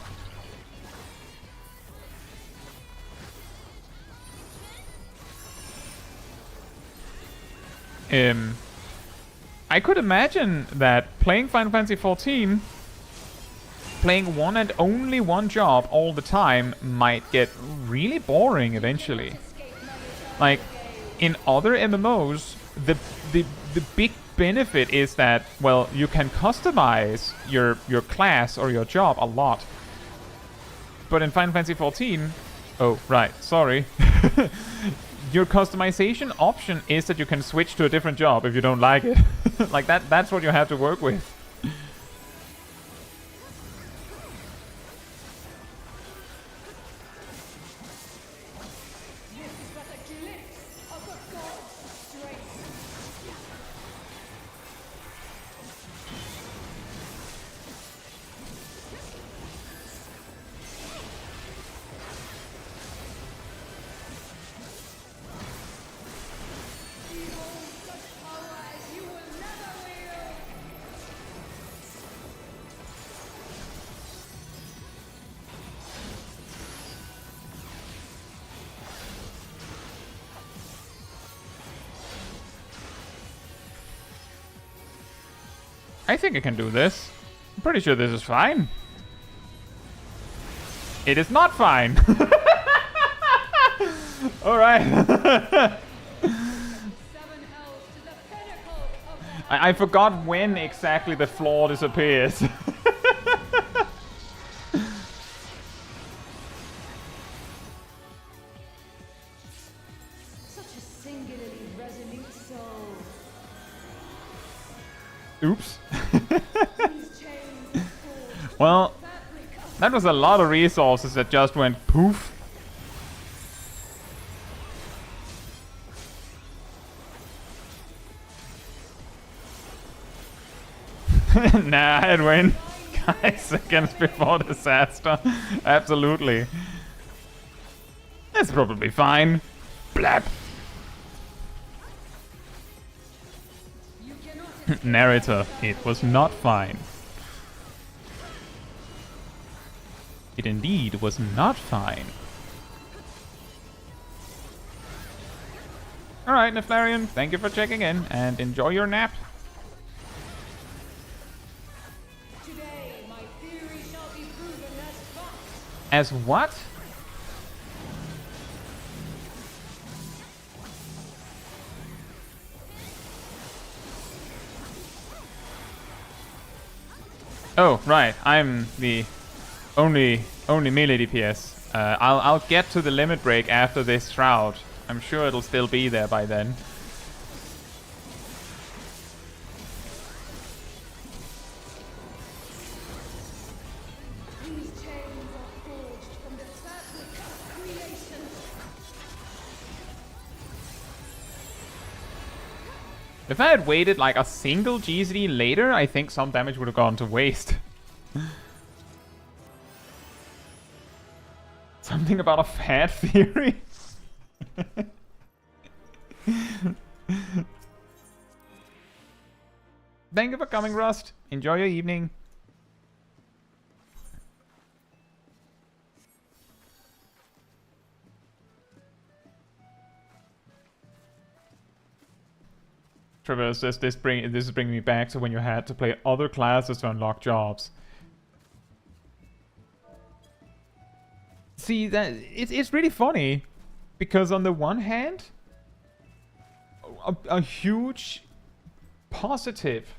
I could imagine that playing Final Fantasy XIV, playing one and only one job all the time might get really boring eventually. In other MMOs, the big benefit is that, well, you can customize your class or your job a lot. But in Final Fantasy XIV, oh, right, sorry. Your customization option is that you can switch to a different job if you don't like it. That's what you have to work with. I think I can do this. I'm pretty sure this is fine. It is not fine. Alright. I forgot when exactly the floor disappears. Oops. Well, that was a lot of resources that just went poof. Nah, I'd win. 5 seconds before disaster. Absolutely. That's probably fine. Blap. Narrator, it was not fine. It indeed was not fine. Alright, Neflarian, thank you for checking in, and enjoy your nap. Today, my theory shall be proven as fact. As what? Oh, right. I'm the only melee DPS. I'll get to the limit break after this shroud. I'm sure it'll still be there by then. These chains are forged from the fabric of creation. If I had waited a single GCD later, I think some damage would have gone to waste. Something about a fat theory? Thank you for coming, Rust. Enjoy your evening. Traverse says this is bringing me back to when you had to play other classes to unlock jobs. See, that it's really funny because on the one hand, a huge positive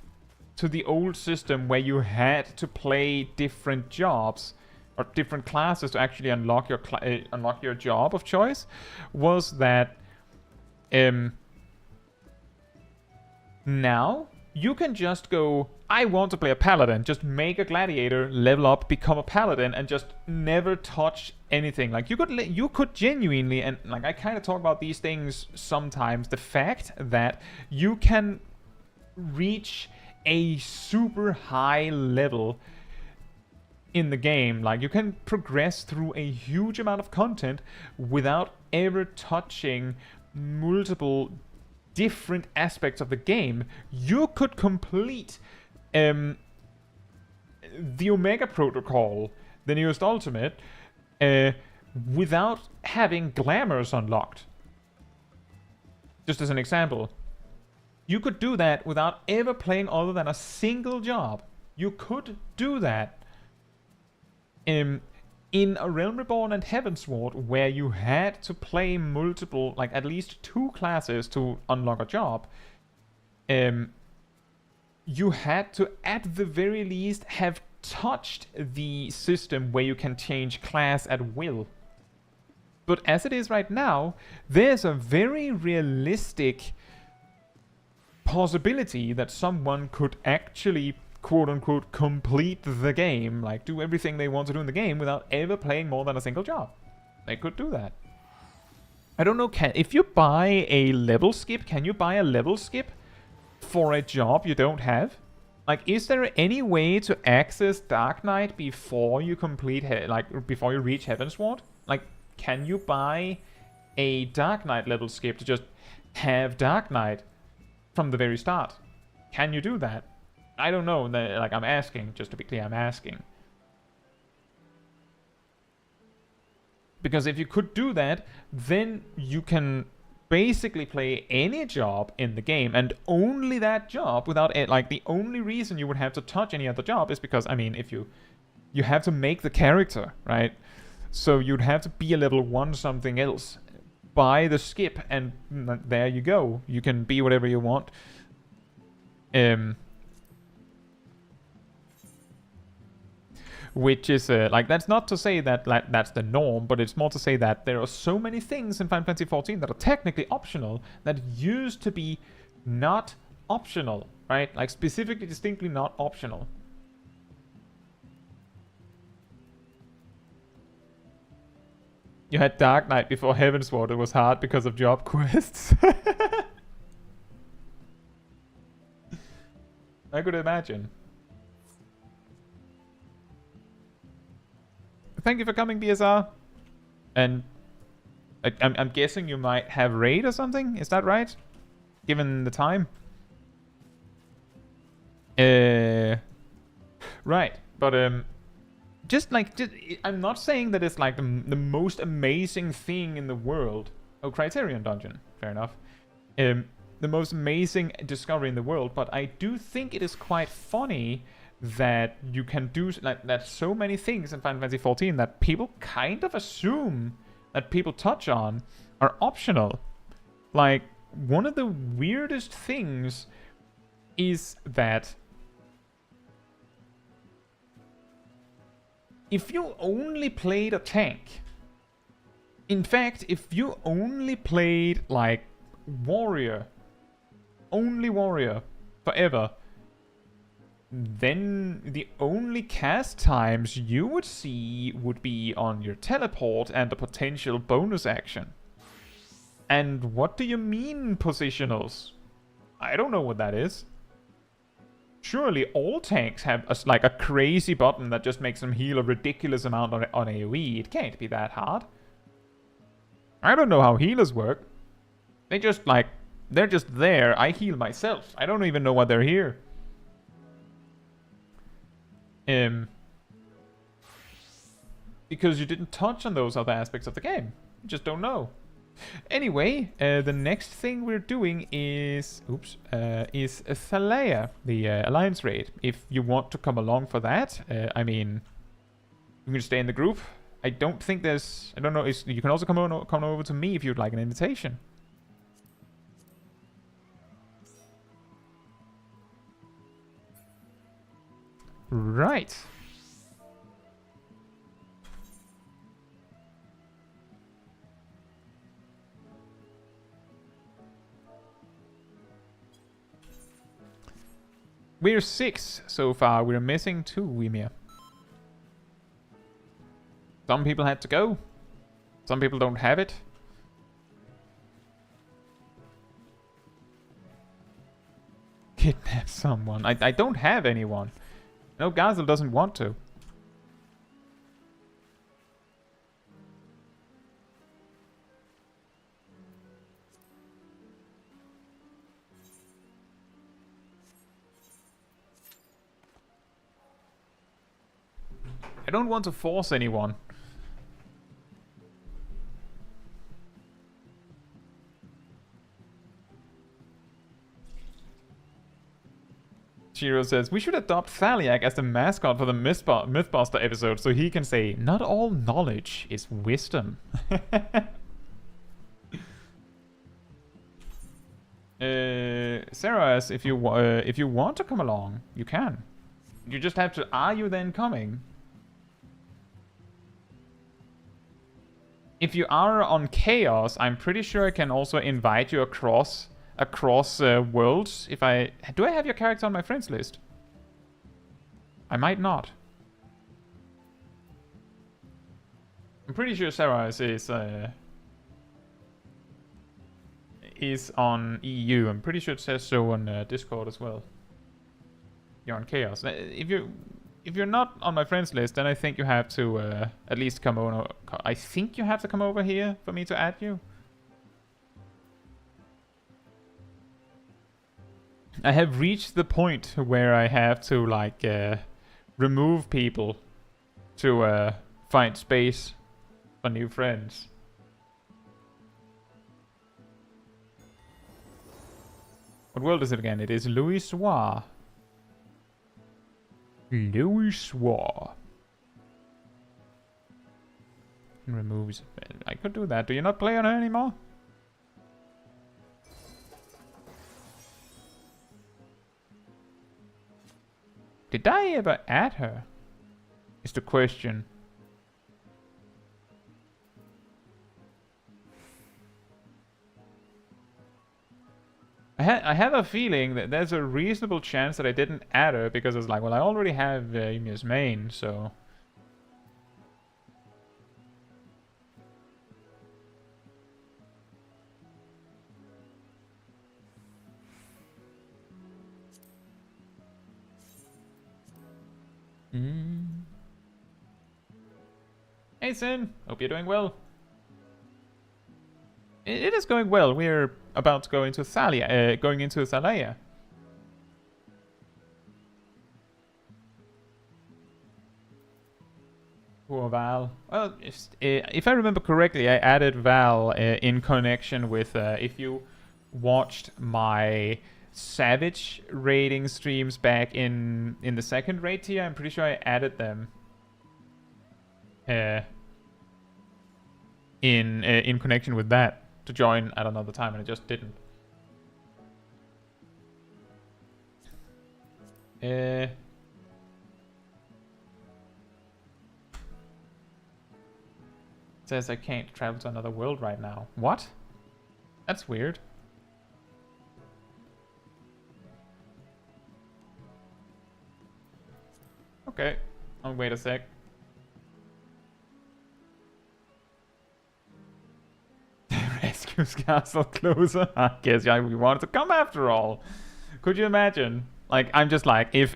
to the old system where you had to play different jobs or different classes to actually unlock your job of choice, was that now you can just go, I want to play a paladin, just make a gladiator, level up, become a paladin, and just never touch anything. Like, you could genuinely, and like I kind of talk about these things sometimes, the fact that you can reach a super high level in the game, like you can progress through a huge amount of content without ever touching multiple different aspects of the game. You could complete the Omega Protocol, the newest Ultimate, without having glamours unlocked. Just as an example, you could do that without ever playing other than a single job. You could do that in a Realm Reborn and Heavensward, where you had to play multiple, like at least 2 classes to unlock a job. You had to, at the very least, have touched the system where you can change class at will. But as it is right now, there's a very realistic possibility that someone could actually, quote-unquote, complete the game, like do everything they want to do in the game without ever playing more than a single job. They could do that. I don't know, if you buy a level skip, can you buy a level skip for a job you don't have? Like, is there any way to access Dark Knight before you complete, before you reach Heavensward? Like, can you buy a Dark Knight level skip to just have Dark Knight from the very start? Can you do that? I don't know. Like, I'm asking, just to be clear, I'm asking. Because if you could do that, then you can basically play any job in the game, and only that job, without it. Like, the only reason you would have to touch any other job is because, I mean, if you have to make the character, right? So you'd have to be a level 1 something else. Buy the skip, and there you go. You can be whatever you want. Which is, like, that's not to say that like, that's the norm, but it's more to say that there are so many things in Final Fantasy XIV that are technically optional that used to be not optional, right? Like, specifically, distinctly not optional. You had Dark Knight before Heavensward. It was hard because of job quests. I could imagine. Thank you for coming, BSR. And I'm guessing you might have raid or something. Is that right? Given the time. Right. But I'm not saying that it's like the most amazing thing in the world. Oh, Criterion Dungeon. Fair enough. The most amazing discovery in the world. But I do think it is quite funny that you can do, like, that so many things in Final Fantasy XIV that people kind of assume that people touch on are optional. Like, one of the weirdest things is that if you only played a tank, in fact, if you only played, like, warrior, only warrior, forever, then the only cast times you would see would be on your teleport and a potential bonus action. And what do you mean, positionals? I don't know what that is. Surely all tanks have like a crazy button that just makes them heal a ridiculous amount on AoE. It can't be that hard. I don't know how healers work. They just, like, they're just there. I heal myself. I don't even know why they're here. Because you didn't touch on those other aspects of the game. You just don't know. Anyway, the next thing we're doing is Thalea, the Alliance raid. If you want to come along for that, I mean, you can stay in the group. I don't think there's, I don't know, you can also come over to me if you'd like an invitation. Right. We're 6 so far. We're missing 2, Wimir. Some people had to go. Some people don't have it. Kidnap someone. I don't have anyone. No, Gazel doesn't want to. I don't want to force anyone. Shiro says, we should adopt Thaliak as the mascot for the Mythbuster episode so he can say, not all knowledge is wisdom. Sarah asks, if you want to come along, you can. You just have to, are you then coming? If you are on Chaos, I'm pretty sure I can also invite you across worlds. Do I have your character on my friends list? I might not. I'm pretty sure Sarah is on EU. I'm pretty sure it says so on Discord as well. You're on Chaos. If you're not on my friends list, then I think you have to at least come over. I think you have to come over here for me to add you. I have reached the point where I have to like remove people to find space for new friends. What world is it again? It is Louis Soir. Louis Soir. Removes. I could do that. Do you not play on her anymore? Did I ever add her? Is the question. I have a feeling that there's a reasonable chance that I didn't add her because it's like, well, I already have Yumia's main, so. Hey Sin, hope you're doing well. It is going well. We're about to go into Thalia. Poor Val. Well, if I remember correctly, I added Val in connection with if you watched my Savage raiding streams back in the second raid tier, I'm pretty sure I added them in connection with that to join at another time, and I just didn't. Says I can't travel to another world right now. What? That's weird. Okay. Oh, wait a sec. Rescues Castle closer. I guess we wanted to come after all. Could you imagine? Like, I'm just like, if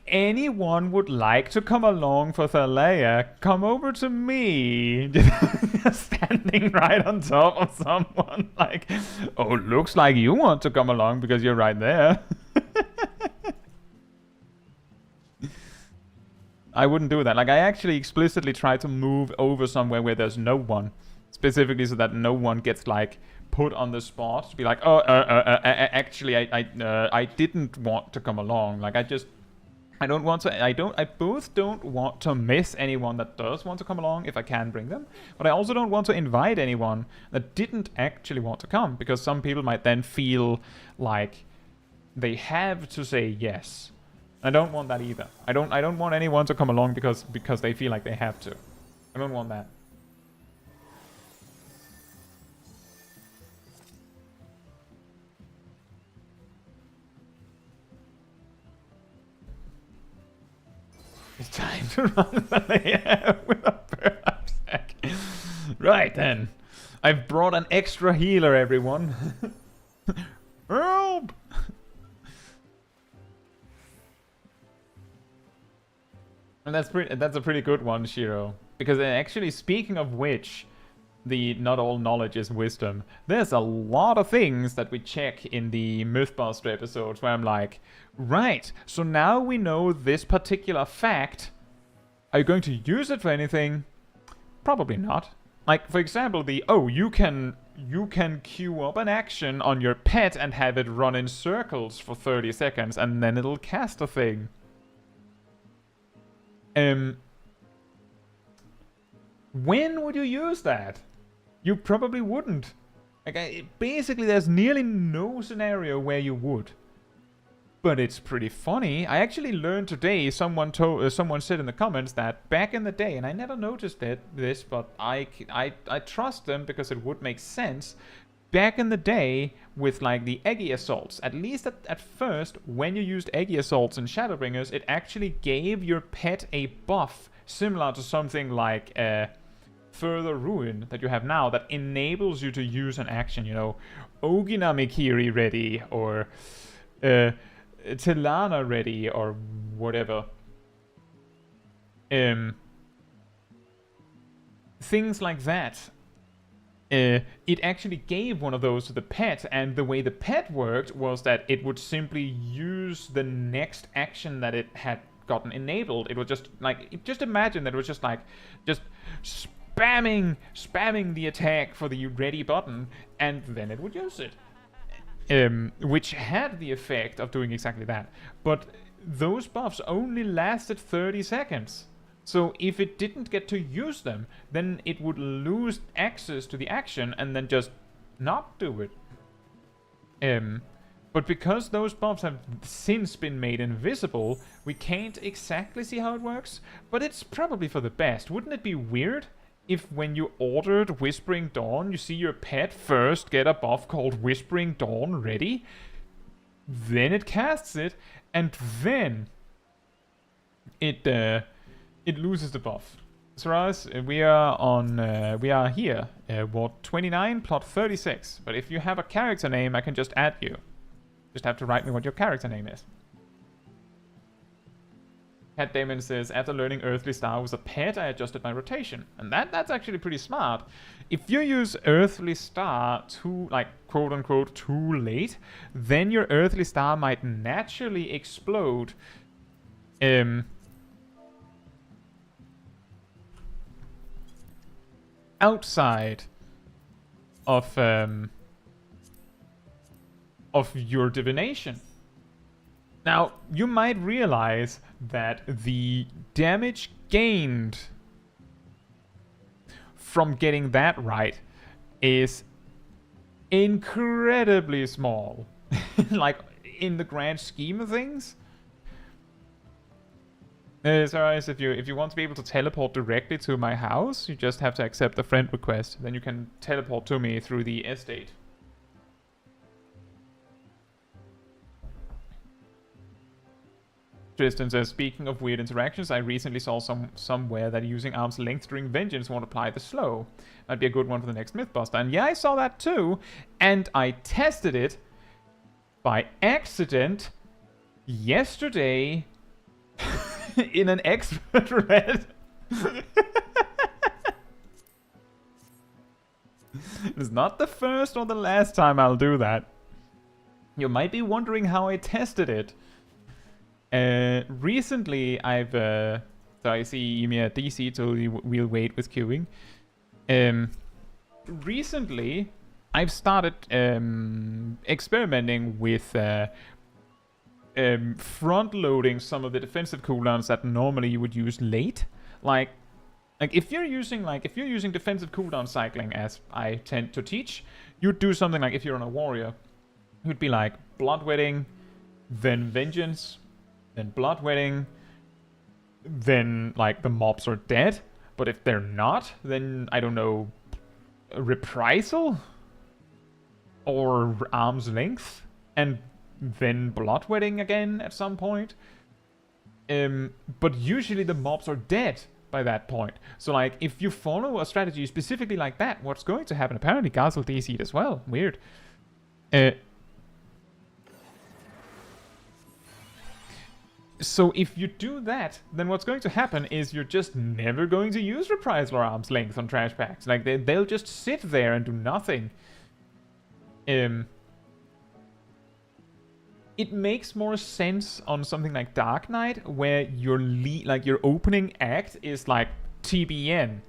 anyone would like to come along for Thalia, come over to me. Just standing right on top of someone. Like, oh, looks like you want to come along because you're right there. I wouldn't do that. Like, I actually explicitly try to move over somewhere where there's no one. Specifically so that no one gets, like, put on the spot. To be like, oh, actually, I didn't want to come along. Like, I both don't want to miss anyone that does want to come along if I can bring them. But I also don't want to invite anyone that didn't actually want to come. Because some people might then feel like they have to say yes. I don't want that either. I don't want anyone to come along because they feel like they have to. I don't want that. It's time to run the layer with a burlap sack. Right then. I've brought an extra healer, everyone. Help! And that's a pretty good one, Shiro. Because actually, speaking of which, the not all knowledge is wisdom. There's a lot of things that we check in the Mythbuster episodes where I'm like, right, so now we know this particular fact. Are you going to use it for anything? Probably not. Like, for example, you can queue up an action on your pet and have it run in circles for 30 seconds and then it'll cast a thing. When would you use that? You probably wouldn't. Like, basically, there's nearly no scenario where you would. But it's pretty funny. I actually learned today. Someone said in the comments that back in the day, and I never noticed this, but I trust them because it would make sense. Back in the day, with like the Eggy Assaults, at least at first, when you used Eggy Assaults in Shadowbringers, it actually gave your pet a buff similar to something like Further Ruin that you have now that enables you to use an action, you know, Ogina Mikiri ready, or Tilana ready, or whatever. Things like that. It actually gave one of those to the pet, and the way the pet worked was that it would simply use the next action that it had gotten enabled. It would just imagine that it was just spamming the attack for the ready button, and then it would use it. Which had the effect of doing exactly that. But those buffs only lasted 30 seconds. So if it didn't get to use them, then it would lose access to the action and then just not do it. But because those buffs have since been made invisible, we can't exactly see how it works, but it's probably for the best. Wouldn't it be weird if when you ordered Whispering Dawn, you see your pet first get a buff called Whispering Dawn ready, then it casts it, and then it loses the buff. Saraz, we are here, Ward 29, plot 36. But if you have a character name, I can just add you. Just have to write me what your character name is. Cat Damon says, after learning Earthly Star was a pet, I adjusted my rotation. And that's actually pretty smart. If you use Earthly Star too, like, quote-unquote, too late, then your Earthly Star might naturally explode. Outside of your divination. Now, you might realize that the damage gained from getting that right is incredibly small. Like, in the grand scheme of things. So if you want to be able to teleport directly to my house, you just have to accept the friend request. Then you can teleport to me through the estate. Tristan says, speaking of weird interactions, I recently saw somewhere that using arm's length during vengeance won't apply the slow. Might be a good one for the next Mythbuster. And yeah, I saw that too. And I tested it by accident yesterday in an expert red. It's not the first or the last time I'll do that. You might be wondering how I tested it. Recently, so I see Ymir at DC, so we'll wait with queuing. Recently, I've started experimenting with front-loading some of the defensive cooldowns that normally you would use late. Like if you're using defensive cooldown cycling, as I tend to teach, you'd do something like, if you're on a warrior, you'd be like Bloodwetting, then Vengeance, then Bloodwetting, then like the mobs are dead. But if they're not, then I don't know, Reprisal or Arm's Length, and then Bloodwetting again at some point. But usually the mobs are dead by that point. So like, if you follow a strategy specifically like that, what's going to happen? Apparently Gazel DC'd as well. Weird. So if you do that, then what's going to happen is you're just never going to use Reprisal or Arm's Length on trash packs. Like, they'll just sit there and do nothing. It makes more sense on something like Dark Knight, where your your opening act is like TBN.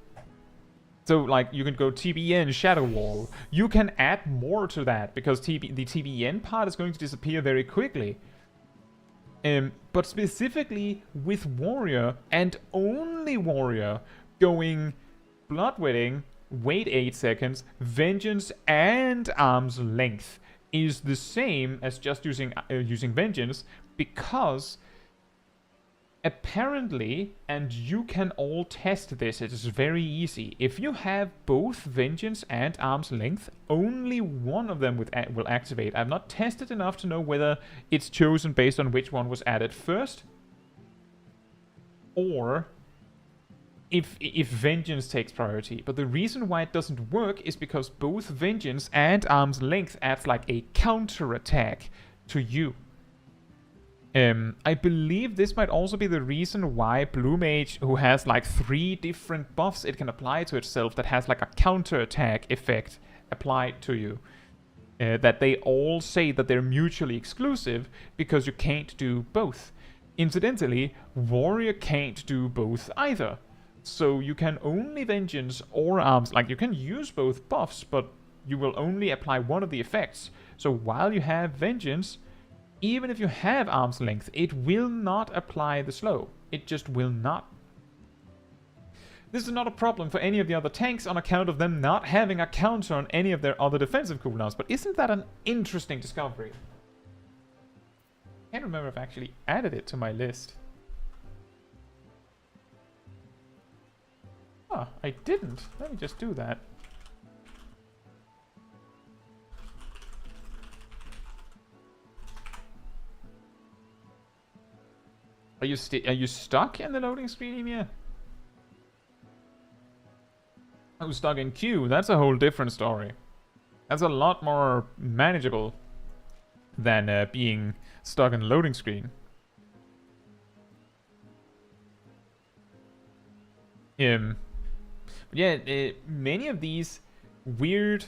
So like, you can go TBN Shadow Wall. You can add more to that because the TBN part is going to disappear very quickly. But specifically with Warrior, and only Warrior, going Bloodwetting, wait 8 seconds, Vengeance, and Arm's Length is the same as just using Vengeance, because apparently, and you can all test this, it is very easy, if you have both Vengeance and Arm's Length, only one of them will activate. I've not tested enough to know whether it's chosen based on which one was added first, or if Vengeance takes priority. But the reason why it doesn't work is because both Vengeance and Arm's Length adds like a counter attack to you. I believe this might also be the reason why Blue Mage, who has like 3 different buffs it can apply to itself that has like a counter attack effect applied to you, that they all say that they're mutually exclusive because you can't do both. Incidentally, Warrior can't do both either. So you can only Vengeance or Arms. Like, you can use both buffs, but you will only apply one of the effects. So while you have Vengeance, even if you have Arm's Length, it will not apply the slow. It just will not. This is not a problem for any of the other tanks on account of them not having a counter on any of their other defensive cooldowns. But isn't that an interesting discovery? I can't remember if I actually added it to my list. Ah, I didn't. Let me just do that. Are you stuck in the loading screen here? Oh, stuck in queue. That's a whole different story. That's a lot more manageable than being stuck in the loading screen. Yeah, many of these weird,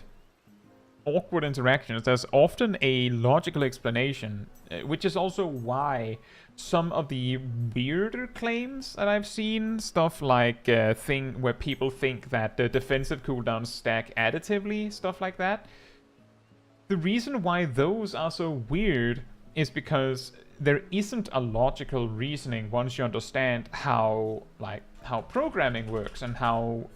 awkward interactions, there's often a logical explanation, which is also why some of the weirder claims that I've seen, stuff like thing where people think that the defensive cooldowns stack additively, stuff like that. The reason why those are so weird is because there isn't a logical reasoning once you understand how programming works and how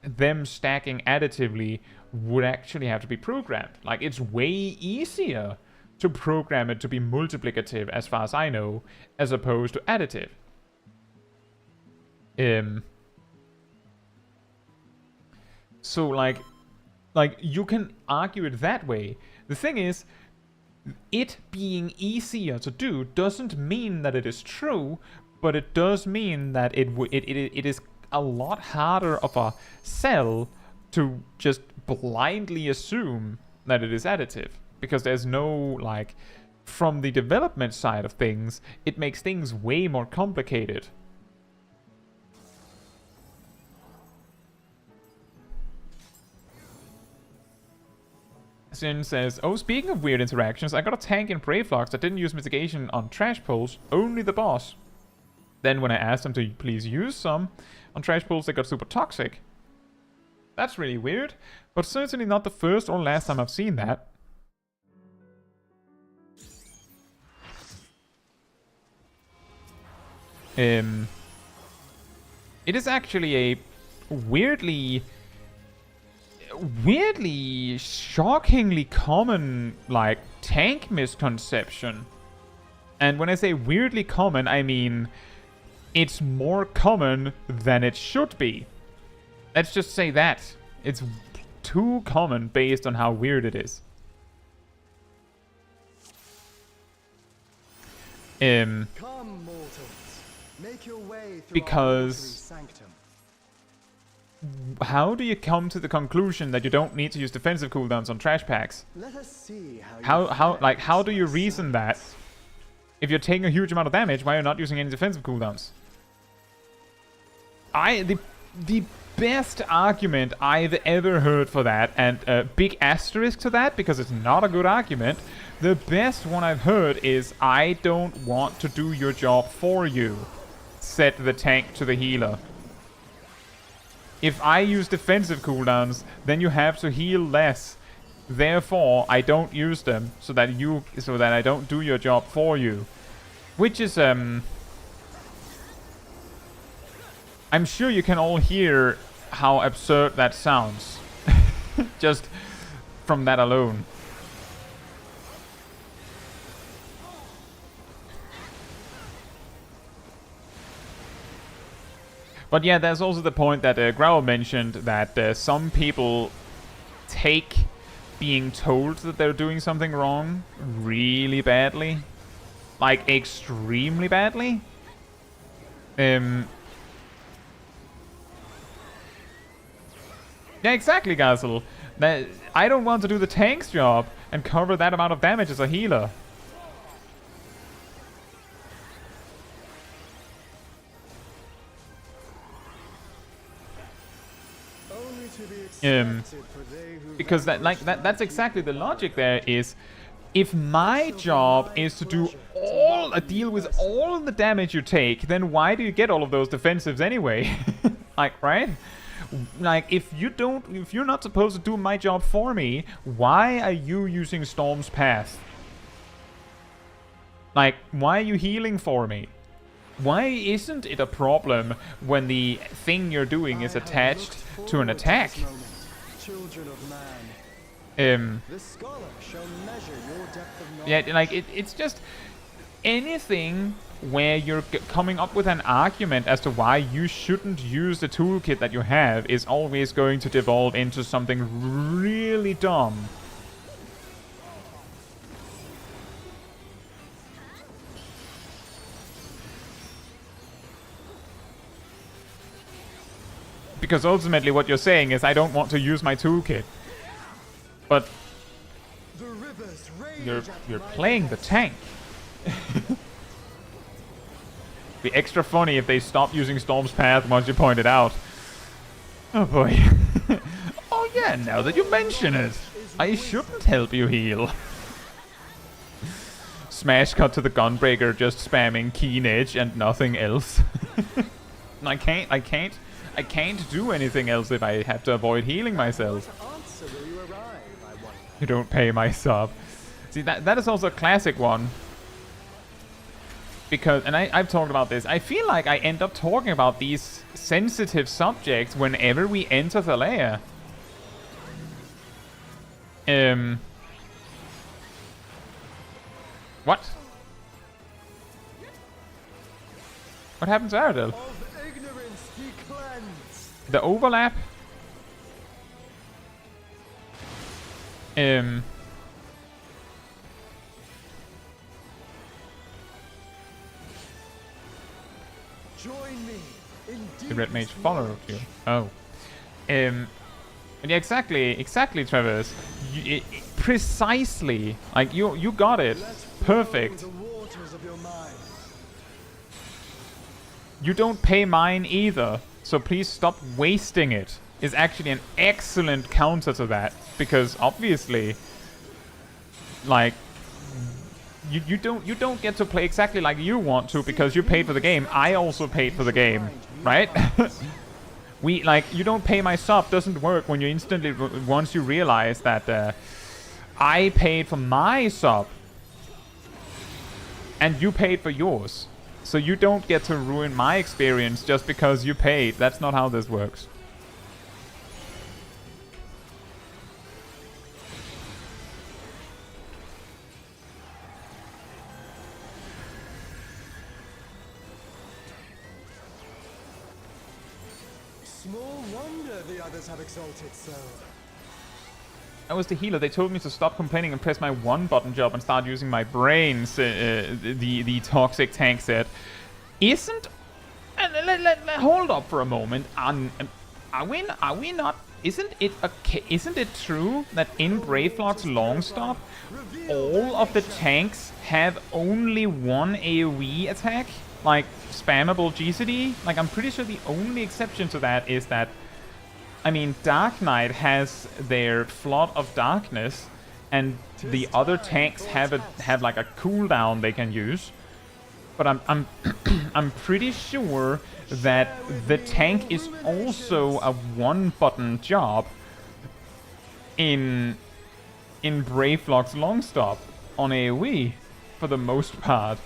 them stacking additively would actually have to be programmed. Like, it's way easier to program it to be multiplicative, as far as I know, as opposed to additive. So like you can argue it that way. The thing is, it being easier to do doesn't mean that it is true, but it does mean that it is a lot harder of a sell to just blindly assume that it is additive, because there's no, like, from the development side of things, it makes things way more complicated. Sin says, oh, speaking of weird interactions, I got a tank in Brayflux that didn't use mitigation on trash pulls, only the boss. Then when I asked them to please use some on trash pulls, they got super toxic. That's really weird, but certainly not the first or last time I've seen that. It is actually a weirdly, shockingly common, like, tank misconception. And when I say weirdly common, I mean it's more common than it should be. Let's just say that. It's too common based on how weird it is. Come, mortal. Make your way through Because our sanctum. how do you come to the conclusion that you don't need to use defensive cooldowns on trash packs? Let us see how How do you reason that? If you're taking a huge amount of damage, why are you not using any defensive cooldowns? The best argument I've ever heard for that, and a big asterisk to that because it's not a good argument, the best one I've heard is, I don't want to do your job for you. Set the tank to the healer. If I use defensive cooldowns, then you have to heal less. Therefore, I don't use them so that I don't do your job for you. Which is I'm sure you can all hear how absurd that sounds. Just from that alone. But yeah, there's also the point that Growl mentioned, that some people take being told that they're doing something wrong really badly. Like, extremely badly. Yeah, exactly, Gazel. I don't want to do the tank's job and cover that amount of damage as a healer. only to be expected for they who Because that's exactly the logic there is, if my job is to deal with all the damage you take, then why do you get all of those defensives anyway? Like, right? Like, if you're not supposed to do my job for me, why are you using Storm's Path? Like, why are you healing for me? Why isn't it a problem when the thing you're doing is attached to an attack? Children of man. The scholar shall measure your depth of knowledge. Yeah, like, it's just anything where you're coming up with an argument as to why you shouldn't use the toolkit that you have is always going to devolve into something really dumb. Because ultimately what you're saying is, I don't want to use my toolkit. But The rivers rage you're playing the tank. Be extra funny if they stop using Storm's Path once you point it out. Oh boy. Oh yeah, now that you mention it, I shouldn't help you heal. Smash cut to the Gunbreaker just spamming Keen Edge and nothing else. I can't do anything else if I have to avoid healing myself. answer will you arrive, I wonder. You don't pay my sub. See, that is also a classic one. Because, and I've talked about this, I feel like I end up talking about these sensitive subjects whenever we enter the lair. What? What happened to Aradel? Of ignorance be cleansed. The overlap? Join me in The Red Mage deepest followed knowledge. you. Oh. Yeah, exactly, Travis. Precisely. Like, you got it. Let flow Perfect. the waters of your mind. You don't pay mine either, so please stop wasting it. Is actually an excellent counter to that, because obviously, like, you don't get to play exactly like you want to because you paid for the game. I also paid for the game, right? You don't pay my sub doesn't work when you instantly once you realize that I paid for my sub and you paid for yours. So you don't get to ruin my experience just because you paid. That's not how this works. Small wonder the others have exalted so. I was the healer. They told me to stop complaining and press my one button job and start using my brains, the toxic tank said. Isn't hold up for a moment. Are we not? Isn't it true that in Brayflock's long stop, all of the tanks have only one AoE attack, like spammable GCD? Like, I'm pretty sure the only exception to that is that, I mean, Dark Knight has their Flood of Darkness, and the other tanks have like a cooldown they can use. But I'm I'm pretty sure that the tank is also a one-button job in Brayflock's long stop on AoE for the most part.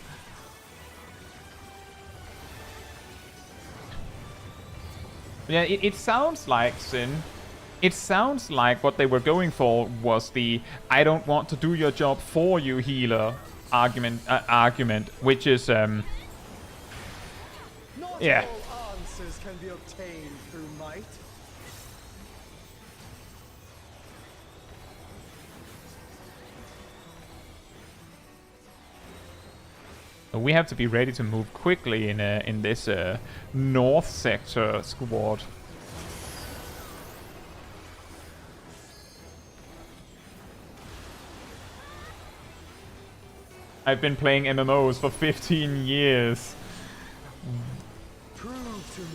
Yeah, it sounds like, Sin. It sounds like what they were going for was the "I don't want to do your job for you, healer" argument, which is Not yeah. all answers can be obtained through might. We have to be ready to move quickly in this north sector squad. I've been playing MMOs for 15 years. Prove to me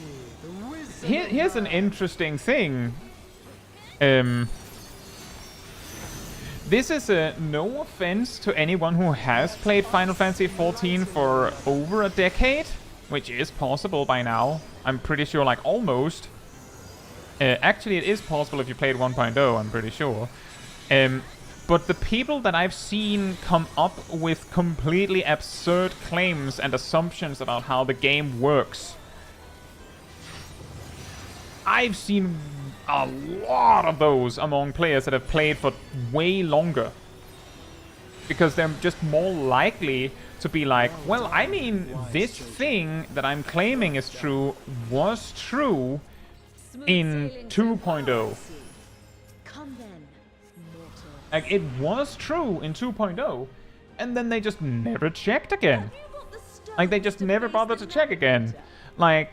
the wisdom Here's of an man. interesting thing. This is no offense to anyone who has played Final Fantasy XIV for over a decade, which is possible by now. I'm pretty sure, like, almost. Actually, it is possible if you played 1.0, I'm pretty sure. But the people that I've seen come up with completely absurd claims and assumptions about how the game works, I've seen a lot of those among players that have played for way longer. Because they're just more likely to be like, well, I mean, this thing that I'm claiming is true was true in 2.0. Come then, mortal. Like, it was true in 2.0, and then they just never checked again. Like, they just never bothered to check again. Like,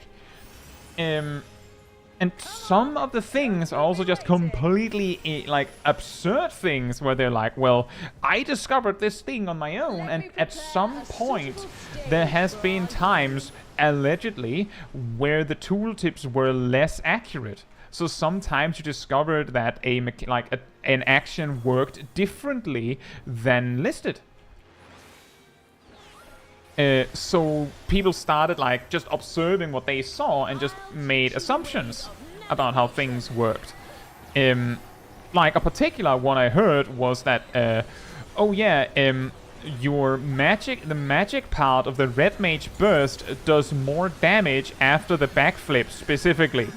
and some of the things are also just completely, like, absurd things where they're like, well, I discovered this thing on my own, and at some point there has been times, allegedly, where the tooltips were less accurate. So sometimes you discovered that an action worked differently than listed. So people started, like, just observing what they saw and just made assumptions about how things worked. Like, a particular one I heard was that, your the magic part of the Red Mage Burst does more damage after the backflip specifically.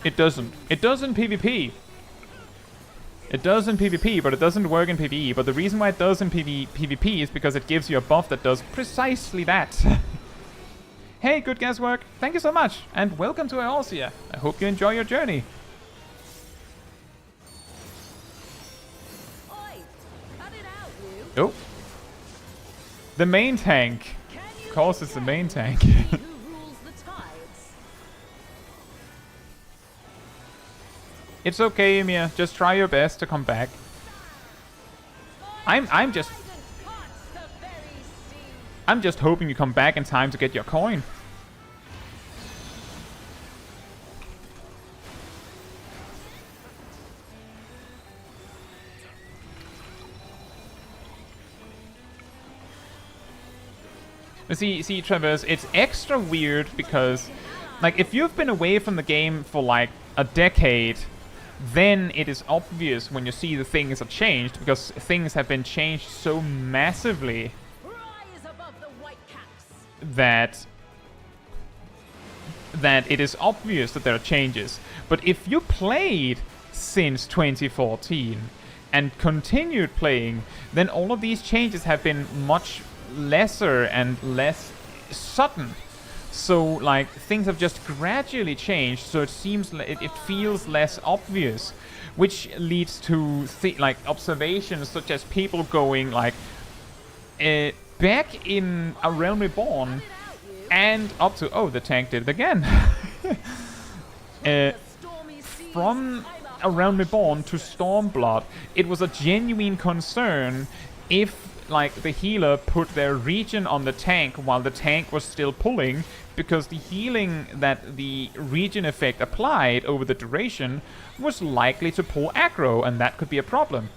It doesn't. It does in PvP. It does in PvP, but it doesn't work in PvE. But the reason why it does in PvP is because it gives you a buff that does precisely that. Hey, good guesswork. Thank you so much, and welcome to Eorzea. I hope you enjoy your journey. Oh. The main tank. Of course, it's the main tank. It's okay, Ymir. Just try your best to come back. I'm just hoping you come back in time to get your coin. See, Traverse, it's extra weird because, like, if you've been away from the game for, like, a decade, then it is obvious when you see the things have changed, because things have been changed so massively that it is obvious that there are changes. But if you played since 2014 and continued playing, then all of these changes have been much lesser and less sudden. So, like, things have just gradually changed, so it feels less obvious, which leads to like observations such as people going like, back in A Realm Reborn, And up to... Oh, the tank did it again. From A Realm Reborn to Stormblood, it was a genuine concern if, like, the healer put their regen on the tank while the tank was still pulling, because the healing that the regen effect applied over the duration was likely to pull aggro, and that could be a problem.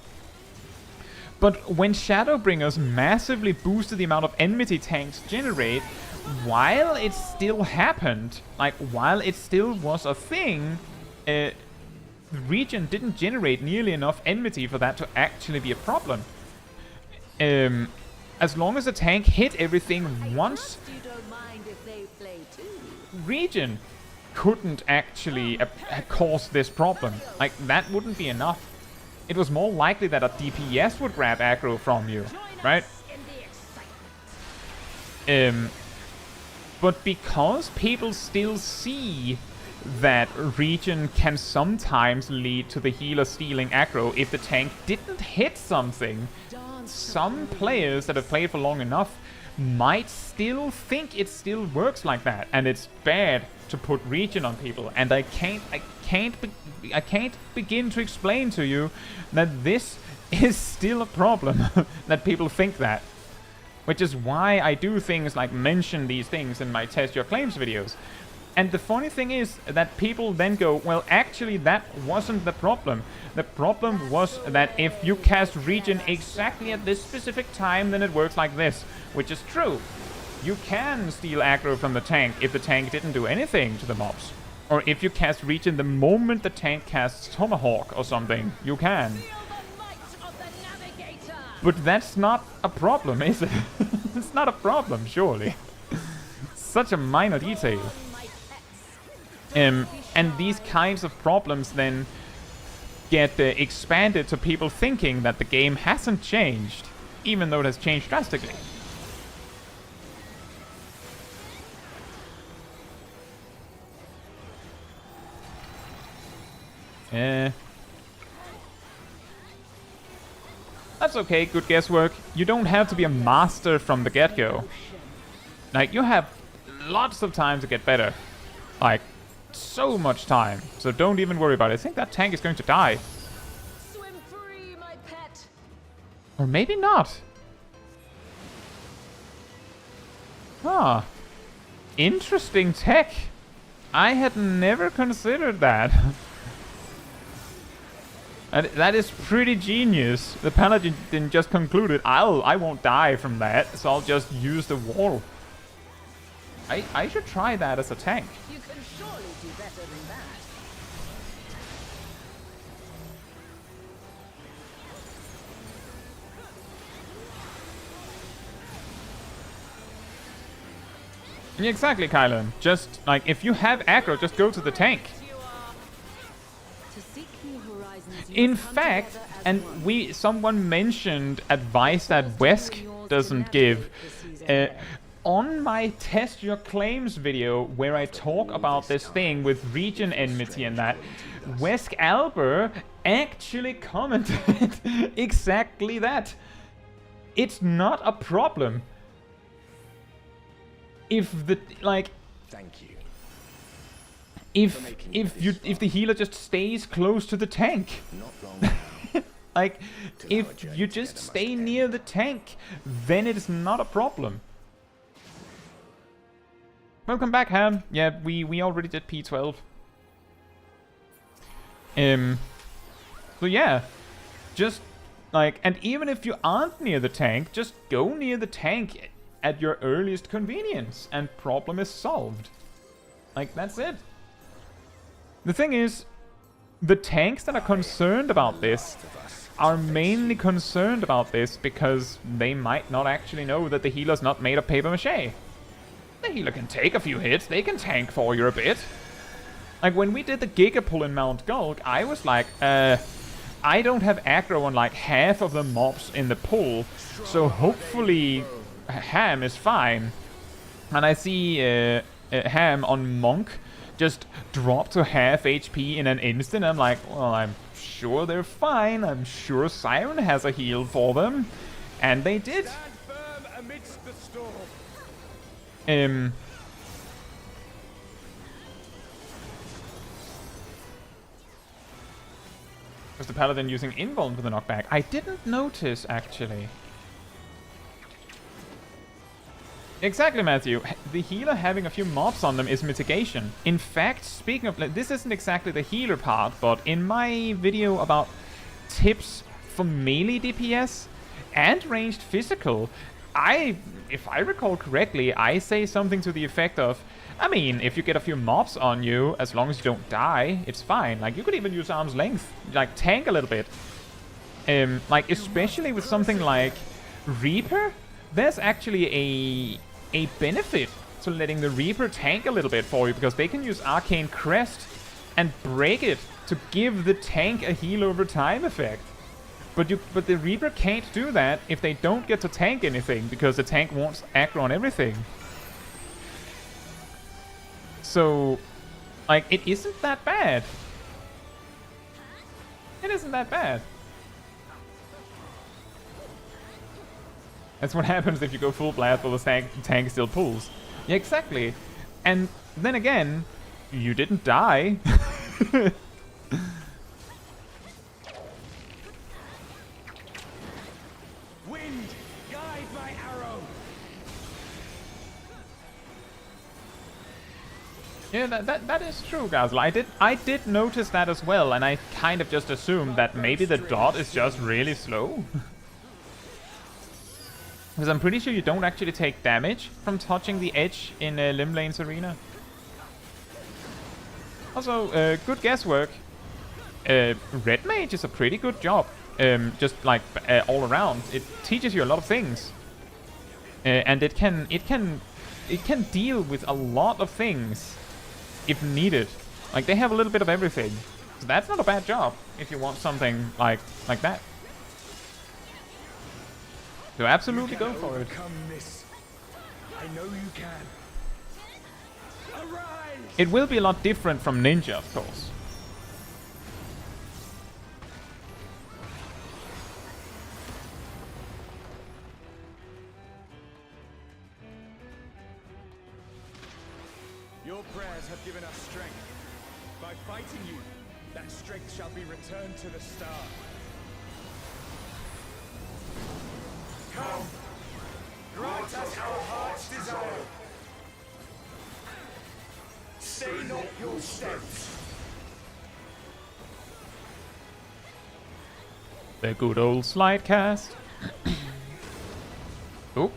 But when Shadowbringers massively boosted the amount of enmity tanks generate, while it still happened, like, while it still was a thing, regen didn't generate nearly enough enmity for that to actually be a problem. As long as the tank hit everything once, regen couldn't actually cause this problem. Like, that wouldn't be enough. It was more likely that a DPS would grab aggro from you, right? But because people still see that regen can sometimes lead to the healer stealing aggro if the tank didn't hit something, some players that have played for long enough might still think it still works like that, and it's bad to put regen on people. And I can't begin to explain to you that this is still a problem that people think that. Which is why I do things like mention these things in my Test Your Claims videos. And the funny thing is that people then go, well, actually that wasn't the problem. The problem was that if you cast regen exactly at this specific time, then it works like this. Which is true. You can steal aggro from the tank if the tank didn't do anything to the mobs. Or if you cast regen the moment the tank casts Tomahawk or something, you can. But that's not a problem, is it? It's not a problem, surely. Such a minor detail. And these kinds of problems then get expanded to people thinking that the game hasn't changed, even though it has changed drastically. That's okay, good guesswork. You don't have to be a master from the get-go. Like, you have lots of time to get better. Like, so much time. So don't even worry about it. I think that tank is going to die. Swim free, my pet. Or maybe not. Huh. Interesting tech. I had never considered that. That is pretty genius. The paladin just concluded, I won't die from that, so I'll just use the wall. I should try that as a tank. You can surely do better than that. Yeah, exactly, Kylan. Just, like, if you have aggro, just go to the tank. In fact, and someone mentioned advice that Wesk doesn't give. On my Test Your Claims video, where I talk about this thing with regen enmity and that, Wesk Alber actually commented exactly that. It's not a problem. If the, like... Thank you. If the healer just stays close to the tank. Not long. Like, if you just stay near the tank, then it's not a problem. Welcome back, Ham. Yeah, we already did P12. So yeah, just like, and even if you aren't near the tank, just go near the tank at your earliest convenience, and problem is solved. Like, that's it. The thing is, the tanks that are concerned about this are mainly concerned about this because they might not actually know that the healer's not made of paper mache. The healer can take a few hits, they can tank for you a bit. Like, when we did the Giga pull in Mount Gulg, I was like, I don't have aggro on like half of the mobs in the pull, so hopefully Ham is fine. And I see Ham on Monk just drop to half HP in an instant. I'm like, well, I'm sure they're fine. I'm sure Siren has a heal for them. And they did. Because the paladin using invuln for the knockback. I didn't notice, actually. Exactly, Matthew. The healer having a few mobs on them is mitigation. In fact, speaking of... This isn't exactly the healer part, but in my video about tips for melee DPS and ranged physical, if I recall correctly, I say something to the effect of, I mean, if you get a few mobs on you, as long as you don't die, it's fine. Like, you could even use arm's length, like, tank a little bit. Like, especially with something like Reaper, there's actually a benefit to letting the Reaper tank a little bit for you, because they can use Arcane Crest and break it to give the tank a heal over time effect. But the Reaper can't do that if they don't get to tank anything, because the tank won't aggro on everything. So, like, it isn't that bad. It isn't that bad. That's what happens if you go full blast while the tank still pulls. Yeah, exactly. And then again, you didn't die. Wind, guide my arrow. Yeah, that is true, Gazel. I did notice that as well, and I kind of just assumed that maybe the dot is just really slow. Because I'm pretty sure you don't actually take damage from touching the edge in Limb Lane's arena. Also, good guesswork. Red Mage is a pretty good job. Just like all around, it teaches you a lot of things, and it can deal with a lot of things if needed. Like, they have a little bit of everything, so that's not a bad job if you want something like that. So absolutely go for it. This. I know you can. Arise! It will be a lot different from Ninja, of course. Your prayers have given us strength. By fighting you, that strength shall be returned to the star. Come, grant us our heart's desire. Stay not your steps. The good old slide cast. Oh.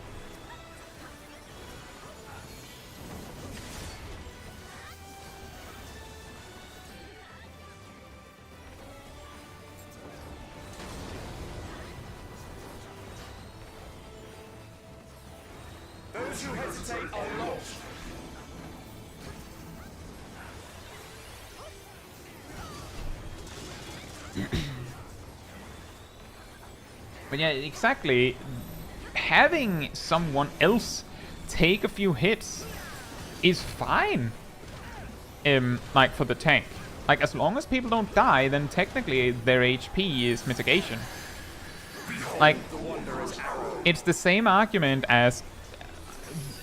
Those who hesitate are lost. But yeah, exactly. Having someone else take a few hits is fine. Like, for the tank. Like, as long as people don't die, then technically their HP is mitigation. Like, it's the same argument as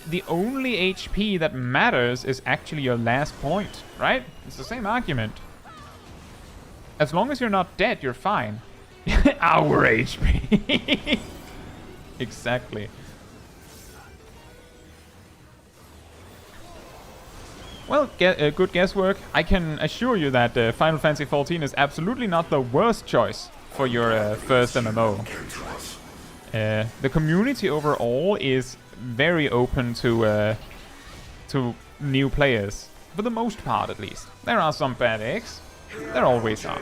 the only HP that matters is actually your last point, right? It's the same argument. As long as you're not dead, you're fine. Our HP. Exactly. Well, good guesswork. I can assure you that Final Fantasy XIV is absolutely not the worst choice for your first MMO. The community overall is very open to new players, for the most part at least. There are some bad eggs. There always are.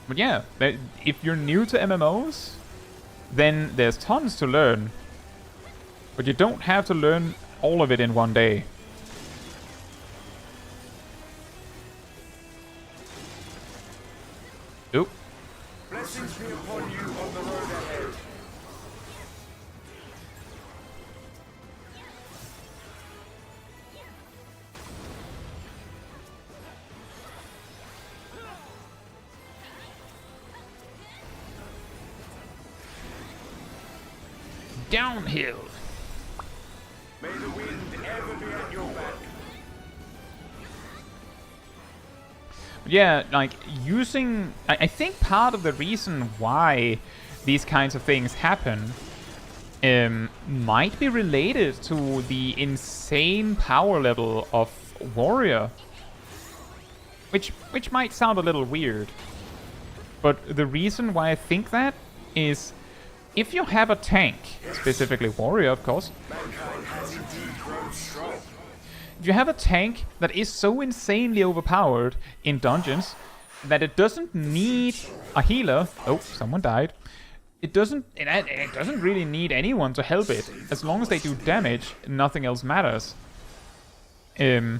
But yeah, if you're new to MMOs, then there's tons to learn. But you don't have to learn all of it in one day. Oop. Blessings be upon you on the road ahead. Downhill. May the wind ever be at your back. Yeah, like using... I think part of the reason why these kinds of things happen might be related to the insane power level of warrior. Which might sound a little weird. But the reason why I think that is if you have a tank, specifically warrior of course, if you have a tank that is so insanely overpowered in dungeons that it doesn't need a healer... Oh, someone died. It doesn't really need anyone to help it. As long as they do damage, nothing else matters. If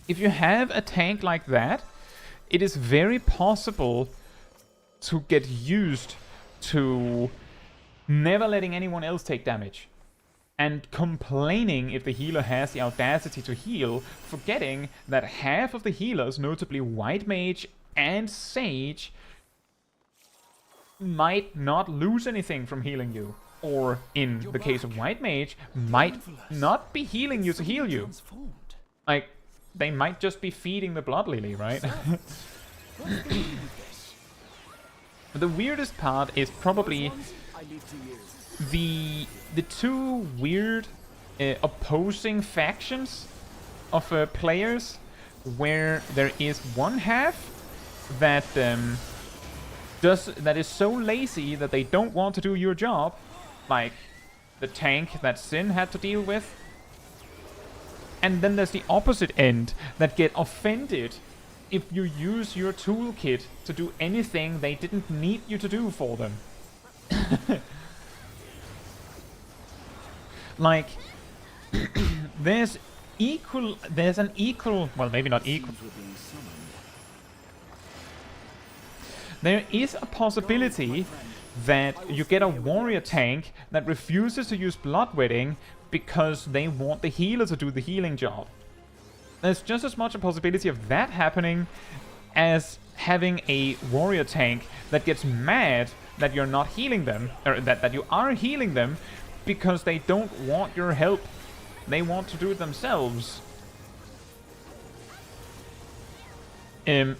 you have a tank like that, it is very possible to get used to never letting anyone else take damage. And complaining if the healer has the audacity to heal, forgetting that half of the healers, notably White Mage and Sage, might not lose anything from healing you. Or, in the case of White Mage, might not be healing you to heal you. Like, they might just be feeding the Blood Lily, right? The weirdest part is probably the two weird opposing factions of players, where there is one half that is so lazy that they don't want to do your job, like the tank that Sin had to deal with. And then there's the opposite end that get offended if you use your toolkit to do anything they didn't need you to do for them. Like, there's an equal, well, maybe not equal. There is a possibility that you get a warrior tank that refuses to use bloodwetting because they want the healer to do the healing job. There's just as much a possibility of that happening as having a warrior tank that gets mad that you're not healing them, or that you are healing them, because they don't want your help. They want to do it themselves. And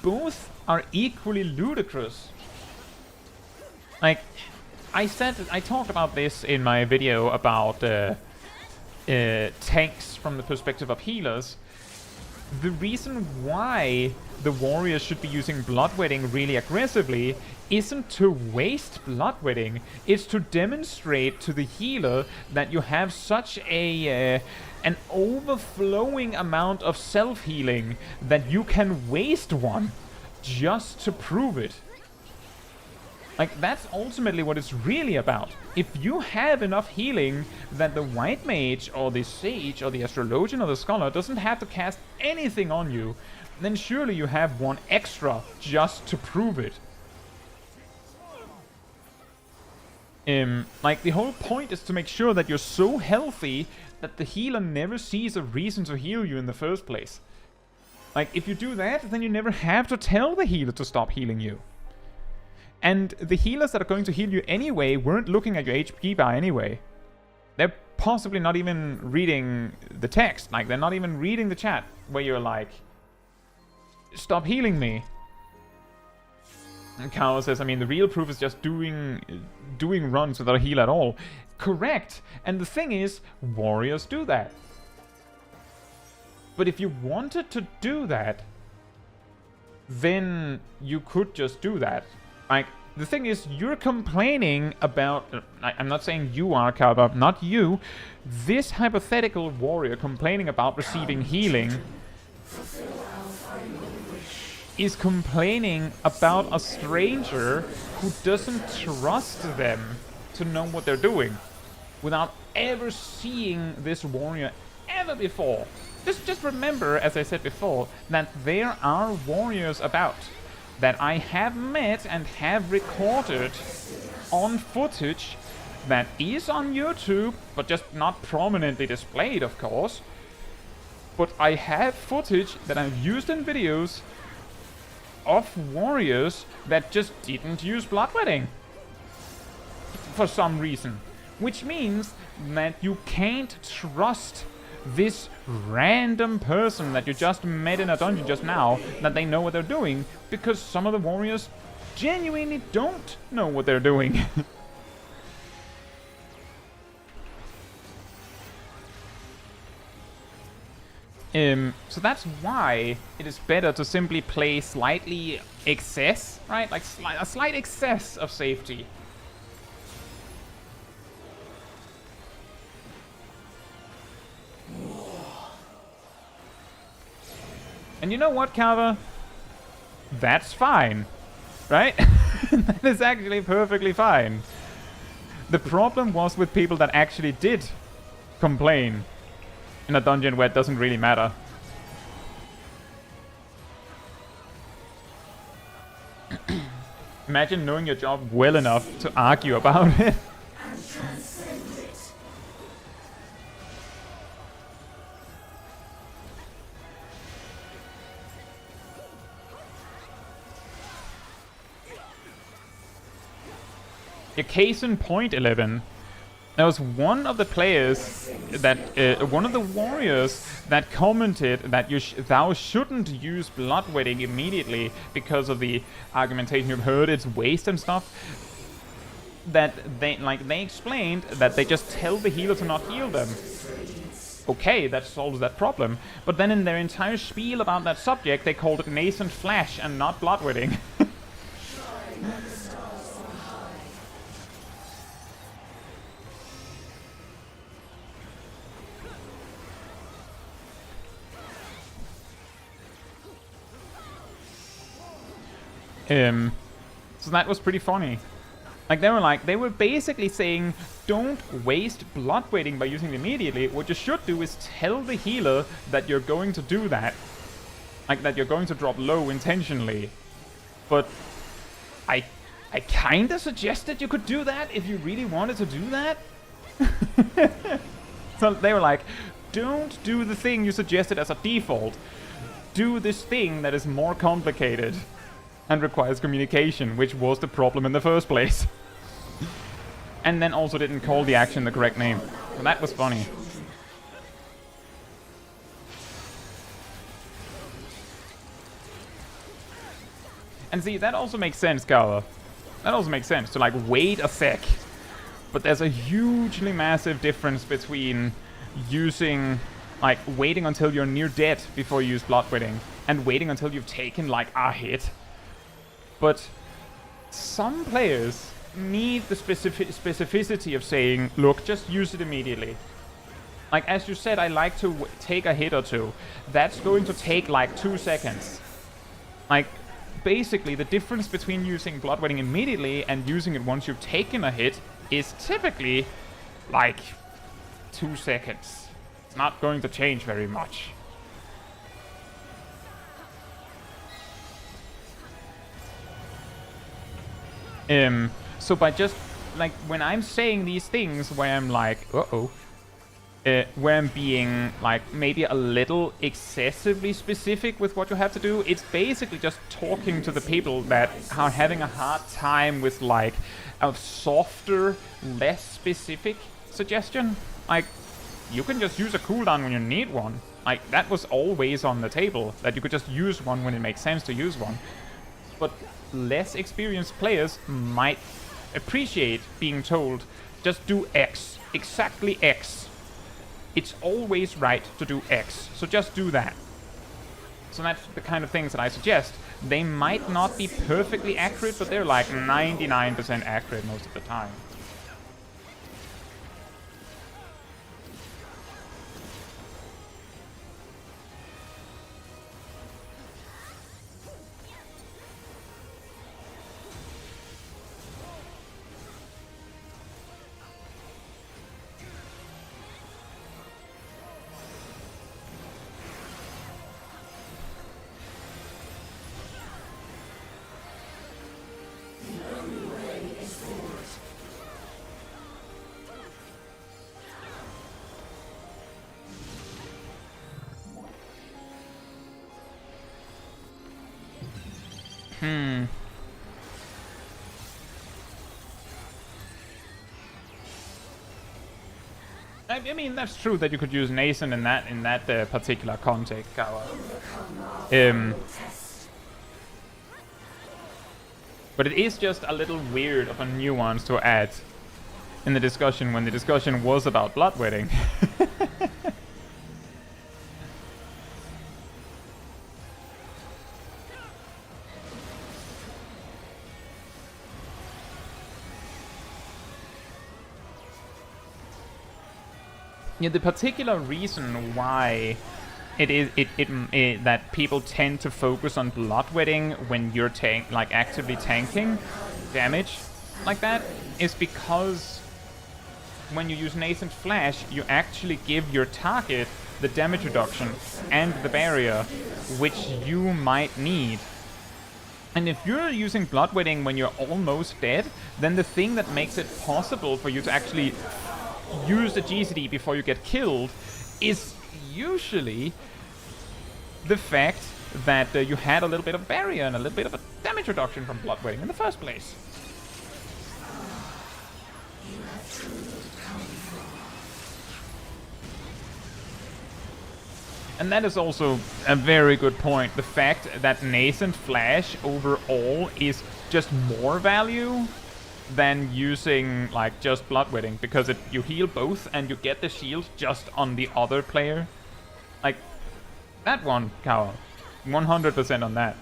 both are equally ludicrous. Like, I talked about this in my video about tanks from the perspective of healers. The reason why the warriors should be using bloodwetting really aggressively isn't to waste bloodwetting, it's to demonstrate to the healer that you have such an overflowing amount of self-healing that you can waste one just to prove it. Like, that's ultimately what it's really about. If you have enough healing that the White Mage or the Sage or the Astrologian or the Scholar doesn't have to cast anything on you, then surely you have one extra just to prove it. Like, the whole point is to make sure that you're so healthy that the healer never sees a reason to heal you in the first place. Like, if you do that, then you never have to tell the healer to stop healing you. And the healers that are going to heal you anyway weren't looking at your HP bar anyway. They're possibly not even reading the text. Like, they're not even reading the chat where you're like, stop healing me. And Kao says, I mean, the real proof is just doing runs without a heal at all. Correct. And the thing is, warriors do that. But if you wanted to do that, then you could just do that. Like, the thing is, you're complaining about... I'm not saying you are, Kalba, not you. This hypothetical warrior complaining about receiving healing is complaining about a stranger who doesn't trust them to know what they're doing without ever seeing this warrior ever before. Just remember, as I said before, that there are warriors about that I have met and have recorded on footage that is on YouTube, but just not prominently displayed, of course. But I have footage that I've used in videos of warriors that just didn't use bloodwetting for some reason. Which means that you can't trust this random person that you just met in a dungeon just now, that they know what they're doing, because some of the warriors genuinely don't know what they're doing. So that's why it is better to simply play slightly excess, right? Like a slight excess of safety. And you know what, Calva? That's fine, right? That is actually perfectly fine. The problem was with people that actually did complain in a dungeon where it doesn't really matter. Imagine knowing your job well enough to argue about it. Your case in point, 11. There was one of the players that, one of the warriors that commented that thou shouldn't use bloodwetting immediately because of the argumentation you've heard, it's waste and stuff. That they explained that they just tell the healer to not heal them. Okay, that solves that problem. But then in their entire spiel about that subject, they called it nascent flash and not bloodwetting. So that was pretty funny. Like, they were basically saying, don't waste bloodweighting by using it immediately. What you should do is tell the healer that you're going to do that. Like, that you're going to drop low intentionally. But I kinda suggested you could do that if you really wanted to do that. So they were like, don't do the thing you suggested as a default. Do this thing that is more complicated and requires communication, which was the problem in the first place. And then also didn't call the action the correct name. So that was funny. And see, that also makes sense, Gala. That also makes sense to, like, wait a sec. But there's a hugely massive difference between using, like, waiting until you're near dead before you use bloodwetting and waiting until you've taken, like, a hit. But some players need the specificity of saying, look, just use it immediately. Like, as you said, I like to take a hit or two. That's going to take like 2 seconds. Like, basically, the difference between using bloodwetting immediately and using it once you've taken a hit is typically like 2 seconds. It's not going to change very much. So by just, like, when I'm saying these things where I'm like, where I'm being, like, maybe a little excessively specific with what you have to do, it's basically just talking to the people that are having a hard time with, like, a softer, less specific suggestion. Like, you can just use a cooldown when you need one. Like, that was always on the table, that you could just use one when it makes sense to use one. But less experienced players might appreciate being told, just do X, exactly X. It's always right to do X, so just do that. So that's the kind of things that I suggest. They might not be perfectly accurate, but they're like 99% accurate most of the time. I mean, that's true that you could use Nascent in that particular context, Kawa. But it is just a little weird of a nuance to add in the discussion when the discussion was about bloodwetting. Yeah, the particular reason why that people tend to focus on bloodwetting when you're actively tanking damage like that is because when you use Nascent Flash, you actually give your target the damage reduction and the barrier which you might need. And if you're using bloodwetting when you're almost dead, then the thing that makes it possible for you to actually use the GCD before you get killed is usually the fact that you had a little bit of barrier and a little bit of a damage reduction from bloodwetting in the first place. And that is also a very good point. The fact that Nascent Flash overall is just more value than using like just bloodwetting, because you heal both and you get the shield just on the other player. Like that one, Kawa, 100% on that.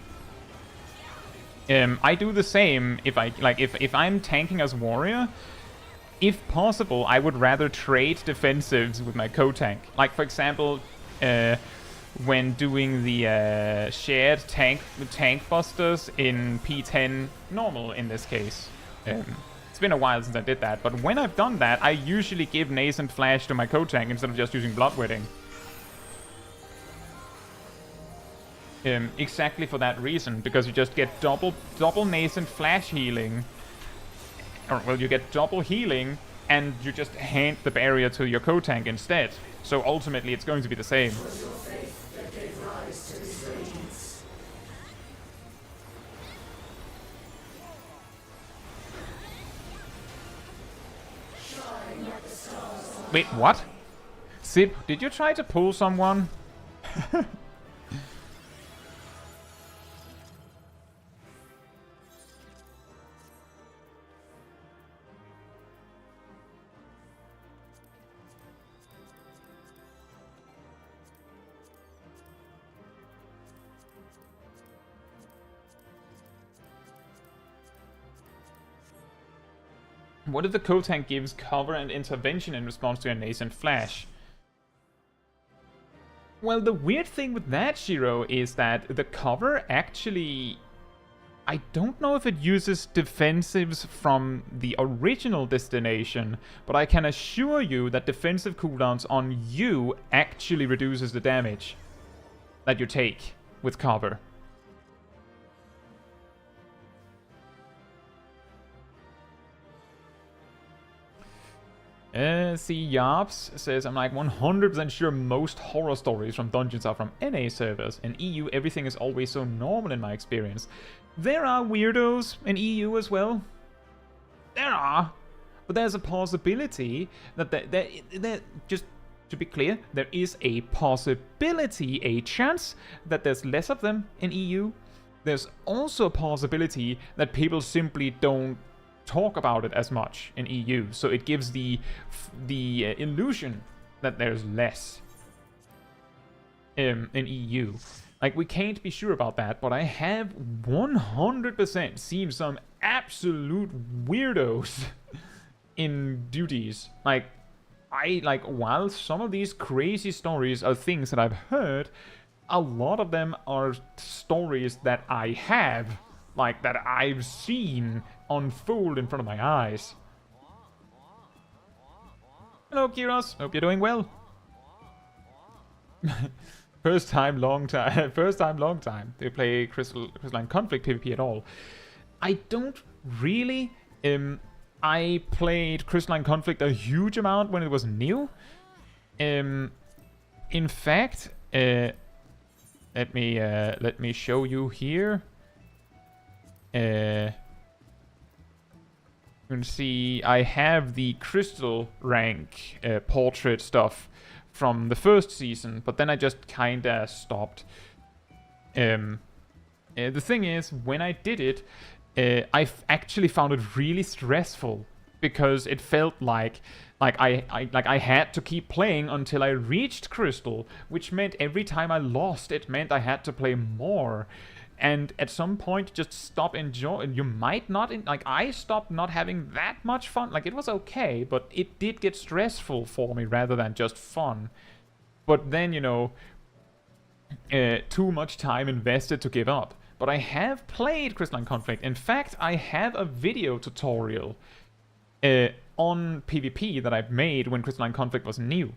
I do the same if if I'm tanking as warrior. If possible, I would rather trade defensives with my co-tank. Like for example, when doing the shared tank busters in P10 normal in this case. It's been a while since I did that, but when I've done that, I usually give Nascent Flash to my co-tank instead of just using bloodwetting. Exactly for that reason, because you just get double Nascent Flash healing. Or, well, you get double healing, and you just hand the barrier to your co-tank instead. So ultimately, it's going to be the same. Wait, what? Sid, did you try to pull someone? What if the co-tank gives cover and intervention in response to a Nascent Flash? Well, the weird thing with that, Shiro, is that the cover actually... I don't know if it uses defensives from the original destination, but I can assure you that defensive cooldowns on you actually reduces the damage that you take with cover. See, Yarps says, I'm like 100% sure most horror stories from dungeons are from NA servers. In EU, everything is always so normal in my experience. There are weirdos in EU as well. There are. But there's a possibility that just to be clear, there is a possibility, a chance that there's less of them in EU. There's also a possibility that people simply don't talk about it as much in EU, so it gives the illusion that there's less in EU. Like, we can't be sure about that, but I have 100% seen some absolute weirdos in duties. While some of these crazy stories are things that I've heard, a lot of them are stories that I have, like, that I've seen unfold in front of my eyes. Hello, Kiros. Hope you're doing well. First time, long time. First time, long time. Do you play Crystalline Conflict PvP at all? I don't really. I played Crystalline Conflict a huge amount when it was new. In fact, let me show you here. You can see I have the crystal rank portrait stuff from the first season, but then I just kinda stopped. The thing is, when I did it, I actually found it really stressful because it felt like I had to keep playing until I reached crystal, which meant every time I lost, it meant I had to play more. And at some point, just stop enjoying. You might not, I stopped not having that much fun. Like, it was okay, but it did get stressful for me rather than just fun. But then, you know, too much time invested to give up. But I have played Crystalline Conflict. In fact, I have a video tutorial on PvP that I've made when Crystalline Conflict was new.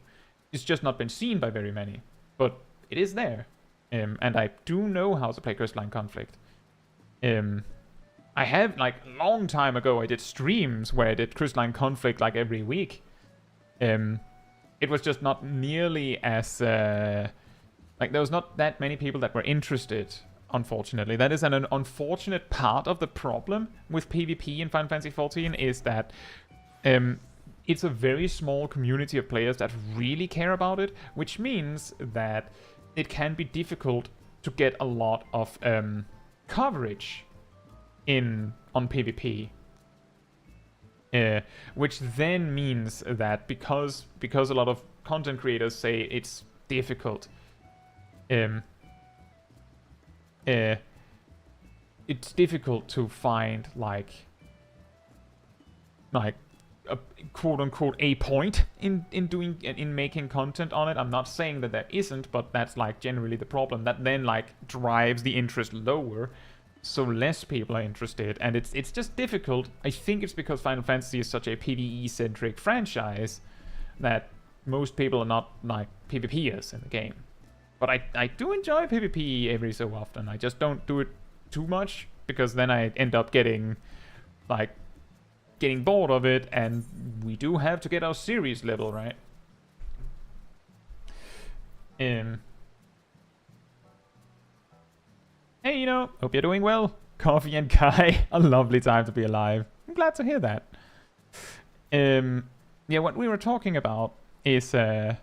It's just not been seen by very many. But it is there. And I do know how to play Crystalline Conflict. I have, like, long time ago, I did streams where I did Crystalline Conflict, like, every week. It was just not nearly as, like, there was not that many people that were interested, unfortunately. That is an unfortunate part of the problem with PvP in Final Fantasy XIV, is that it's a very small community of players that really care about it, which means that it can be difficult to get a lot of coverage on PvP. Which then means that because a lot of content creators say it's difficult, it's difficult to find like a quote-unquote a point in making content on it. I'm not saying that there isn't, but that's like generally the problem. That then like drives the interest lower, so less people are interested, and it's just difficult. I think it's because Final Fantasy is such a PvE-centric franchise that most people are not like PvPers in the game. But I do enjoy PvP every so often. I just don't do it too much, because then I end up getting bored of it, and we do have to get our series level, right? Hey, you know, hope you're doing well. Coffee and Kai, a lovely time to be alive. I'm glad to hear that. Yeah, what we were talking about is, right,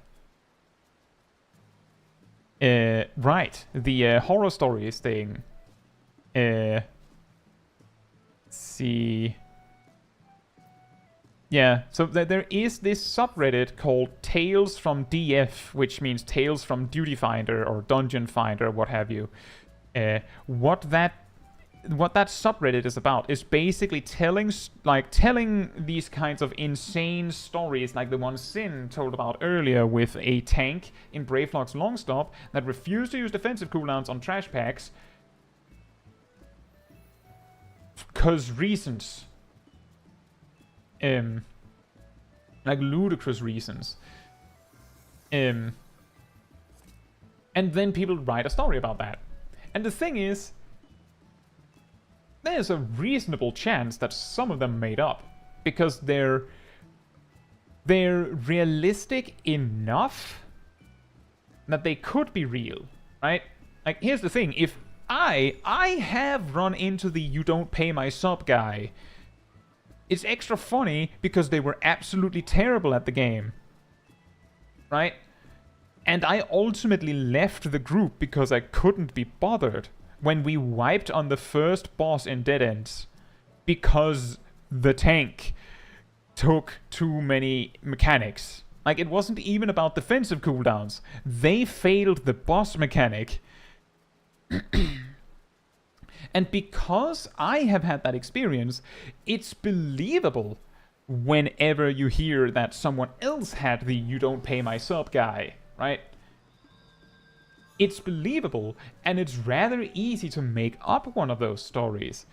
the horror stories thing. See... Yeah, so there is this subreddit called Tales from DF, which means Tales from Duty Finder or Dungeon Finder, what have you. What that subreddit is about is basically telling these kinds of insane stories, like the one Sin told about earlier with a tank in Bravelock's Longstop that refused to use defensive cooldowns on trash packs. 'Cause reasons. Like ludicrous reasons. And then people write a story about that. And the thing is, there's a reasonable chance that some of them made up, because they're realistic enough that they could be real, right? Like, here's the thing: if I have run into the "you don't pay my sub" guy. It's extra funny because they were absolutely terrible at the game, right? And I ultimately left the group because I couldn't be bothered when we wiped on the first boss in Dead Ends, because the tank took too many mechanics. Like, it wasn't even about defensive cooldowns. They failed the boss mechanic. And because I have had that experience, it's believable whenever you hear that someone else had the "you don't pay my sub" guy, right? It's believable, and it's rather easy to make up one of those stories.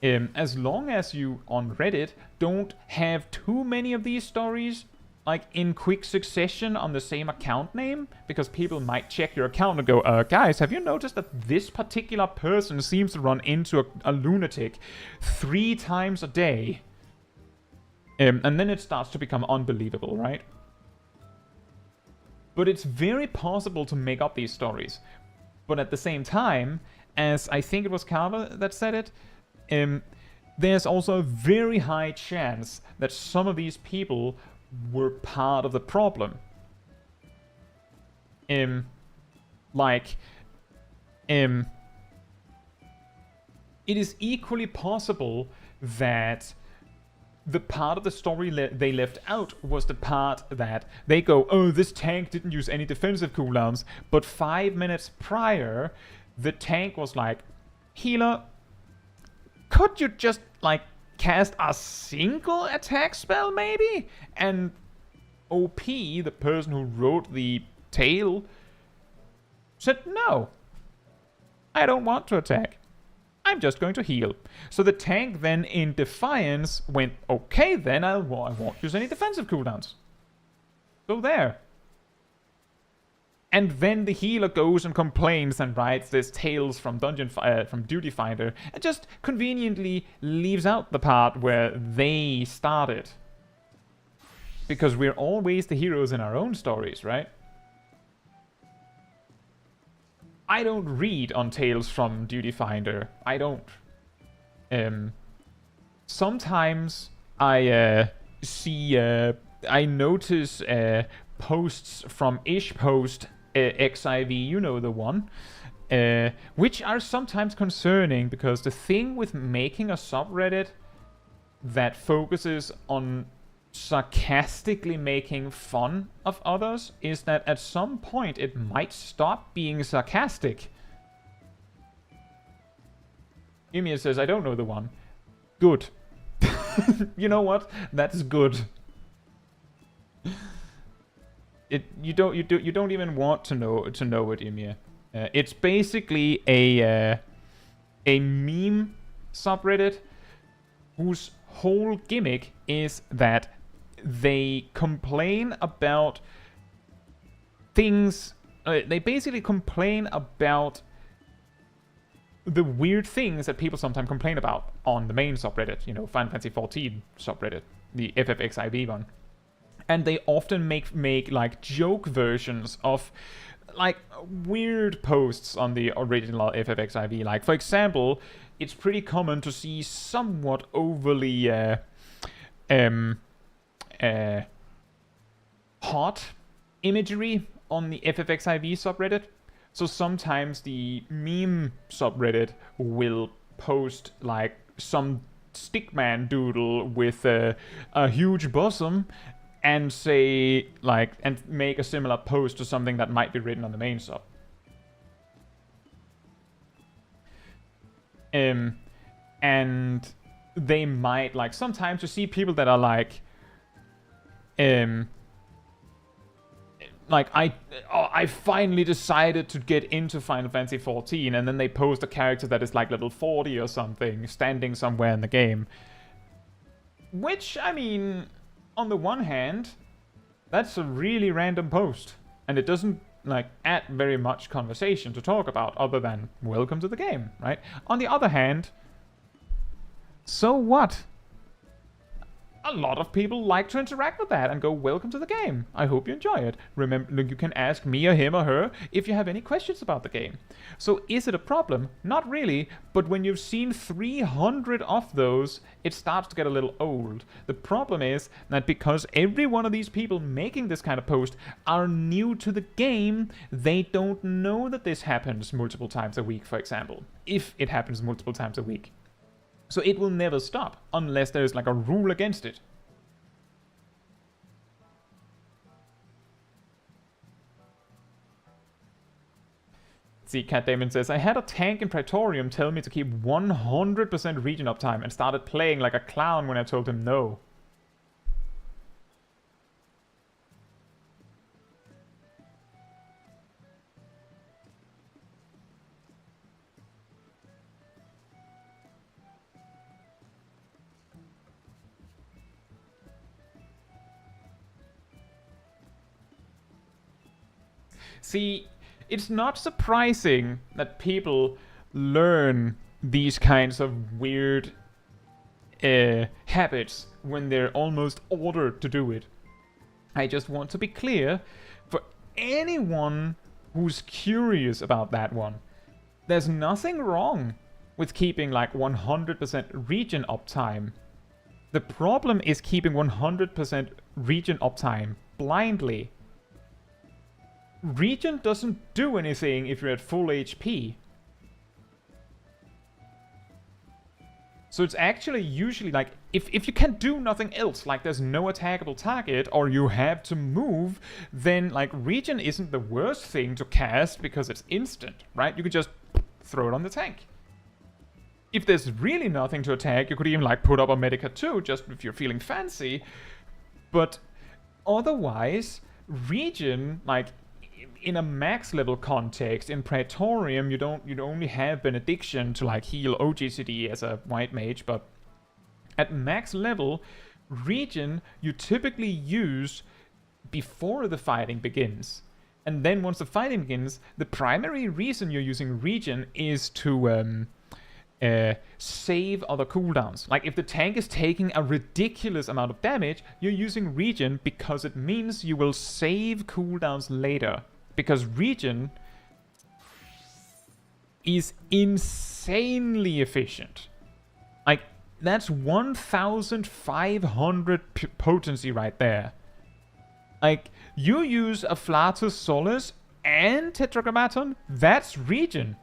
As long as you, on Reddit, don't have too many of these stories, like in quick succession on the same account name, because people might check your account and go, guys, have you noticed that this particular person seems to run into a lunatic 3 times a day? And then it starts to become unbelievable, right? But it's very possible to make up these stories. But at the same time, as I think it was Carver that said it, there's also a very high chance that some of these people were part of the problem. It is equally possible that the part of the story they left out was the part that they go, oh, this tank didn't use any defensive cooldowns, but 5 minutes prior, the tank was like, healer, could you just, like, cast a single attack spell, maybe? And OP, the person who wrote the tale, said, no, I don't want to attack. I'm just going to heal. So the tank then, in defiance, went, okay, then I won't use any defensive cooldowns. So there. And then the healer goes and complains and writes this Tales from Duty Finder, and just conveniently leaves out the part where they started. Because we're always the heroes in our own stories, right? I don't read on Tales from Duty Finder. I don't. Sometimes I I notice posts from FFXIV, you know the one, which are sometimes concerning, because the thing with making a subreddit that focuses on sarcastically making fun of others is that at some point it might stop being sarcastic. Ymir says, I don't know the one. Good. You know what? That's good. You don't even want to know it, Ymir. It's basically a meme subreddit whose whole gimmick is that they complain about things. They basically complain about the weird things that people sometimes complain about on the main subreddit. You know, Final Fantasy XIV subreddit, the FFXIV one. And they often make like joke versions of like weird posts on the original FFXIV. Like, for example, it's pretty common to see somewhat overly hot imagery on the FFXIV subreddit. So sometimes the meme subreddit will post like some stickman doodle with a huge bosom and say like, and make a similar post to something that might be written on the main sub. And they might, like, sometimes you see people that are like, I finally decided to get into Final Fantasy XIV, and then they post a character that is like level 40 or something, standing somewhere in the game. Which, I mean, on the one hand, that's a really random post, and it doesn't like add very much conversation to talk about other than welcome to the game, right? On the other hand, so what? A lot of people like to interact with that and go, welcome to the game. I hope you enjoy it. Remember, you can ask me or him or her if you have any questions about the game. So is it a problem? Not really, but when you've seen 300 of those, it starts to get a little old. The problem is that because every one of these people making this kind of post are new to the game, they don't know that this happens multiple times a week, for example. If it happens multiple times a week. So it will never stop, unless there's like a rule against it. See, Cat Damon says, I had a tank in Praetorium tell me to keep 100% region uptime and started playing like a clown when I told him no. See, it's not surprising that people learn these kinds of weird habits when they're almost ordered to do it. I just want to be clear, for anyone who's curious about that one, there's nothing wrong with keeping like 100% regen uptime. The problem is keeping 100% regen uptime blindly. Regen doesn't do anything if you're at full HP. So it's actually usually like, if you can do nothing else, like there's no attackable target, or you have to move, then like regen isn't the worst thing to cast because it's instant, right? You could just throw it on the tank. If there's really nothing to attack, you could even like put up a Medica 2, just if you're feeling fancy. But otherwise, regen, like in a max level context, in Praetorium, you only have Benediction to like heal OGCD as a white mage, but at max level, regen you typically use before the fighting begins. And then once the fighting begins, the primary reason you're using regen is to save other cooldowns. Like if the tank is taking a ridiculous amount of damage, you're using regen because it means you will save cooldowns later. Because regen is insanely efficient. Like, that's 1,500 potency right there. Like, you use Afflatus Solus and Tetragrammaton, that's regen.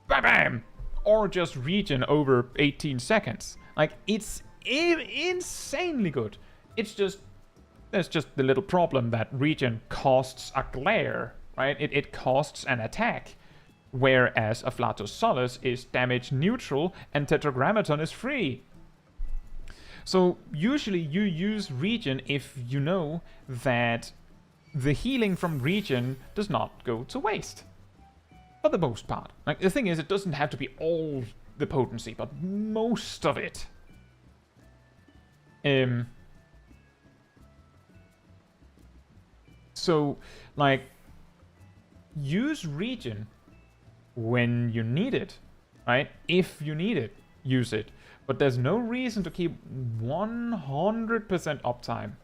Bam bam! Or just regen over 18 seconds. Like, it's insanely good. It's just, there's just the little problem that regen costs a glare. Right? It costs an attack, whereas Afflatus Solus is damage neutral and Tetragrammaton is free. So usually you use regen if you know that the healing from regen does not go to waste. For the most part. Like the thing is, it doesn't have to be all the potency, but most of it. So, like, use regen when you need it, right? If you need it, use it. But there's no reason to keep 100% uptime.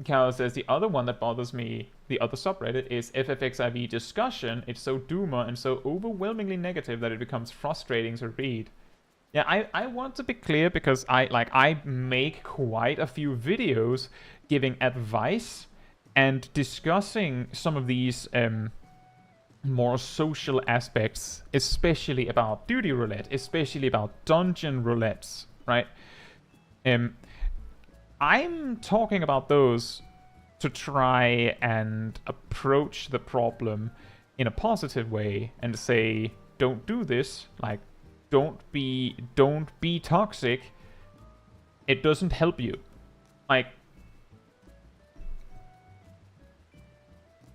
Cal says the other one that bothers me, the other subreddit, is FFXIV discussion. It's so doomer and so overwhelmingly negative that it becomes frustrating to read. Yeah, I want to be clear because I make quite a few videos giving advice and discussing some of these more social aspects, especially about duty roulette, especially about dungeon roulettes, right? I'm talking about those to try and approach the problem in a positive way and say, don't do this, like, don't be toxic. It doesn't help you. Like,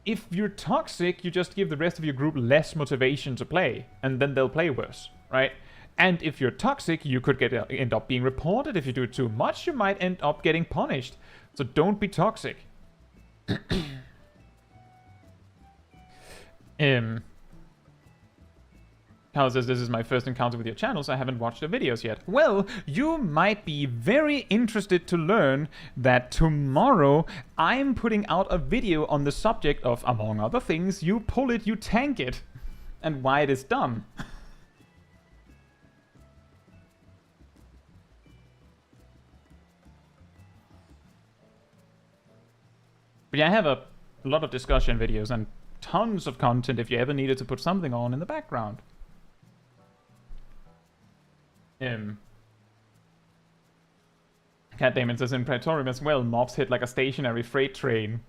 if you're toxic, you just give the rest of your group less motivation to play, and then they'll play worse, right? And if you're toxic, you could end up being reported. If you do it too much, you might end up getting punished. So don't be toxic. Cal says, this is my first encounter with your channel, so I haven't watched the videos yet. Well, you might be very interested to learn that tomorrow I'm putting out a video on the subject of, among other things, you pull it, you tank it, and why it is dumb. But yeah, I have a lot of discussion videos and tons of content if you ever needed to put something on in the background. Cat Damon says in Praetorium as well, mobs hit like a stationary freight train.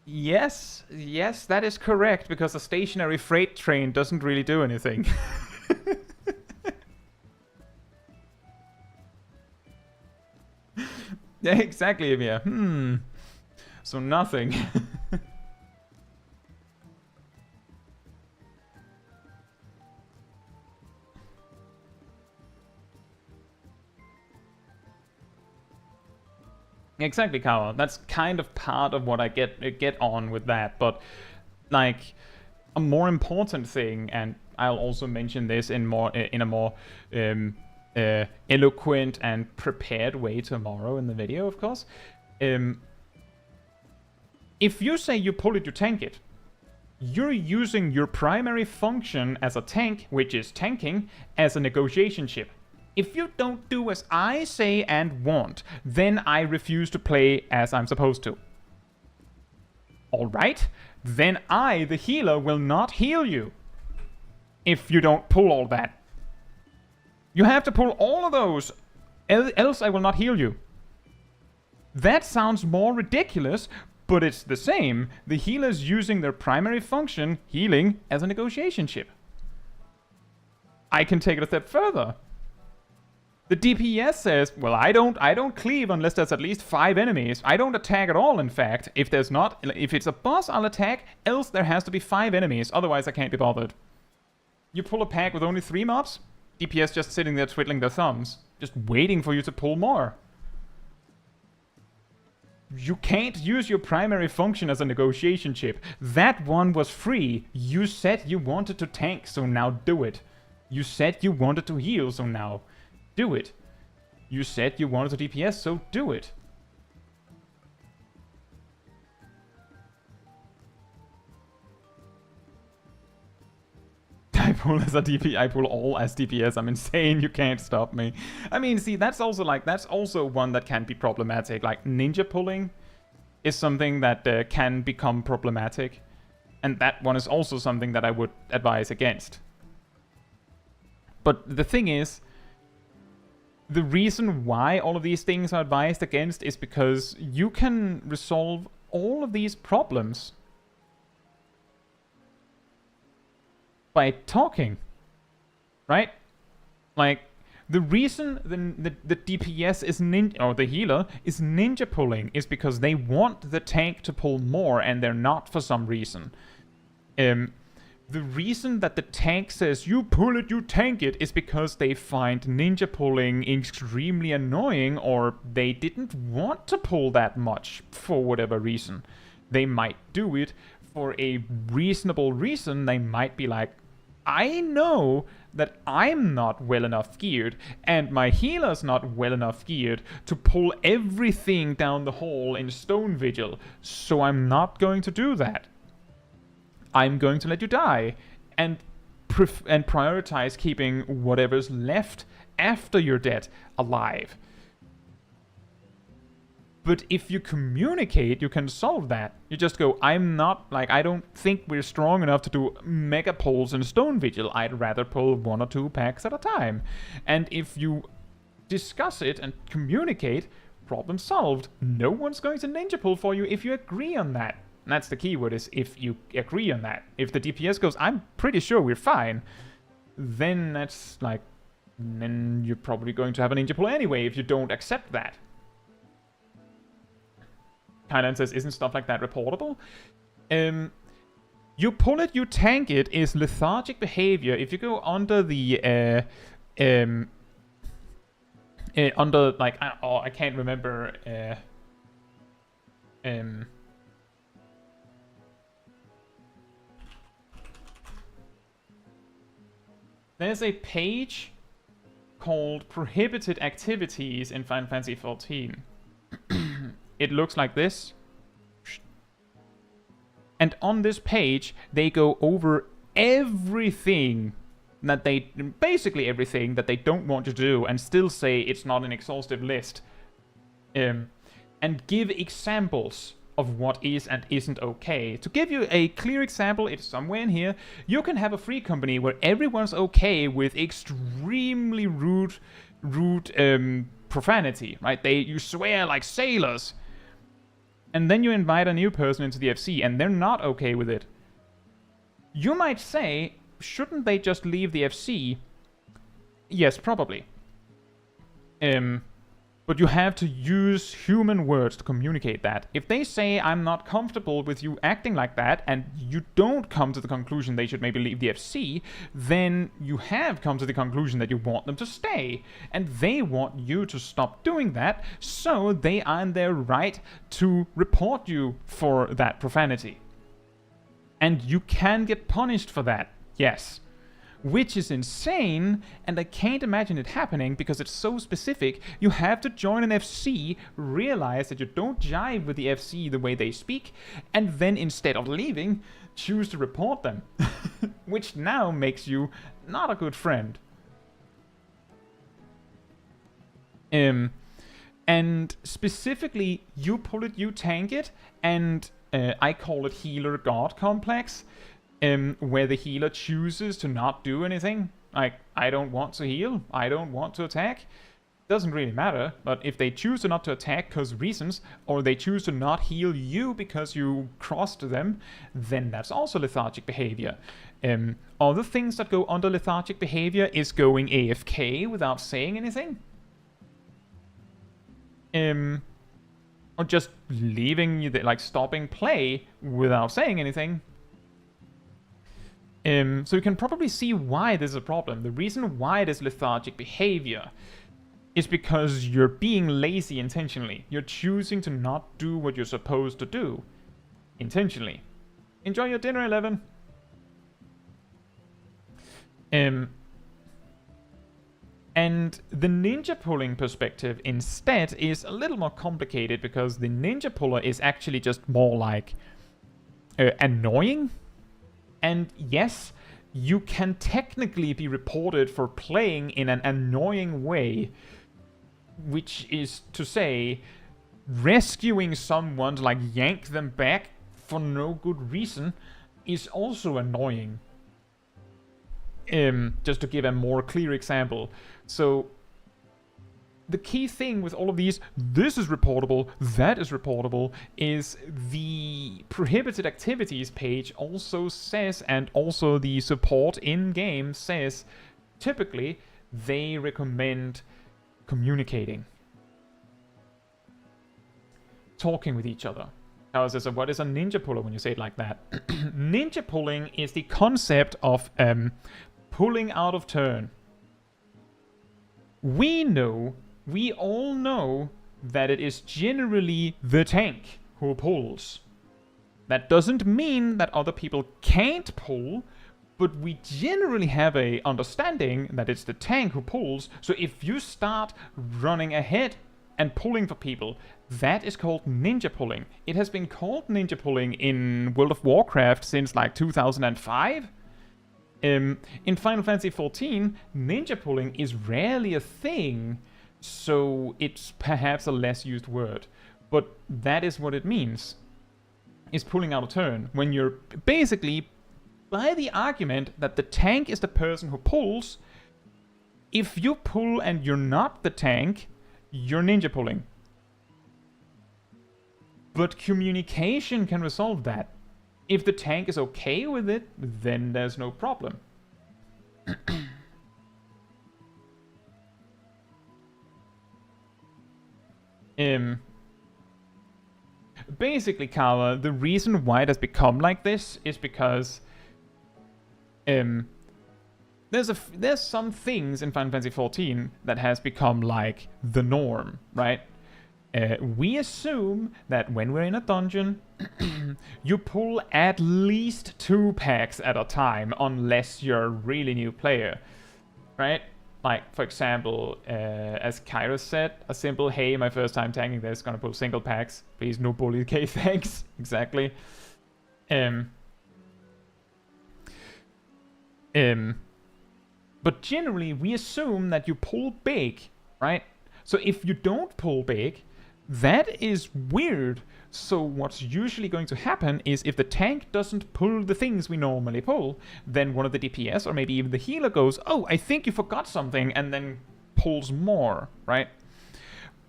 Yes, that is correct, because a stationary freight train doesn't really do anything. Yeah, exactly, yeah. So nothing. Exactly, Kawa. That's kind of part of what I get on with that. But like a more important thing, and I'll also mention this in a more eloquent and prepared way tomorrow in the video, of course. If you say you pull it, you tank it, you're using your primary function as a tank, which is tanking, as a negotiation chip. If you don't do as I say and want, then I refuse to play as I'm supposed to. Alright? Then I, the healer, will not heal you. If you don't pull all that. You have to pull all of those, else I will not heal you. That sounds more ridiculous, but it's the same. The healer's using their primary function, healing, as a negotiation chip. I can take it a step further. The DPS says, well, I don't cleave unless there's at least 5 enemies. I don't attack at all, in fact. If it's a boss, I'll attack, else there has to be 5 enemies, otherwise I can't be bothered. You pull a pack with only 3 mobs, DPS just sitting there twiddling their thumbs, just waiting for you to pull more. You can't use your primary function as a negotiation chip. That one was free. You said you wanted to tank, so now do it. You said you wanted to heal, so now do it. You said you wanted to DPS, so do it. I pull as a DP, I pull all as DPS. I'm insane, you can't stop me. I mean, see, that's also one that can be problematic. Like, ninja pulling is something that can become problematic. And that one is also something that I would advise against. But the thing is, the reason why all of these things are advised against is because you can resolve all of these problems by talking, right? Like, the reason the DPS is or the healer is ninja pulling is because they want the tank to pull more and they're not for some reason. The reason that the tank says you pull it, you tank it is because they find ninja pulling extremely annoying, or they didn't want to pull that much for whatever reason. They might do it for a reasonable reason. They might be like, I know that I'm not well enough geared and my healer's not well enough geared to pull everything down the hall in Stone Vigil, so I'm not going to do that. I'm going to let you die and prioritize keeping whatever's left after you're dead alive. But if you communicate, you can solve that. You just go, I don't think we're strong enough to do mega pulls in Stone Vigil. I'd rather pull 1 or 2 packs at a time. And if you discuss it and communicate, problem solved. No one's going to ninja pull for you if you agree on that. And that's the keyword, is if you agree on that. If the DPS goes, I'm pretty sure we're fine, then that's like, then you're probably going to have a ninja pull anyway if you don't accept that. Kylan says, isn't stuff like that reportable? You pull it, you tank it is lethargic behavior. If you go under the, under, like, I can't remember, there's a page called Prohibited Activities in Final Fantasy XIV. It looks like this. And on this page, they go over everything that basically everything that they don't want to do, and still say it's not an exhaustive list. And give examples of what is and isn't okay. To give you a clear example, it's somewhere in here. You can have a free company where everyone's okay with extremely rude profanity, right? You swear like sailors. And then you invite a new person into the FC and they're not okay with it. You might say, shouldn't they just leave the FC? Yes, probably. But But you have to use human words to communicate that. If they say, I'm not comfortable with you acting like that, and you don't come to the conclusion they should maybe leave the FC, then you have come to the conclusion that you want them to stay. And they want you to stop doing that, so they are in their right to report you for that profanity. And you can get punished for that, yes. Which is insane, and I can't imagine it happening because it's so specific. You have to join an FC, realize that you don't jive with the FC the way they speak, and then instead of leaving, choose to report them. Which now makes you not a good friend. And specifically, you pull it, you tank it, and I call it healer god complex. Where the healer chooses to not do anything. Like, I don't want to heal, I don't want to attack. Doesn't really matter, but if they choose to not to attack because reasons, or they choose to not heal you because you crossed them, then that's also lethargic behavior. Other things that go under lethargic behavior is going AFK without saying anything. Or just leaving, like stopping play without saying anything. So you can probably see why this is a problem. The reason why it is lethargic behavior is because you're being lazy intentionally. You're choosing to not do what you're supposed to do intentionally. Enjoy your dinner, 11. And the ninja pulling perspective instead is a little more complicated because the ninja puller is actually just more like annoying. And yes, you can technically be reported for playing in an annoying way, which is to say, rescuing someone to like yank them back for no good reason is also annoying. Just to give a more clear example. So the key thing with all of these, this is reportable, that is reportable, is the prohibited activities page also says, and also the support in-game says, typically they recommend communicating. Talking with each other. Now, what is a ninja puller when you say it like that? Ninja pulling is the concept of pulling out of turn. We all know that it is generally the tank who pulls. That doesn't mean that other people can't pull, but we generally have a understanding that it's the tank who pulls. So if you start running ahead and pulling for people, that is called ninja pulling. It has been called ninja pulling in World of Warcraft since like 2005. In Final Fantasy XIV, ninja pulling is rarely a thing, so it's perhaps a less used word. But that is what it means, is pulling out a turn. When you're basically, by the argument that the tank is the person who pulls, if you pull and you're not the tank, you're ninja pulling. But communication can resolve that. If the tank is okay with it, then there's no problem. Basically, Kala, the reason why it has become like this is because there's some things in Final Fantasy XIV that has become like the norm, right? We assume that when we're in a dungeon, you pull at least 2 packs at a time, unless you're a really new player, right? Like, for example, as Kairos said, a simple, hey, my first time tanking this, gonna pull single packs. Please, no bully, okay, thanks. Exactly. But generally, we assume that you pull big, right? So if you don't pull big, that is weird. So what's usually going to happen is if the tank doesn't pull the things we normally pull, then one of the DPS or maybe even the healer goes, oh, I think you forgot something, and then pulls more, right?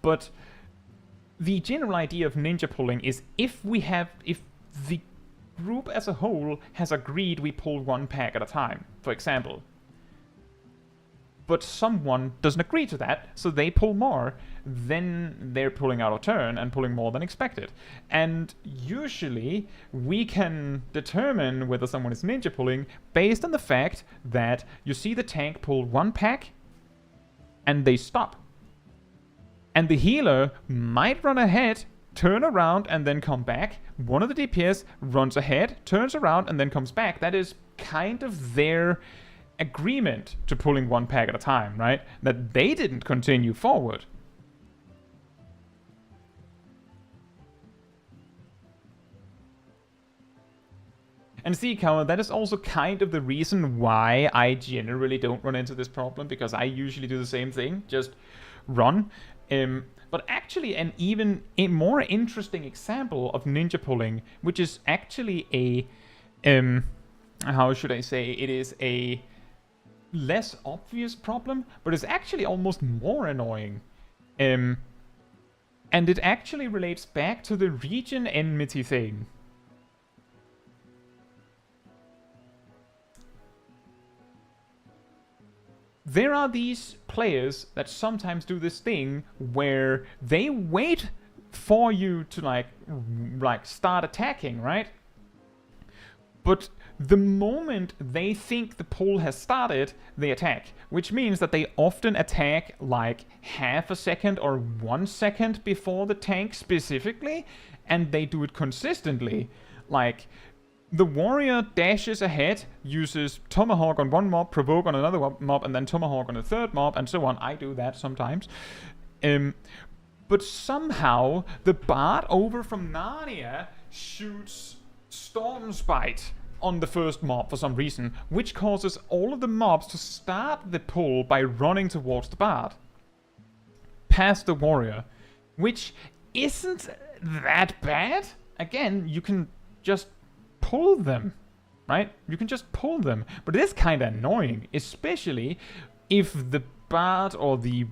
But the general idea of ninja pulling is if the group as a whole has agreed we pull 1 pack at a time, for example. but someone doesn't agree to that, so they pull more, then they're pulling out of turn and pulling more than expected. And usually we can determine whether someone is ninja pulling based on the fact that you see the tank pull one pack and they stop. And the healer might run ahead, turn around, and then come back. One of the DPS runs ahead, turns around, and then comes back. That is kind of their agreement to pulling one pack at a time, right? That they didn't continue forward. And see, Kawa, that is also kind of the reason why I generally don't run into this problem, because I usually do the same thing, just run. But actually, an even a more interesting example of ninja pulling, which is actually a, how should I say, it is a less obvious problem, but it's actually almost more annoying. And it actually relates back to the region enmity thing. There are these players that sometimes do this thing where they wait for you to like start attacking, right? But the moment they think the pull has started, they attack, which means that they often attack like half a second or 1 second before the tank specifically, and they do it consistently. Like, the warrior dashes ahead, uses Tomahawk on one mob, Provoke on another mob, and then Tomahawk on a third mob, and so on. I do that sometimes. But somehow, the bard over from Narnia shoots Storm's Bite on the first mob for some reason, which causes all of the mobs to start the pull by running towards the bard, past the warrior, which isn't that bad. Again, you can just pull them, right? You can just pull them, but it is kind of annoying, especially if the bard or the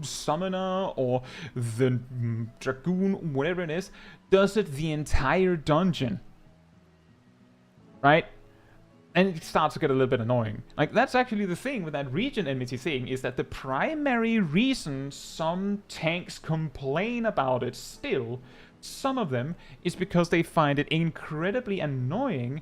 summoner or the dragoon, whatever it is, does it the entire dungeon, right? And it starts to get a little bit annoying. Like, that's actually the thing with that region enmity thing, is that the primary reason some tanks complain about it still, some of them, is because they find it incredibly annoying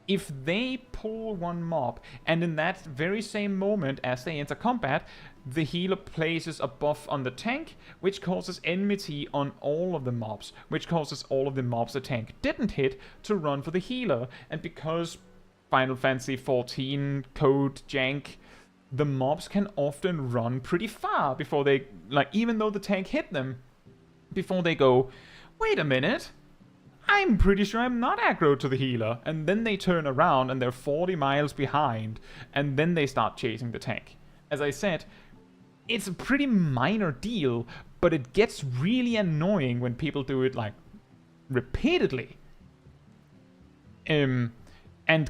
if they pull one mob, and in that very same moment as they enter combat, the healer places a buff on the tank, which causes enmity on all of the mobs, which causes all of the mobs the tank didn't hit to run for the healer. And because Final Fantasy XIV code jank, the mobs can often run pretty far before they, like, even though the tank hit them, before they go, wait a minute, I'm pretty sure I'm not aggro to the healer. And then they turn around and they're 40 miles behind, and then they start chasing the tank. As I said, it's a pretty minor deal, but it gets really annoying when people do it, like, repeatedly. And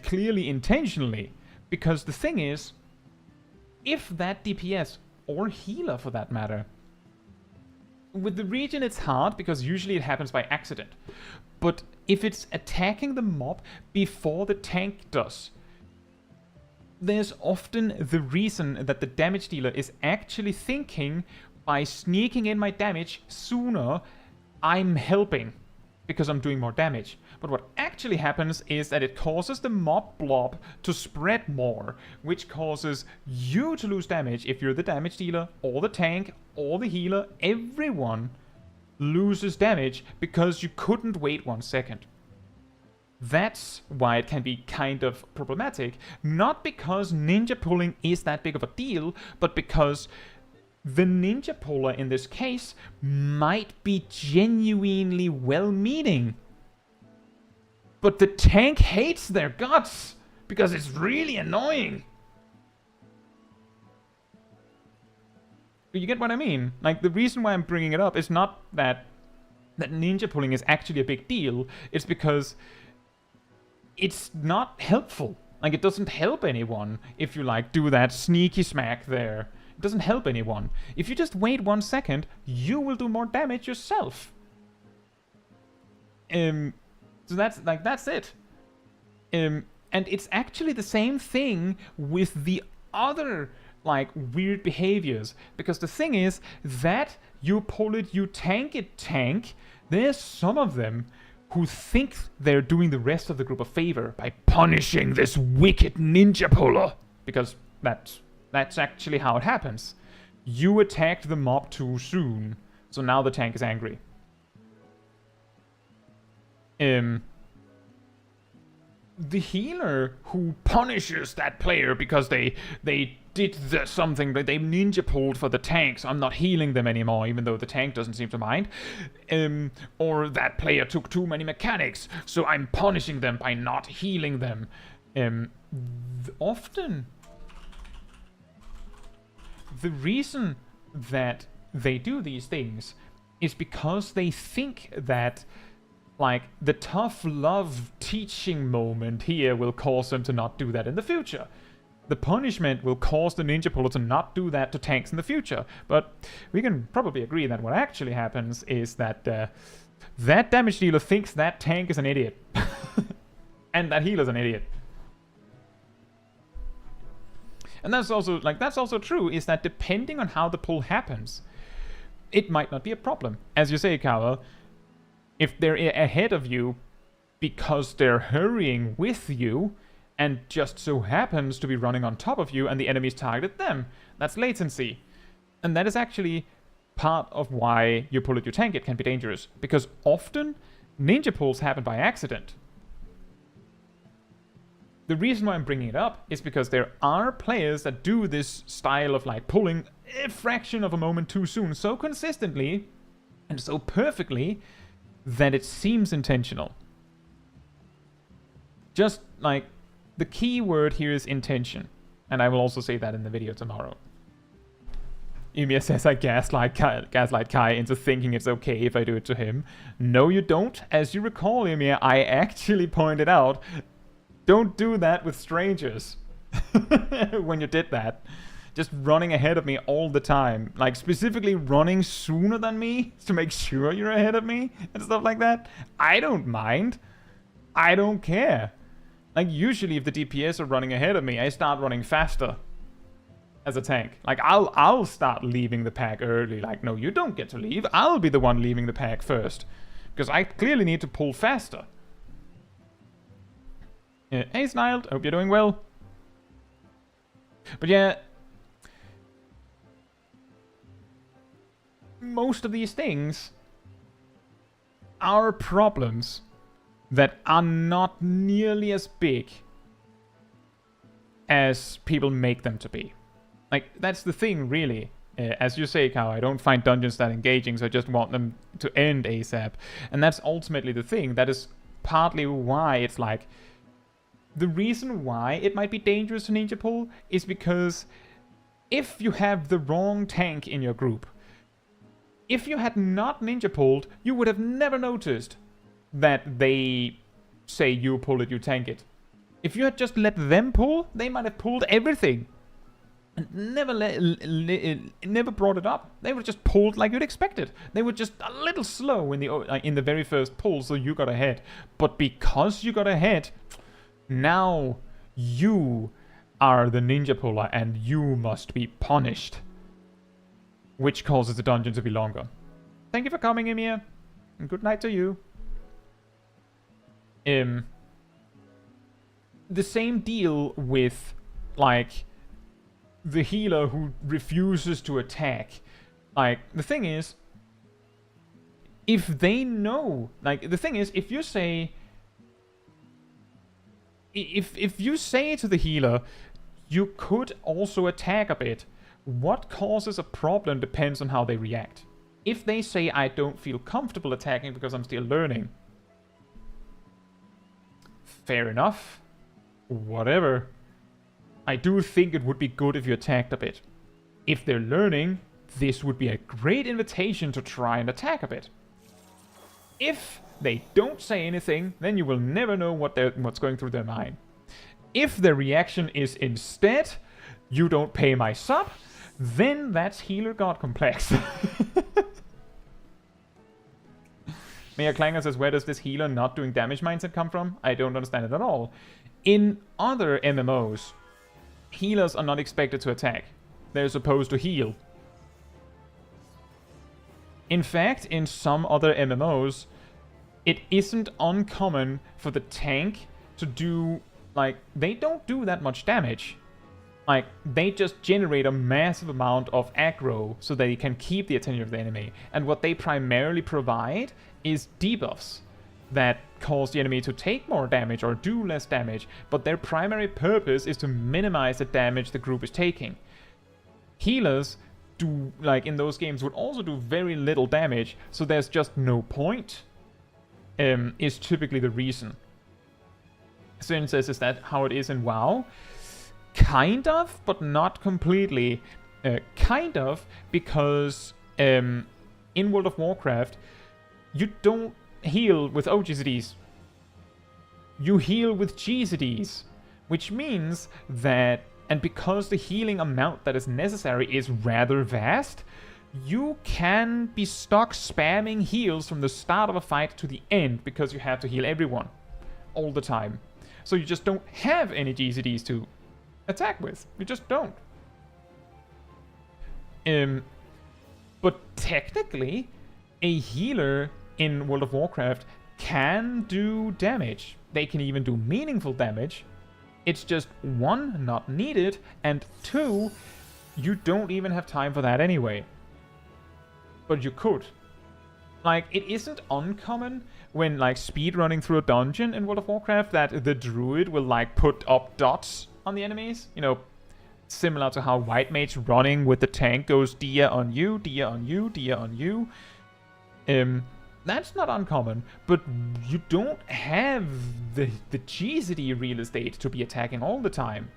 clearly intentionally. Because the thing is, if that DPS, or healer for that matter, with the region it's hard because usually it happens by accident. But if it's attacking the mob before the tank does, there's often the reason that the damage dealer is actually thinking, by sneaking in my damage sooner, I'm helping because I'm doing more damage. But what actually happens is that it causes the mob blob to spread more, which causes you to lose damage if you're the damage dealer, or the tank, or the healer. Everyone loses damage because you couldn't wait 1 second. That's why it can be kind of problematic. Not because ninja pulling is that big of a deal, but because the ninja puller in this case might be genuinely well-meaning. But the tank hates their guts because it's really annoying. You get what I mean? Like, the reason why I'm bringing it up is not that ninja pulling is actually a big deal. It's because it's not helpful. Like, it doesn't help anyone if you, like, do that sneaky smack there. It doesn't help anyone. If you just wait 1 second, you will do more damage yourself. So that's it. And it's actually the same thing with the other like weird behaviors, because the thing is that you pull it, you tank it tank, there's some of them who think they're doing the rest of the group a favor by punishing this wicked ninja puller, because that's actually how it happens. You attacked the mob too soon, so now the tank is angry. The healer who punishes that player because they did something, but they ninja pulled for the tank, so I'm not healing them anymore, even though the tank doesn't seem to mind. Or that player took too many mechanics, so I'm punishing them by not healing them. Often, the reason that they do these things is because they think that like the tough love teaching moment here will cause them to not do that in the future. The punishment will cause the ninja puller to not do that to tanks in the future. But we can probably agree that what actually happens is that that damage dealer thinks that tank is an idiot. And that healer's an idiot. And that's also true, is that depending on how the pull happens, it might not be a problem. As you say, Kawa, if they're ahead of you because they're hurrying with you and just so happens to be running on top of you and the enemies targeted them, that's latency. And that is actually part of why you pull it, you tank it can be dangerous. Because often, ninja pulls happen by accident. The reason why I'm bringing it up is because there are players that do this style of like pulling a fraction of a moment too soon so consistently and so perfectly that it seems intentional. Just like the key word here is intention, and I will also say that in the video tomorrow. Ymir says I gaslight Kai into thinking it's okay if I do it to him. No, you don't. As you recall, Ymir, I actually pointed out, don't do that with strangers. When you did that. Just running ahead of me all the time. Like, specifically running sooner than me to make sure you're ahead of me and stuff like that. I don't mind. I don't care. Like, usually if the DPS are running ahead of me, I start running faster as a tank. Like, I'll start leaving the pack early. Like, no, you don't get to leave. I'll be the one leaving the pack first. Because I clearly need to pull faster. Hey, Sniled. Hope you're doing well. But yeah, most of these things are problems that are not nearly as big as people make them to be. Like, that's the thing, really. As you say, Kao, I don't find dungeons that engaging, so I just want them to end ASAP. And that's ultimately the thing. That is partly why it's like... The reason why it might be dangerous to ninja pull is because if you have the wrong tank in your group, if you had not ninja pulled, you would have never noticed that they say you pull it, you tank it. If you had just let them pull, they might have pulled everything and never brought it up. They were just pulled like you'd expected. They were just a little slow in the very first pull, so you got ahead. But because you got ahead, now you are the ninja puller and you must be punished. Which causes the dungeon to be longer. Thank you for coming, Emir. And good night to you. The same deal with, like, the healer who refuses to attack. Like, the thing is, if they know... Like, the thing is, if you say... If you say to the healer, you could also attack a bit, what causes a problem depends on how they react. If they say, I don't feel comfortable attacking because I'm still learning, fair enough. Whatever. I do think it would be good if you attacked a bit. If they're learning, this would be a great invitation to try and attack a bit. If they don't say anything, then you will never know what's going through their mind. If their reaction is instead, you don't pay my sub, then that's healer god complex. Mia Clanger says, where does this healer not doing damage mindset come from? I don't understand it at all. In other MMOs, healers are not expected to attack. They're supposed to heal. In fact, in some other MMOs, it isn't uncommon for the tank to do, like, they don't do that much damage. Like, they just generate a massive amount of aggro so they can keep the attention of the enemy. And what they primarily provide is debuffs that cause the enemy to take more damage or do less damage, but their primary purpose is to minimize the damage the group is taking. Healers do, like in those games, would also do very little damage, so there's just no point, is typically the reason. Sin says, is that how it is in WoW? Kind of, but not completely. Kind of, because in World of Warcraft, you don't heal with OGCDs. You heal with GCDs, which means that, and because the healing amount that is necessary is rather vast, you can be stuck spamming heals from the start of a fight to the end because you have to heal everyone all the time. So you just don't have any GCDs to attack with. You just don't. But technically, a healer in World of Warcraft can do damage. They can even do meaningful damage. It's just, one, not needed, and two, you don't even have time for that anyway. But you could. Like, it isn't uncommon when, like, speedrunning through a dungeon in World of Warcraft that the druid will, like, put up dots on the enemies. You know, similar to how White Mage running with the tank goes Dia on you, Dia on you, Dia on you. That's not uncommon, but you don't have the GCD real estate to be attacking all the time.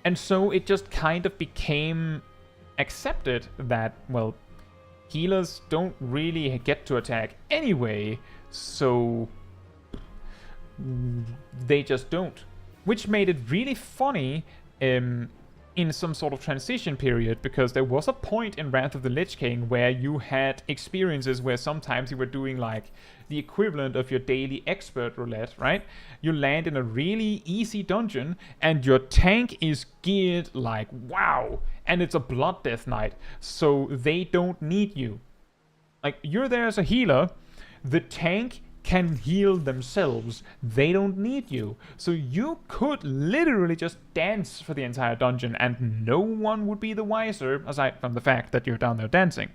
And so it just kind of became accepted that, well, healers don't really get to attack anyway, so they just don't. Which made it really funny in some sort of transition period, because there was a point in Wrath of the Lich King where you had experiences where sometimes you were doing like the equivalent of your daily expert roulette, right? You land in a really easy dungeon and your tank is geared like wow, and it's a Blood Death Knight, so they don't need you. Like, you're there as a healer, the tank can heal themselves, they don't need you. So you could literally just dance for the entire dungeon and no one would be the wiser, aside from the fact that you're down there dancing.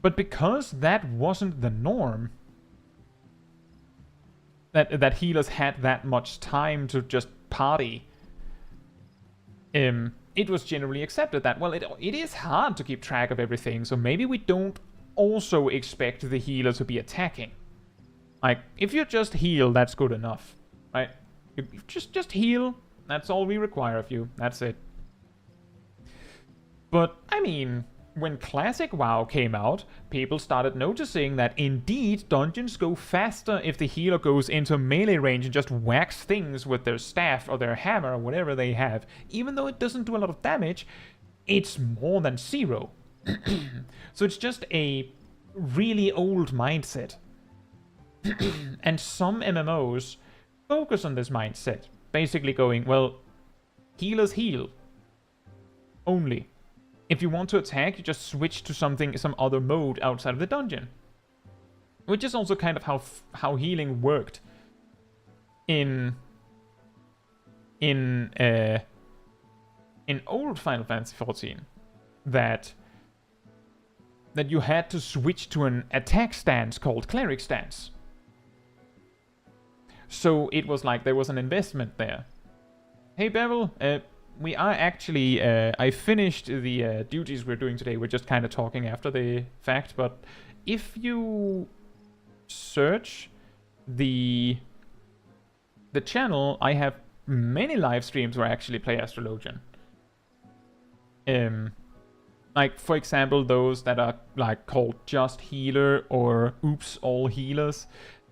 But because that wasn't the norm, that healers had that much time to just party, it was generally accepted that, well, it is hard to keep track of everything, so maybe we don't also expect the healer to be attacking. Like, if you just heal, that's good enough, right? You just heal, that's all we require of you, that's it. But, I mean, when Classic WoW came out, people started noticing that indeed dungeons go faster if the healer goes into melee range and just whacks things with their staff or their hammer or whatever they have. Even though it doesn't do a lot of damage, it's more than zero. So it's just a really old mindset. And some MMOs focus on this mindset, basically going, well, healers heal only. If you want to attack, you just switch to some other mode outside of the dungeon. Which is also kind of how healing worked in old Final Fantasy XIV. That you had to switch to an attack stance called Cleric Stance. So it was like there was an investment there. Hey Bevel, we are actually, I finished the duties we're doing today. We're just kind of talking after the fact, but if you search the channel, I have many live streams where I actually play Astrologian. Like, for example, those that are like called Just Healer or Oops All Healers.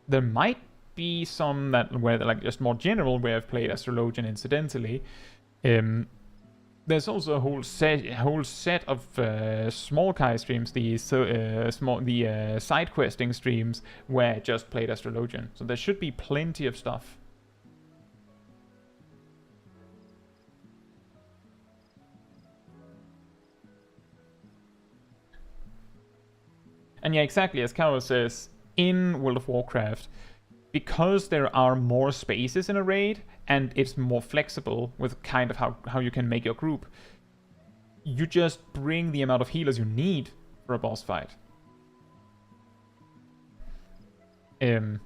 There might be some where they're like just more general, where I've played Astrologian incidentally. There's also a whole set of small Kai streams, the side questing streams where I just played Astrologian. So there should be plenty of stuff. And yeah, exactly, as Carol says, in World of Warcraft, because there are more spaces in a raid, and it's more flexible with kind of how you can make your group, you just bring the amount of healers you need for a boss fight. And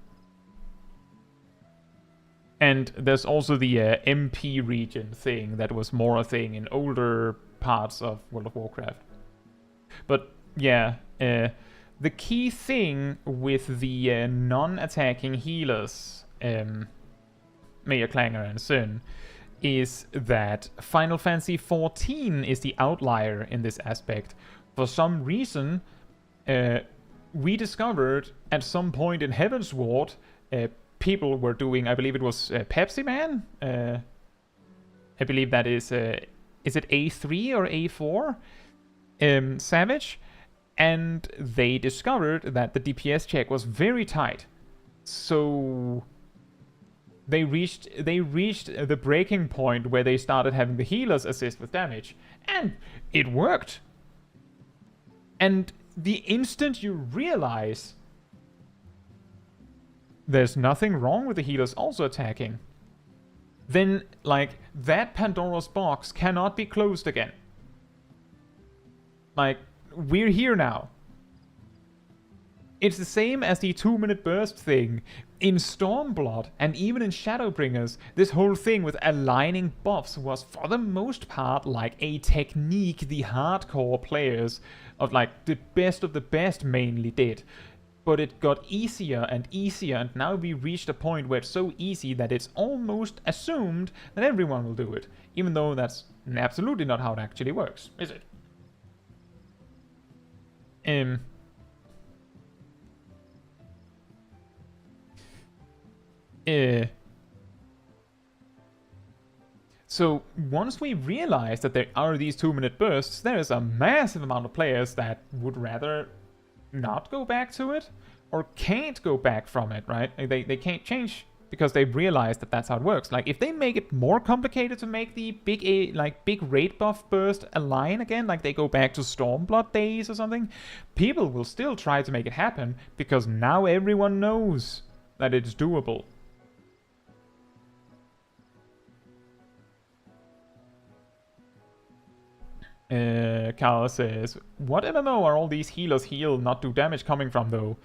there's also the MP region thing that was more a thing in older parts of World of Warcraft. But yeah, the key thing with the non-attacking healers, Mayor Clanger and Sin, is that Final Fantasy XIV is the outlier in this aspect. For some reason, we discovered at some point in Heavensward, people were doing, I believe it was Pepsi Man? I believe that is it A3 or A4? Savage? And they discovered that the DPS check was very tight. So they reached the breaking point where they started having the healers assist with damage. And it worked. And the instant you realize there's nothing wrong with the healers also attacking, then, like, that Pandora's box cannot be closed again. Like, we're here now. It's the same as the 2-minute burst thing in Stormblood and even in Shadowbringers. This whole thing with aligning buffs was for the most part like a technique the hardcore players of like the best of the best mainly did. But it got easier and easier, and now we reached a point where it's so easy that it's almost assumed that everyone will do it. Even though that's absolutely not how it actually works, is it? So once we realize that there are these 2-minute bursts, there is a massive amount of players that would rather not go back to it, or can't go back from it, right? They can't change because they realize that that's how it works. Like, if they make it more complicated to make the big raid buff burst align again, like they go back to Stormblood days or something, people will still try to make it happen because now everyone knows that it's doable. Carl says, what MMO are all these healers heal, not do damage coming from, though?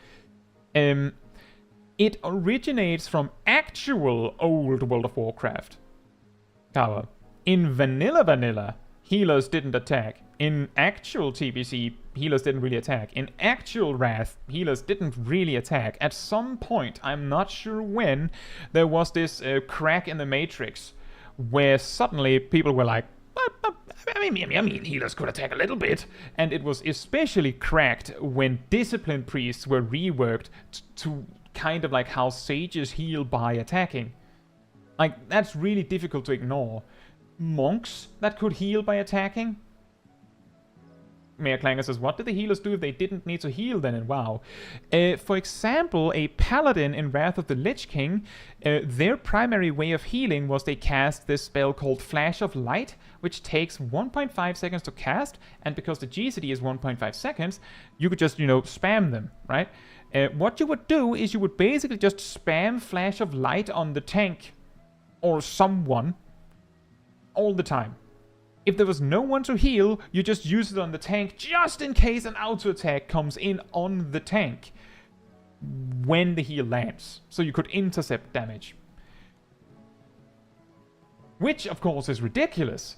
It originates from actual old World of Warcraft. Carl, in vanilla, healers didn't attack. In actual TBC, healers didn't really attack. In actual Wrath, healers didn't really attack. At some point, I'm not sure when, there was this crack in the Matrix where suddenly people were like, I mean, healers could attack a little bit. And it was especially cracked when disciplined priests were reworked to kind of like how sages heal by attacking. Like, that's really difficult to ignore. Monks that could heal by attacking? Mayor Clanger says, what did the healers do if they didn't need to heal then in WoW? For example, a paladin in Wrath of the Lich King, their primary way of healing was they cast this spell called Flash of Light, which takes 1.5 seconds to cast, and because the GCD is 1.5 seconds, you could just, spam them, right? What you would do is you would basically just spam Flash of Light on the tank or someone all the time. If there was no one to heal, you just use it on the tank just in case an auto attack comes in on the tank when the heal lands, so you could intercept damage. Which, of course, is ridiculous.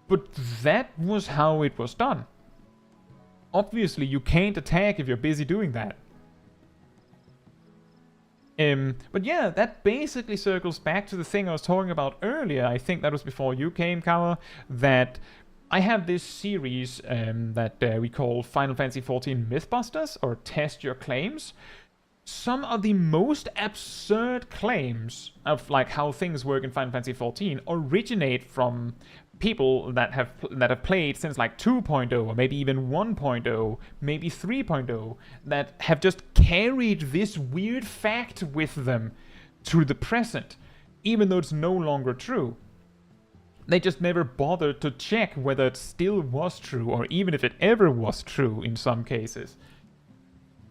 But that was how it was done. Obviously, you can't attack if you're busy doing that. But yeah, that basically circles back to the thing I was talking about earlier. I think that was before you came, Kawa, that I have this series that we call Final Fantasy XIV Mythbusters, or Test Your Claims. Some of the most absurd claims of like how things work in Final Fantasy XIV originate from people that have played since like 2.0 or maybe even 1.0, maybe 3.0, that have just carried this weird fact with them to the present, even though it's no longer true. They just never bothered to check whether it still was true, or even if it ever was true in some cases.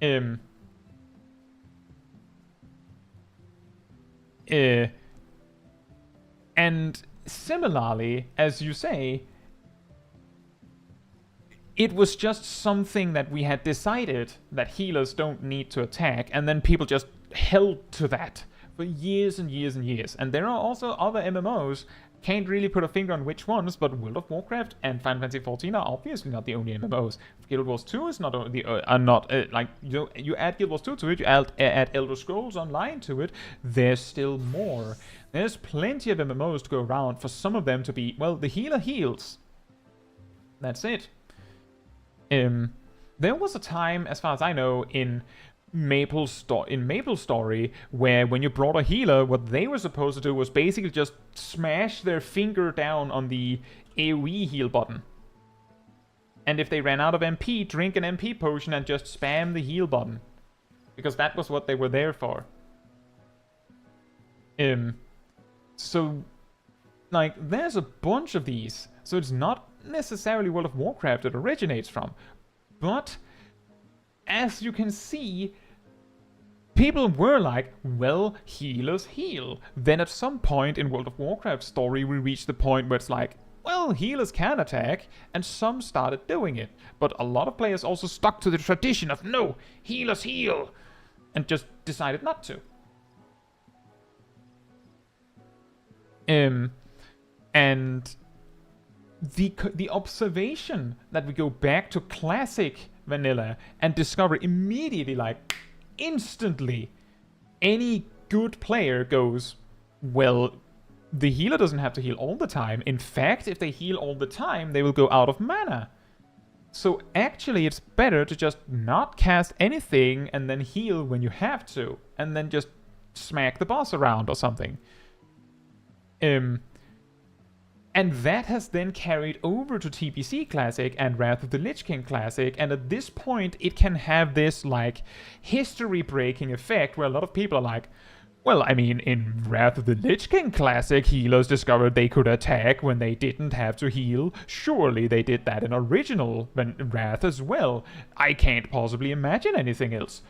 Um, uh, and similarly, as you say, it was just something that we had decided that healers don't need to attack, and then people just held to that for years and years and years. And there are also other MMOs, can't really put a finger on which ones, but World of Warcraft and Final Fantasy XIV are obviously not the only MMOs. Guild Wars 2 is not like you add Guild Wars 2 to it, you add Elder Scrolls Online to it. There's still more. There's plenty of MMOs to go around for some of them to be, well, the healer heals. That's it. There was a time, as far as I know, in Maple Story, where when you brought a healer, what they were supposed to do was basically just smash their finger down on the AoE heal button. And if they ran out of MP, drink an MP potion and just spam the heal button. Because that was what they were there for. So, like, there's a bunch of these. So it's not necessarily World of Warcraft it originates from. But, as you can see, people were like, well, healers heal. Then at some point in World of Warcraft story, we reached the point where it's like, well, healers can attack, and some started doing it. But a lot of players also stuck to the tradition of, no, healers heal, and just decided not to. And the observation that we go back to classic vanilla and discover immediately, like, instantly, any good player goes, well, the healer doesn't have to heal all the time. In fact, if they heal all the time, they will go out of mana. So actually, it's better to just not cast anything and then heal when you have to, and then just smack the boss around or something. And that has then carried over to TBC Classic and Wrath of the Lich King Classic, and at this point it can have this, like, history-breaking effect where a lot of people are like, well, I mean, in Wrath of the Lich King Classic, healers discovered they could attack when they didn't have to heal. Surely they did that in original Wrath as well. I can't possibly imagine anything else.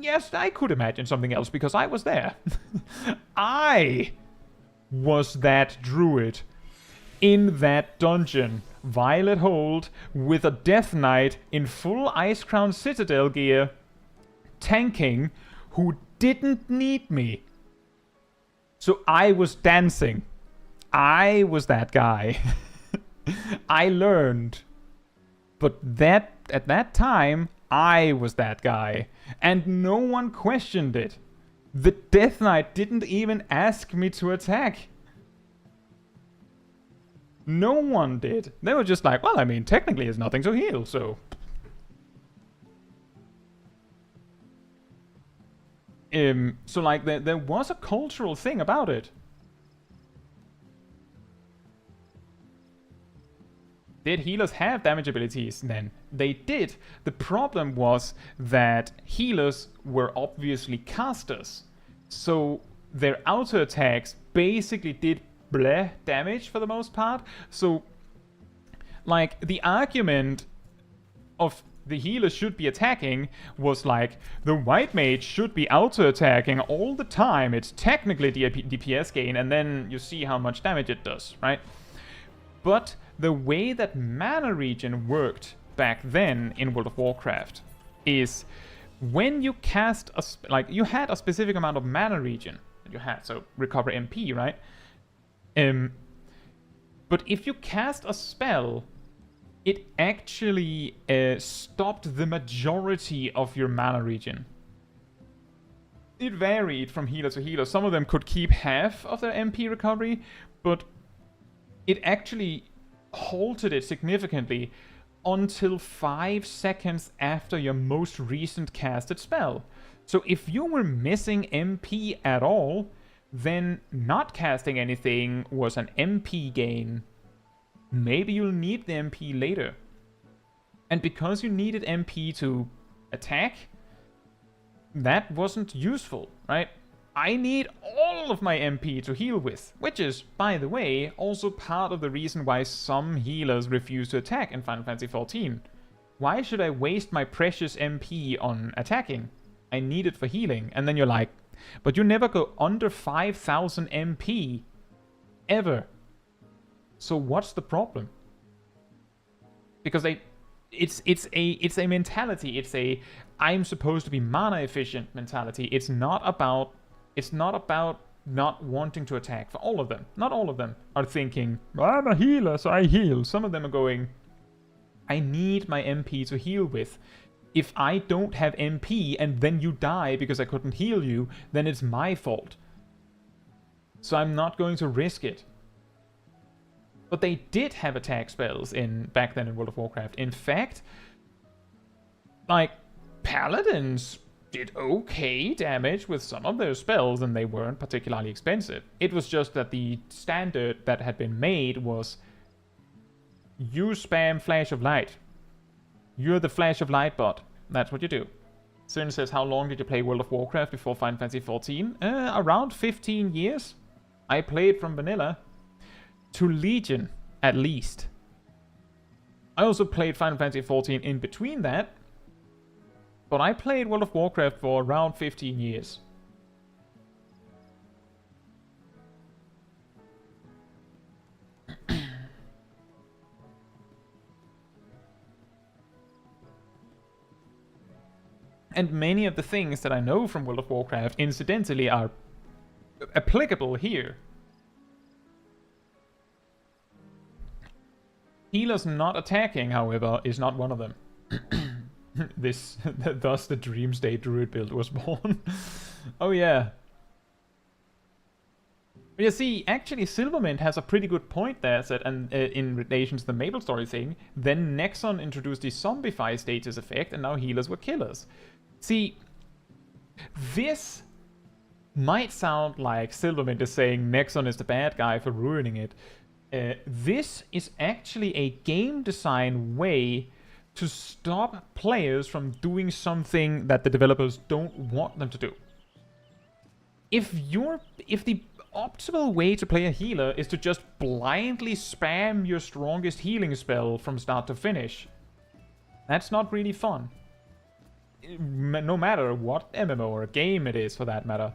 Yes, I could imagine something else because I was there. I was that druid in that dungeon, Violet Hold, with a Death Knight in full Icecrown Citadel gear, tanking, who didn't need me. So I was dancing. I was that guy. I learned. But at that time, I was that guy. And no one questioned it. The Death Knight didn't even ask me to attack. No one did. They were just like, well, I mean, technically there's nothing to heal, so... So, like, there was a cultural thing about it. Did healers have damage abilities then? They did. The problem was that healers were obviously casters. So their auto attacks basically did bleh damage for the most part. So, like, the argument of the healer should be attacking was like, the white mage should be auto attacking all the time. It's technically DPS gain, and then you see how much damage it does, right? But the way that mana regen worked back then in World of Warcraft is when you cast you had a specific amount of mana regen that you had, so recover MP, right? But if you cast a spell, it actually stopped the majority of your mana regen. It varied from healer to healer. Some of them could keep half of their MP recovery, but it actually halted it significantly until 5 seconds after your most recent casted spell. So if you were missing MP at all, then not casting anything was an MP gain. Maybe you'll need the MP later. And because you needed MP to attack, that wasn't useful, right? I need all of my MP to heal with, which is, by the way, also part of the reason why some healers refuse to attack in Final Fantasy XIV. Why should I waste my precious MP on attacking? I need it for healing. And then you're like, but you never go under 5,000 MP. Ever. So what's the problem? Because it's a mentality. It's a I'm supposed to be mana efficient mentality. It's not about not wanting to attack. For all of them, not all of them are thinking, I'm a healer, so I heal. Some of them are going, I need my MP to heal with. If I don't have MP and then you die because I couldn't heal you, then it's my fault. So I'm not going to risk it. But they did have attack spells back then in World of Warcraft. In fact, like, Paladins did okay damage with some of their spells, and they weren't particularly expensive. It was just that the standard that had been made was you spam Flash of Light. You're the Flash of Light bot. That's what you do. Cern says, how long did you play World of Warcraft before Final Fantasy XIV? Around 15 years. I played from vanilla to Legion, at least. I also played Final Fantasy XIV in between that, but I played World of Warcraft for around 15 years. And many of the things that I know from World of Warcraft, incidentally, are applicable here. Healers not attacking, however, is not one of them. Thus the Dream State Druid build was born. Oh yeah. But you see, actually Silvermint has a pretty good point there, and in relation to the Maple Story thing, then Nexon introduced the Zombify status effect, and now healers were killers. See, this might sound like Silvermint is saying Nexon is the bad guy for ruining it. This is actually a game design way to stop players from doing something that the developers don't want them to do. If the optimal way to play a healer is to just blindly spam your strongest healing spell from start to finish, that's not really fun. No matter what MMO or game it is, for that matter.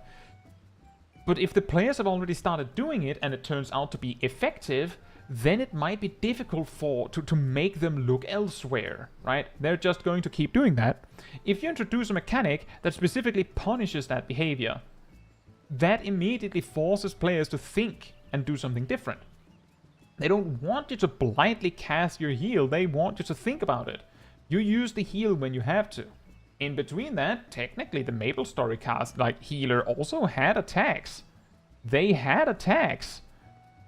But if the players have already started doing it and it turns out to be effective, then it might be difficult to make them look elsewhere, right? They're just going to keep doing that. If you introduce a mechanic that specifically punishes that behavior, that immediately forces players to think and do something different. They don't want you to blindly cast your heal, they want you to think about it. You use the heal when you have to. In between that, technically the Maple Story cast, like, healer also had attacks. They had attacks.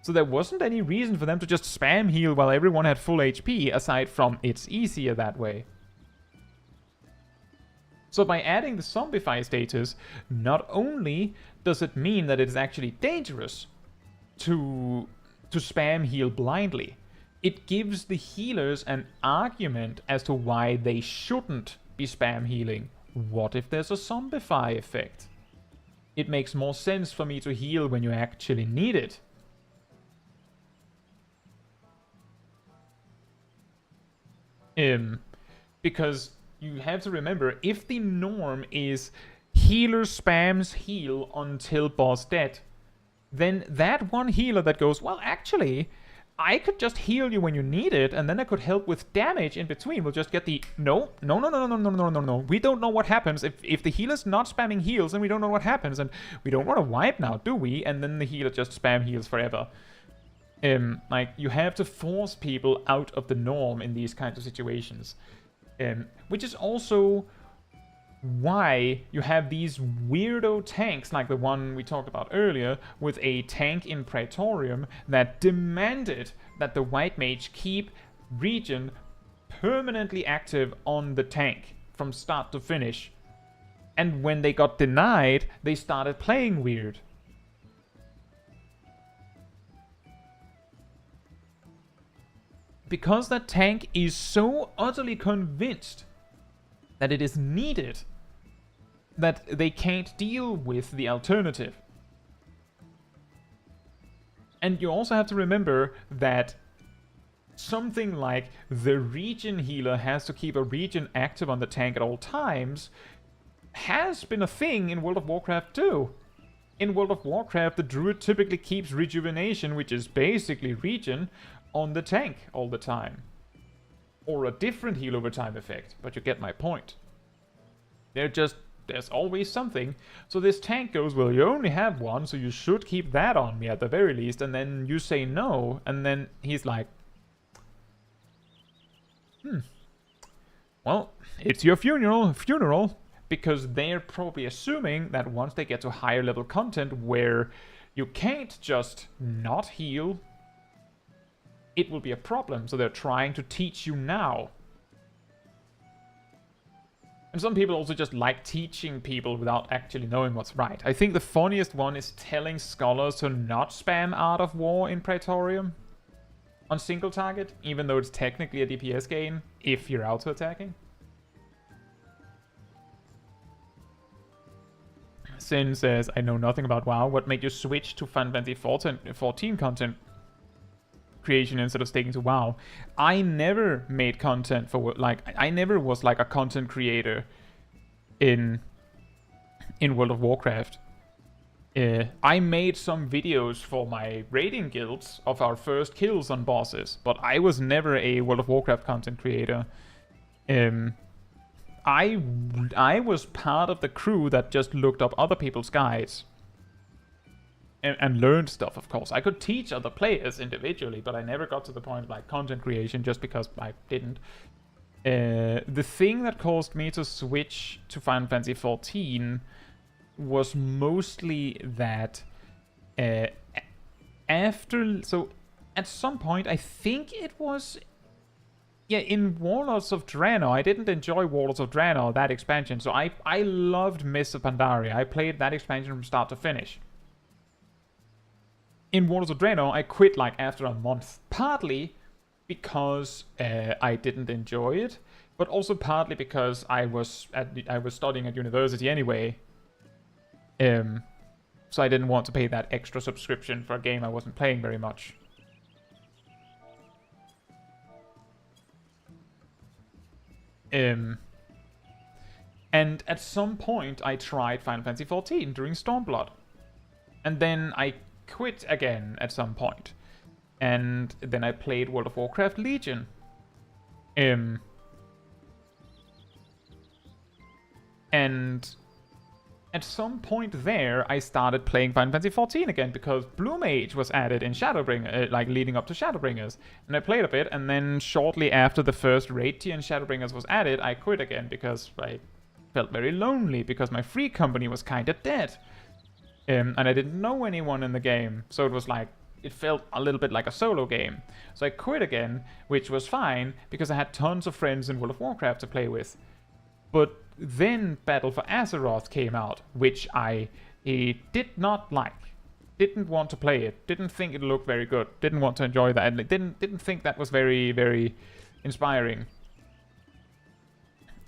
So there wasn't any reason for them to just spam heal while everyone had full HP, aside from it's easier that way. So by adding the Zombify status, not only does it mean that it is actually dangerous to spam heal blindly, it gives the healers an argument as to why they shouldn't be spam healing. What if there's a Zombify effect? It makes more sense for me to heal when you actually need it. Because you have to remember, if the norm is healer spams heal until boss dead, then that one healer that goes, well, actually, I could just heal you when you need it, and then I could help with damage in between. We'll just get the no. We don't know what happens if the healer's not spamming heals, and we don't know what happens, and we don't want to wipe now, do we? And then the healer just spam heals forever. Like, you have to force people out of the norm in these kinds of situations, which is also why you have these weirdo tanks like the one we talked about earlier, with a tank in Praetorium that demanded that the white mage keep Regen permanently active on the tank from start to finish. And when they got denied, they started playing weird. Because that tank is so utterly convinced that it is needed, that they can't deal with the alternative. And you also have to remember that something like the regen healer has to keep a regen active on the tank at all times has been a thing in World of Warcraft too. In World of Warcraft, the druid typically keeps rejuvenation, which is basically regen, on the tank all the time. Or a different heal over time effect, but you get my point. There's always something. So this tank goes, well, you only have one, so you should keep that on me at the very least. And then you say no, and then he's like, well, it's your funeral. Because they're probably assuming that once they get to higher level content where you can't just not heal, it will be a problem. So they're trying to teach you now. And some people also just like teaching people without actually knowing what's right. I think the funniest one is telling scholars to not spam Art of War in Praetorium on single target, even though it's technically a DPS gain if you're auto-attacking. Sin says, I know nothing about WoW. What made you switch to Final Fantasy 14 content creation instead of sticking to WoW? I never made content for, like, I never was like a content creator in World of Warcraft. I made some videos for my raiding guilds of our first kills on bosses, but I was never a World of Warcraft content creator. I was part of the crew that just looked up other people's guides and learned stuff, of course. I could teach other players individually, but I never got to the point of like content creation just because I didn't. The thing that caused me to switch to Final Fantasy XIV was mostly that so at some point, I think it was... Yeah, in Warlords of Draenor, I didn't enjoy Warlords of Draenor, that expansion, so I loved Mists of Pandaria. I played that expansion from start to finish. In Warlords of Draenor, I quit like after a month, partly because I didn't enjoy it, but also partly because I was studying at university anyway. So I didn't want to pay that extra subscription for a game I wasn't playing very much. And at some point I tried Final Fantasy XIV during Stormblood. And then I quit again at some point. And then I played World of Warcraft Legion. And at some point there, I started playing Final Fantasy XIV again because Blue Mage was added in Shadowbringers, like leading up to Shadowbringers. And I played a bit, and then shortly after the first raid tier in Shadowbringers was added, I quit again because I felt very lonely because my free company was kinda dead. And I didn't know anyone in the game, so it was like, it felt a little bit like a solo game. So I quit again, which was fine because I had tons of friends in World of Warcraft to play with. But then Battle for Azeroth came out, which I did not like. Didn't want to play it. Didn't think it looked very good. Didn't want to enjoy that. And didn't think that was very, very inspiring.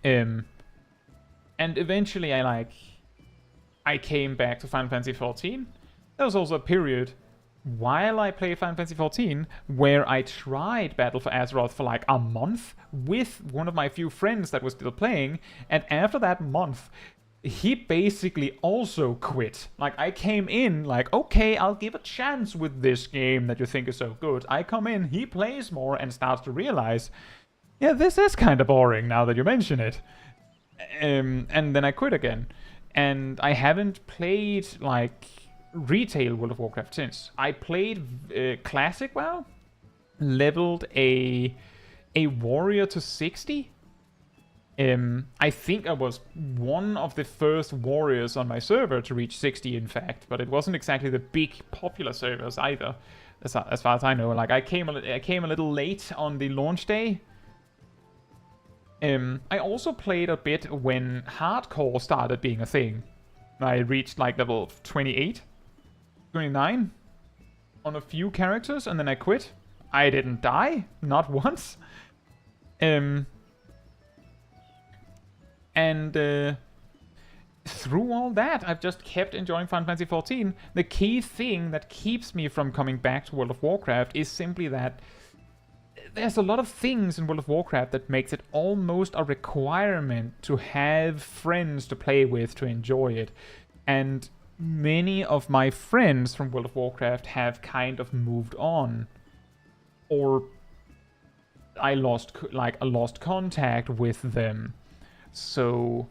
And eventually I came back to Final Fantasy XIV. There was also a period while I played Final Fantasy XIV, where I tried Battle for Azeroth for like a month with one of my few friends that was still playing, and after that month, he basically also quit. Like, I came in like, okay, I'll give a chance with this game that you think is so good. I come in, he plays more and starts to realize, yeah, this is kind of boring now that you mention it. And then I quit again. And I haven't played, like, retail World of Warcraft since. I played Classic WoW, leveled a warrior to 60. I think I was one of the first warriors on my server to reach 60, in fact, but it wasn't exactly the big popular servers either, as far as I know. Like, I came a little late on the launch day. I also played a bit when hardcore started being a thing. I reached like level 28, 29 on a few characters, and then I quit. I didn't die, not once. Through all that, I've just kept enjoying Final Fantasy XIV. The key thing that keeps me from coming back to World of Warcraft is simply that there's a lot of things in World of Warcraft that makes it almost a requirement to have friends to play with to enjoy it. And many of my friends from World of Warcraft have kind of moved on. Or I lost contact with them. So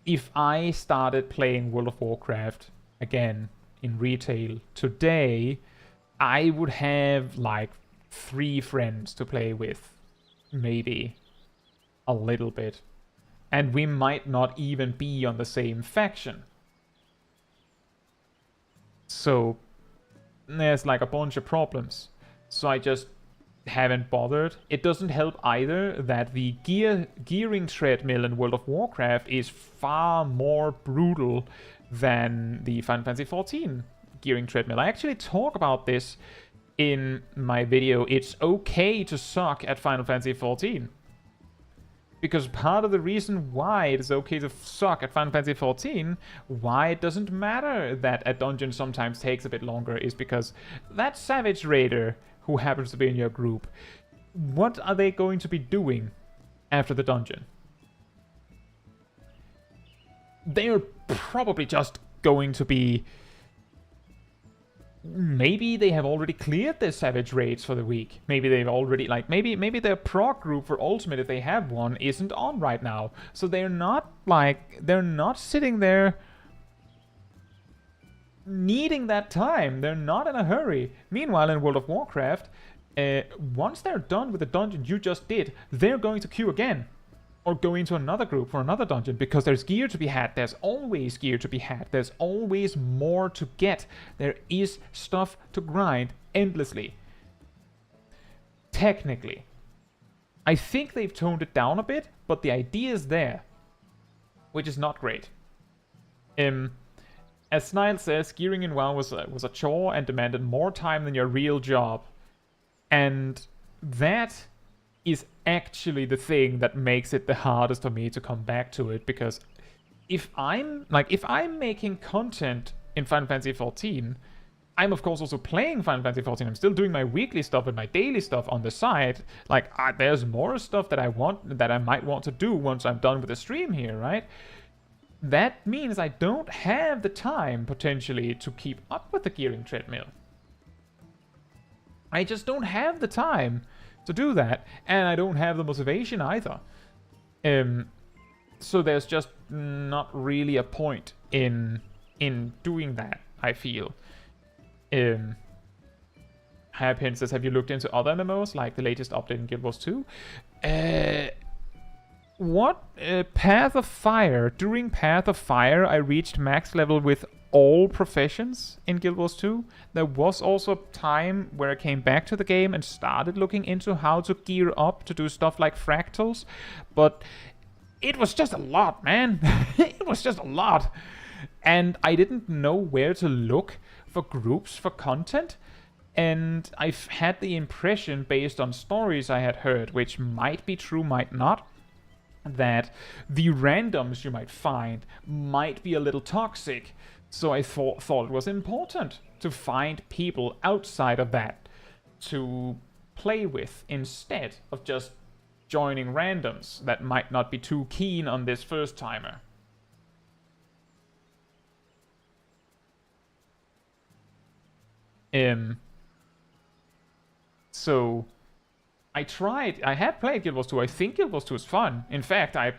if I started playing World of Warcraft again in retail today, I would have like 3 friends to play with, maybe a little bit, and we might not even be on the same faction. So there's like a bunch of problems. So I just haven't bothered. It doesn't help either that the gearing treadmill in World of Warcraft is far more brutal than the Final Fantasy XIV gearing treadmill. I actually talk about this in my video, It's Okay to Suck at Final Fantasy XIV. Because part of the reason why it is okay to suck at Final Fantasy XIV, why it doesn't matter that a dungeon sometimes takes a bit longer, is because that Savage Raider who happens to be in your group, what are they going to be doing after the dungeon? They're probably just going to be... Maybe they have already cleared their Savage Raids for the week. Maybe they've already, like, maybe their prog group for Ultimate, if they have one, isn't on right now. So they're not sitting there needing that time. They're not in a hurry. Meanwhile, in World of Warcraft, once they're done with the dungeon you just did, they're going to queue again. Or go into another group for another dungeon, because there's gear to be had. There's always gear to be had. There's always more to get. There is stuff to grind endlessly. Technically. I think they've toned it down a bit, but the idea is there. Which is not great. As Snile says, gearing in WoW was a chore and demanded more time than your real job. And that is actually the thing that makes it the hardest for me to come back to it, because if I'm making content in Final Fantasy XIV, I'm of course also playing Final Fantasy XIV. I'm still doing my weekly stuff and my daily stuff on the side. Like, there's more stuff that I might want to do once I'm done with the stream here, right? That means I don't have the time potentially to keep up with the gearing treadmill. I just don't have the time to do that, and I don't have the motivation either. So there's just not really a point in doing that, I feel. Hairpin says, have you looked into other MMOs, like the latest update in Guild Wars 2? Path of Fire. During Path of Fire, I reached max level with all professions in Guild Wars 2. There was also a time where I came back to the game and started looking into how to gear up to do stuff like fractals, but it was just a lot, man. It was just a lot. And I didn't know where to look for groups for content, and I've had the impression, based on stories I had heard, which might be true, might not, that the randoms you might find might be a little toxic. So I thought it was important to find people outside of that to play with, instead of just joining randoms that might not be too keen on this first timer. So I had played Guild Wars 2. I think Guild Wars 2 is fun. In fact, I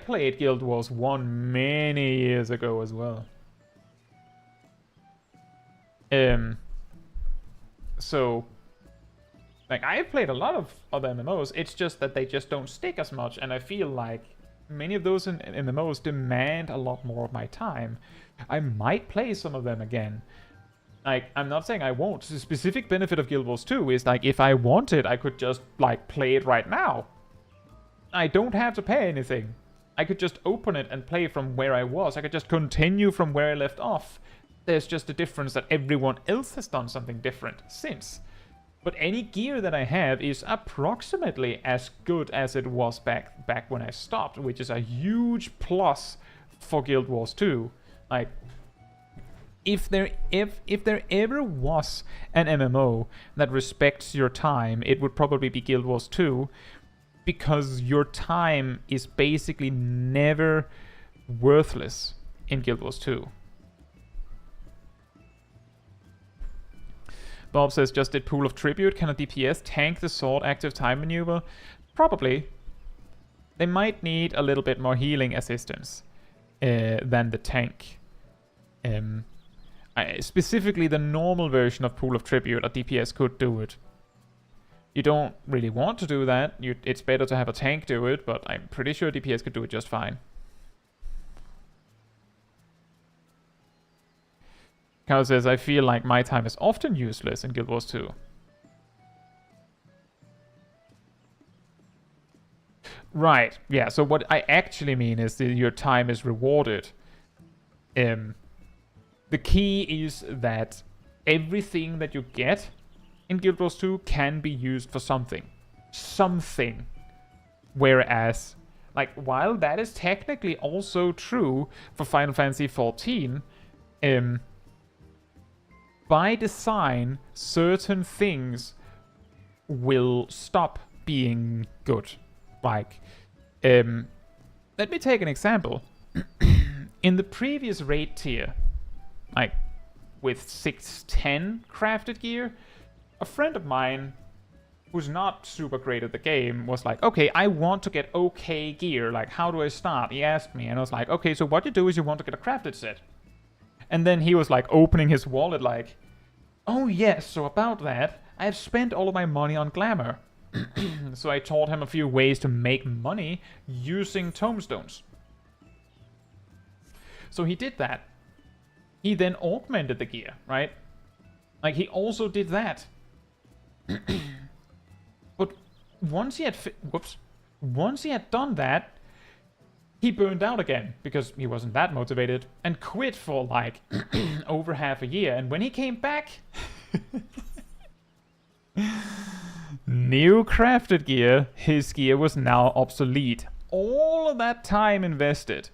played Guild Wars 1 many years ago as well. So, like, I've played a lot of other MMOs, it's just that they just don't stick as much, and I feel like many of those in MMOs demand a lot more of my time. I might play some of them again. Like, I'm not saying I won't. The specific benefit of Guild Wars 2 is, like, if I wanted, I could just, like, play it right now. I don't have to pay anything. I could just open it and play from where I was. I could just continue from where I left off. There's just a difference that everyone else has done something different since. But any gear that I have is approximately as good as it was back when I stopped, which is a huge plus for Guild Wars 2. Like, if there ever was an MMO that respects your time, it would probably be Guild Wars 2, because your time is basically never worthless in Guild Wars 2. Bob says, just did Pool of Tribute. Can a DPS tank the sword active time maneuver? Probably. They might need a little bit more healing assistance than the tank. Specifically, the normal version of Pool of Tribute, a DPS could do it. You don't really want to do that. It's better to have a tank do it, but I'm pretty sure DPS could do it just fine. Kyle says, I feel like my time is often useless in Guild Wars 2. Right, yeah, so what I actually mean is that your time is rewarded. The key is that everything that you get in Guild Wars 2 can be used for something. Something. Whereas, like, while that is technically also true for Final Fantasy XIV, by design, certain things will stop being good. Like, let me take an example. In the previous raid tier, like with 610 crafted gear, a friend of mine who's not super great at the game was like, okay, I want to get okay gear. Like, how do I start? He asked me, and I was like, okay, so what you do is you want to get a crafted set. And then he was like opening his wallet like, oh yes, so about that, I've spent all of my money on glamour. So I taught him a few ways to make money using tomestones. So he did that. He then augmented the gear, right? Like, he also did that. But once he had done that, he burned out again because he wasn't that motivated and quit for like over half a year. And when he came back, new crafted gear, his gear was now obsolete. All of that time invested,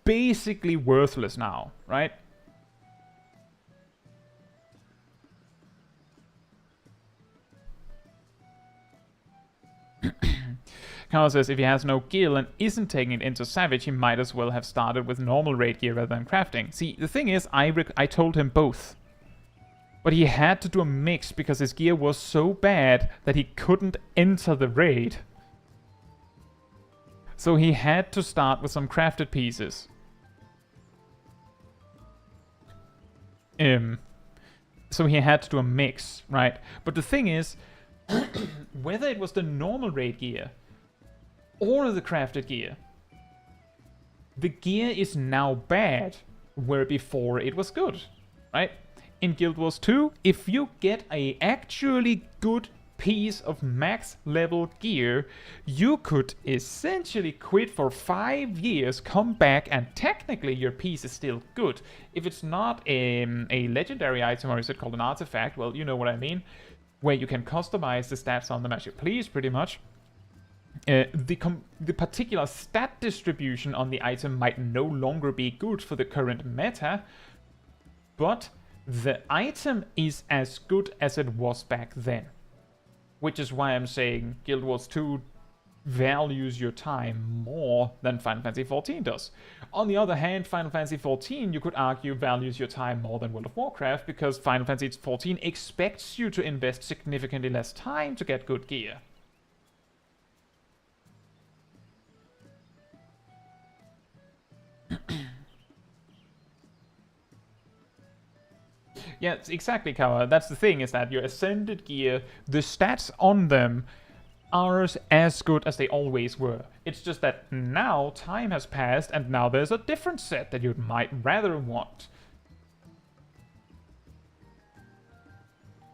basically worthless now, right? Carl says if he has no gear and isn't taking it into Savage, he might as well have started with normal raid gear rather than crafting. See, the thing is, I told him both. But he had to do a mix because his gear was so bad that he couldn't enter the raid. So he had to start with some crafted pieces. So he had to do a mix, right? But the thing is, whether it was the normal raid gear or the crafted gear, the gear is now bad, where before it was good, right? In Guild Wars 2, if you get a actually good piece of max level gear, you could essentially quit for 5 years, come back, and technically your piece is still good. If it's not a legendary item, or is it called an artifact, well, you know what I mean, where you can customize the stats on them as you please, pretty much. The particular stat distribution on the item might no longer be good for the current meta, but the item is as good as it was back then. Which is why I'm saying Guild Wars 2 values your time more than Final Fantasy XIV does. On the other hand, Final Fantasy XIV, you could argue, values your time more than World of Warcraft, because Final Fantasy XIV expects you to invest significantly less time to get good gear. Yeah, exactly, Kawa. That's the thing, is that your Ascended gear, the stats on them are as good as they always were. It's just that now time has passed and now there's a different set that you might rather want.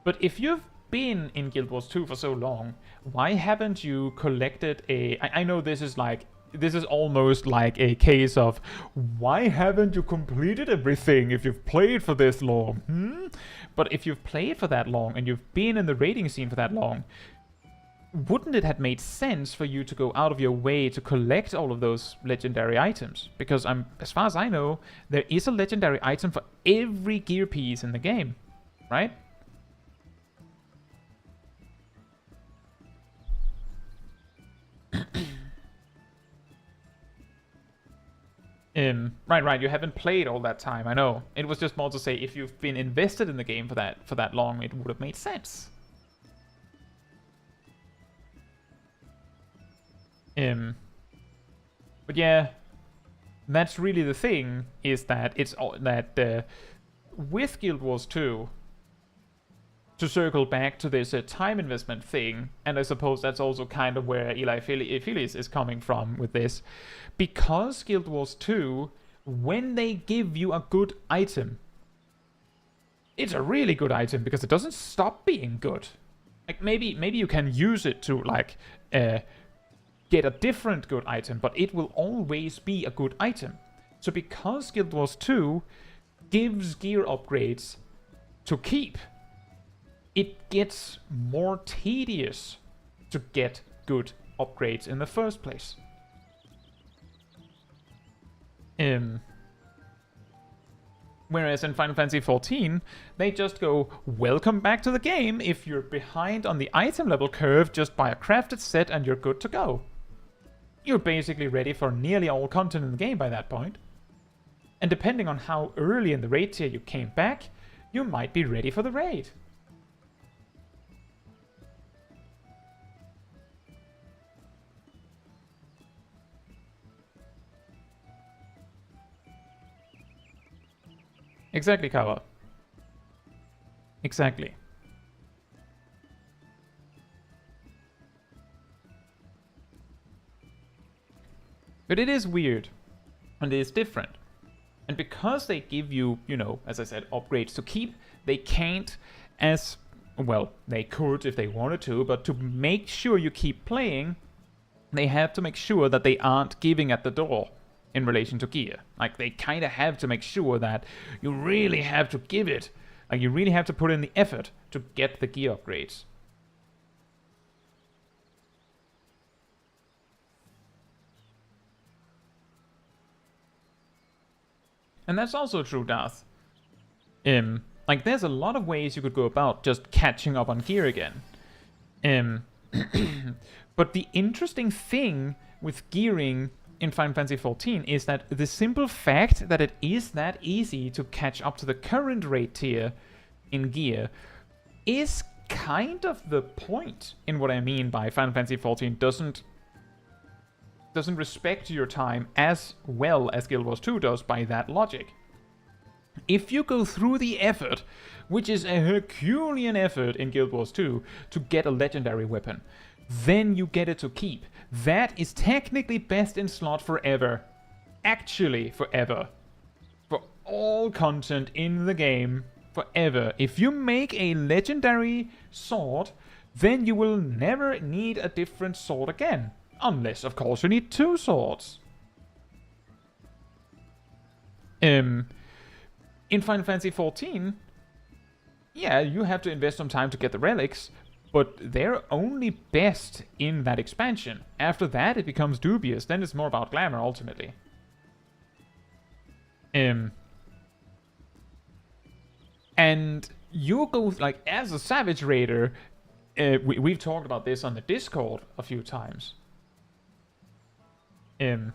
But if you've been in Guild Wars 2 for so long, why haven't you collected a... I know this is like... This is almost like a case of, why haven't you completed everything if you've played for this long? But if you've played for that long and you've been in the raiding scene for that long, wouldn't it have made sense for you to go out of your way to collect all of those legendary items? Because as far as I know, there is a legendary item for every gear piece in the game, right? Right, you haven't played all that time, I know. It was just more to say, if you've been invested in the game for that long, it would have made sense. But yeah, that's really the thing, is that it's that with Guild Wars 2, to circle back to this time investment thing, and I suppose that's also kind of where Eli Phillies is coming from with this, because Guild Wars 2, when they give you a good item, it's a really good item because it doesn't stop being good. Like maybe you can use it to like get a different good item, but it will always be a good item. So because Guild Wars 2 gives gear upgrades to keep, it gets more tedious to get good upgrades in the first place. Whereas in Final Fantasy XIV, they just go, welcome back to the game. If you're behind on the item level curve, just buy a crafted set and you're good to go. You're basically ready for nearly all content in the game by that point. And depending on how early in the raid tier you came back, you might be ready for the raid. Exactly, Kawa. Exactly. But it is weird, and it is different. And because they give you, you know, as I said, upgrades to keep, they can't, as well, they could if they wanted to, but to make sure you keep playing, they have to make sure that they aren't giving at the door in relation to gear. Like, they kind of have to make sure that you really have to give it. Like, you really have to put in the effort to get the gear upgrades. And that's also true, Darth. Like, there's a lot of ways you could go about just catching up on gear again. But the interesting thing with gearing in Final Fantasy XIV is that the simple fact that it is that easy to catch up to the current raid tier in gear is kind of the point in what I mean by Final Fantasy XIV doesn't respect your time as well as Guild Wars 2 does by that logic. If you go through the effort, which is a Herculean effort in Guild Wars 2, to get a legendary weapon, then you get it to keep. That is technically best in slot forever. Actually, forever. For all content in the game, forever. If you make a legendary sword, then you will never need a different sword again. Unless, of course, you need two swords. In Final Fantasy XIV, yeah, you have to invest some time to get the relics, but they're only best in that expansion. After that, it becomes dubious. Then it's more about glamour, ultimately. And you go, like, as a Savage Raider, we've talked about this on the Discord a few times. And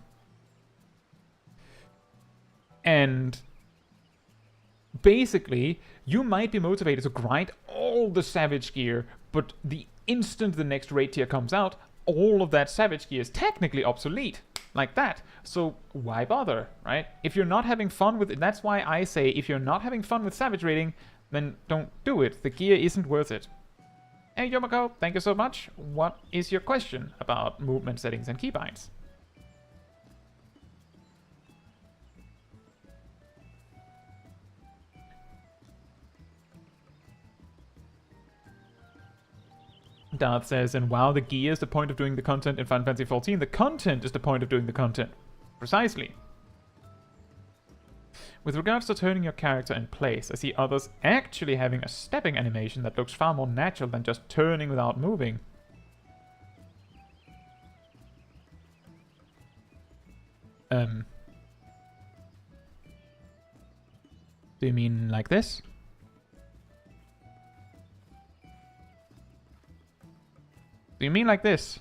basically, you might be motivated to grind all the Savage gear, but the instant the next raid tier comes out, all of that Savage gear is technically obsolete. Like that. So why bother, right? If you're not having fun with it, that's why I say if you're not having fun with Savage raiding, then don't do it. The gear isn't worth it. Hey Yomako, thank you so much. What is your question about movement settings and keybinds? Darth says, and wow, the gear is the point of doing the content in Final Fantasy XIV. The content is the point of doing the content. Precisely. With regards to turning your character in place, I see others actually having a stepping animation that looks far more natural than just turning without moving. Do you mean like this? Do you mean like this?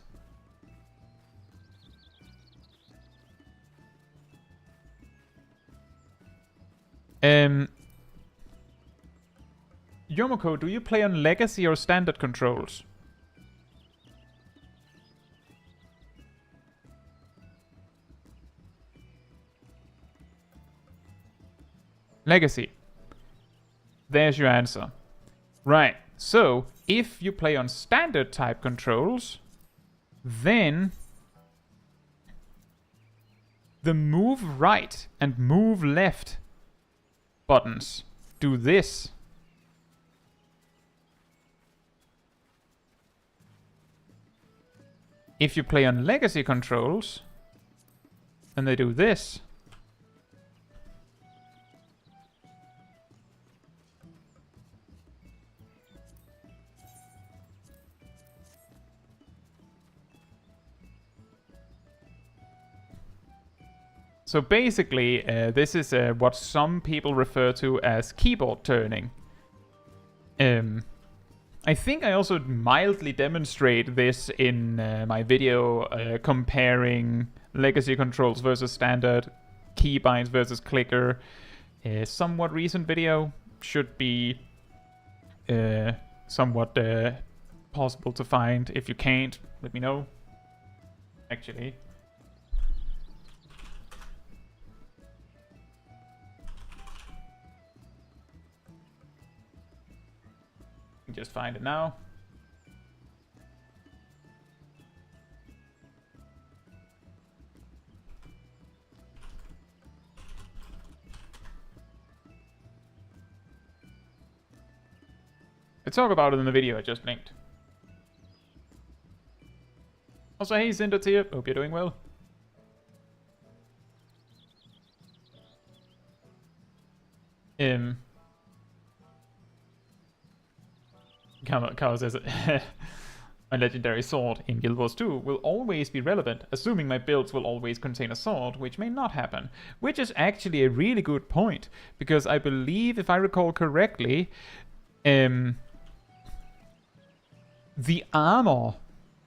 Yomoko, do you play on legacy or standard controls? Legacy. There's your answer. Right, so if you play on standard type controls, then the move right and move left buttons do this. If you play on legacy controls, then they do this. So basically, this is what some people refer to as keyboard turning. I think I also mildly demonstrate this in my video comparing legacy controls versus standard, keybinds versus clicker. Somewhat recent video, should be somewhat possible to find. If you can't, let me know. Actually. Just find it now. I talk about it in the video I just linked. Also, hey Cinder's here. Hope you're doing well. Kao says, my legendary sword in Guild Wars 2 will always be relevant, assuming my builds will always contain a sword, which may not happen. Which is actually a really good point, because I believe, if I recall correctly, the armor,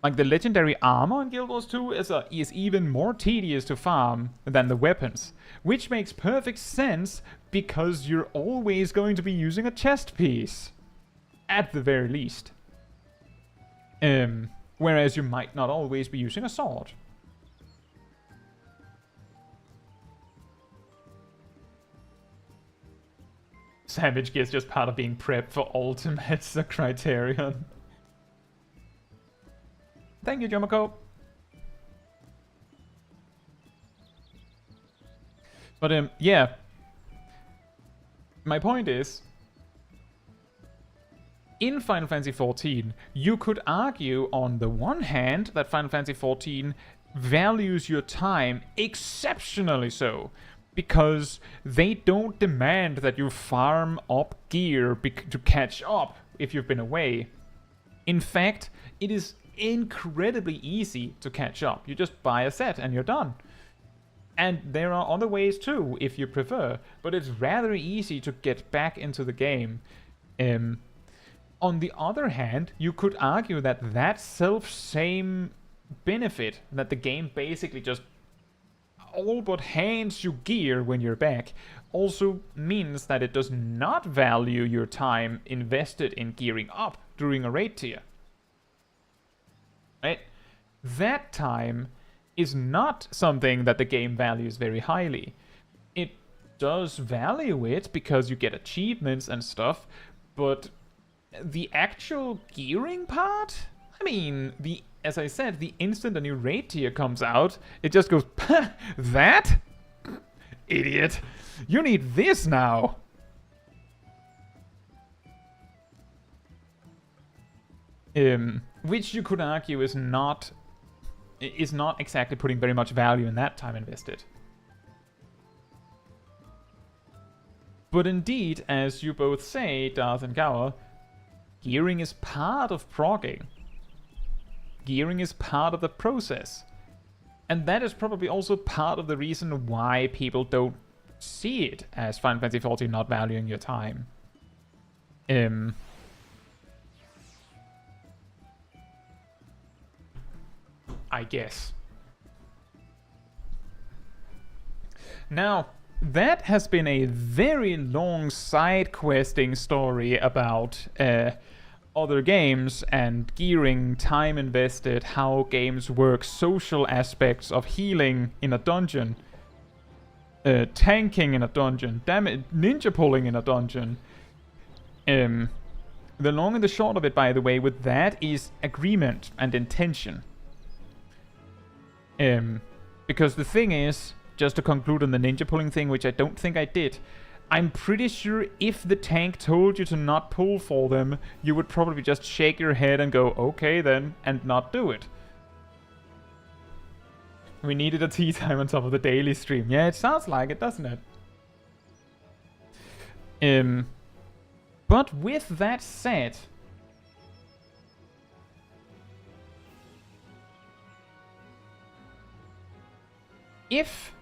like the legendary armor in Guild Wars 2 is even more tedious to farm than the weapons. Which makes perfect sense, because you're always going to be using a chest piece. At the very least. Whereas you might not always be using a sword. Savage gear is just part of being prepped for ultimates, a criterion. Thank you, Jomako. But yeah. My point is, in Final Fantasy XIV, you could argue on the one hand that Final Fantasy XIV values your time exceptionally so, because they don't demand that you farm up gear to catch up if you've been away. In fact, it is incredibly easy to catch up. You just buy a set and you're done. And there are other ways too, if you prefer, but it's rather easy to get back into the game. On the other hand, you could argue that that self-same benefit, that the game basically just all but hands you gear when you're back, also means that it does not value your time invested in gearing up during a raid tier. Right? That time is not something that the game values very highly. It does value it because you get achievements and stuff, but the actual gearing part? I mean, as I said, the instant a new raid tier comes out, it just goes, that? Idiot. You need this now. Which you could argue is not exactly putting very much value in that time invested. But indeed, as you both say, Darth and Gower, gearing is part of progging. Gearing is part of the process. And that is probably also part of the reason why people don't see it as Final Fantasy XIV not valuing your time. I guess. Now, that has been a very long side questing story about other games and gearing, time invested, how games work, social aspects of healing in a dungeon, tanking in a dungeon, ninja pulling in a dungeon. The long and the short of it, by the way, with that is agreement and intention. Because the thing is, just to conclude on the ninja pulling thing, which I don't think I did, I'm pretty sure if the tank told you to not pull for them, you would probably just shake your head and go, okay then, and not do it. We needed a tea time on top of the daily stream. Yeah, it sounds like it, doesn't it? But with that said, if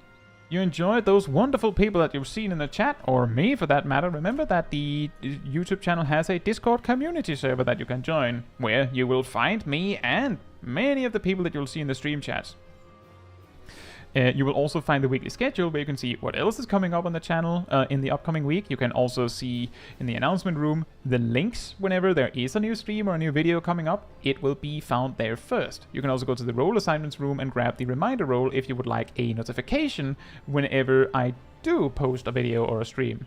you enjoyed those wonderful people that you've seen in the chat, or me for that matter, remember that the YouTube channel has a Discord community server that you can join, where you will find me and many of the people that you'll see in the stream chats. You will also find the weekly schedule where you can see what else is coming up on the channel in the upcoming week. You can also see in the announcement room the links whenever there is a new stream or a new video coming up. It will be found there first. You can also go to the role assignments room and grab the reminder role if you would like a notification whenever I do post a video or a stream.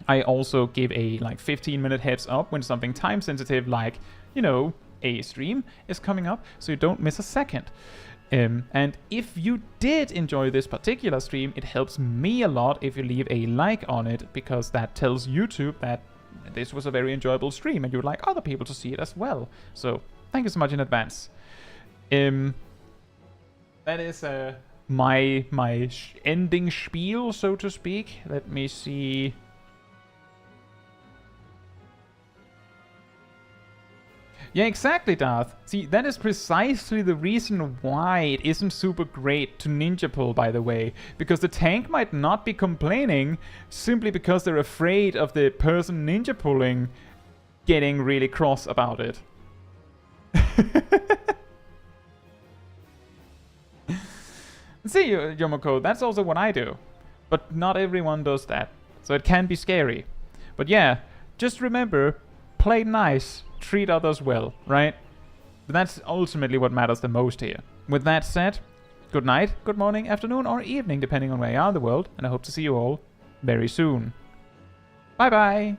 I also give a 15-minute heads up when something time sensitive like, you know, a stream is coming up, so you don't miss a second. And if you did enjoy this particular stream, it helps me a lot if you leave a like on it, because that tells YouTube that this was a very enjoyable stream and you would like other people to see it as well. So thank you so much in advance. That is my ending spiel, so to speak. Let me see. Yeah, exactly, Darth. See, that is precisely the reason why it isn't super great to ninja pull, by the way. Because the tank might not be complaining simply because they're afraid of the person ninja pulling getting really cross about it. See, Yomoko, that's also what I do. But not everyone does that. So it can be scary. But yeah, just remember, play nice. Treat others well, right? But that's ultimately what matters the most here. With that said, good night, good morning, afternoon, or evening, depending on where you are in the world, and I hope to see you all very soon. Bye bye!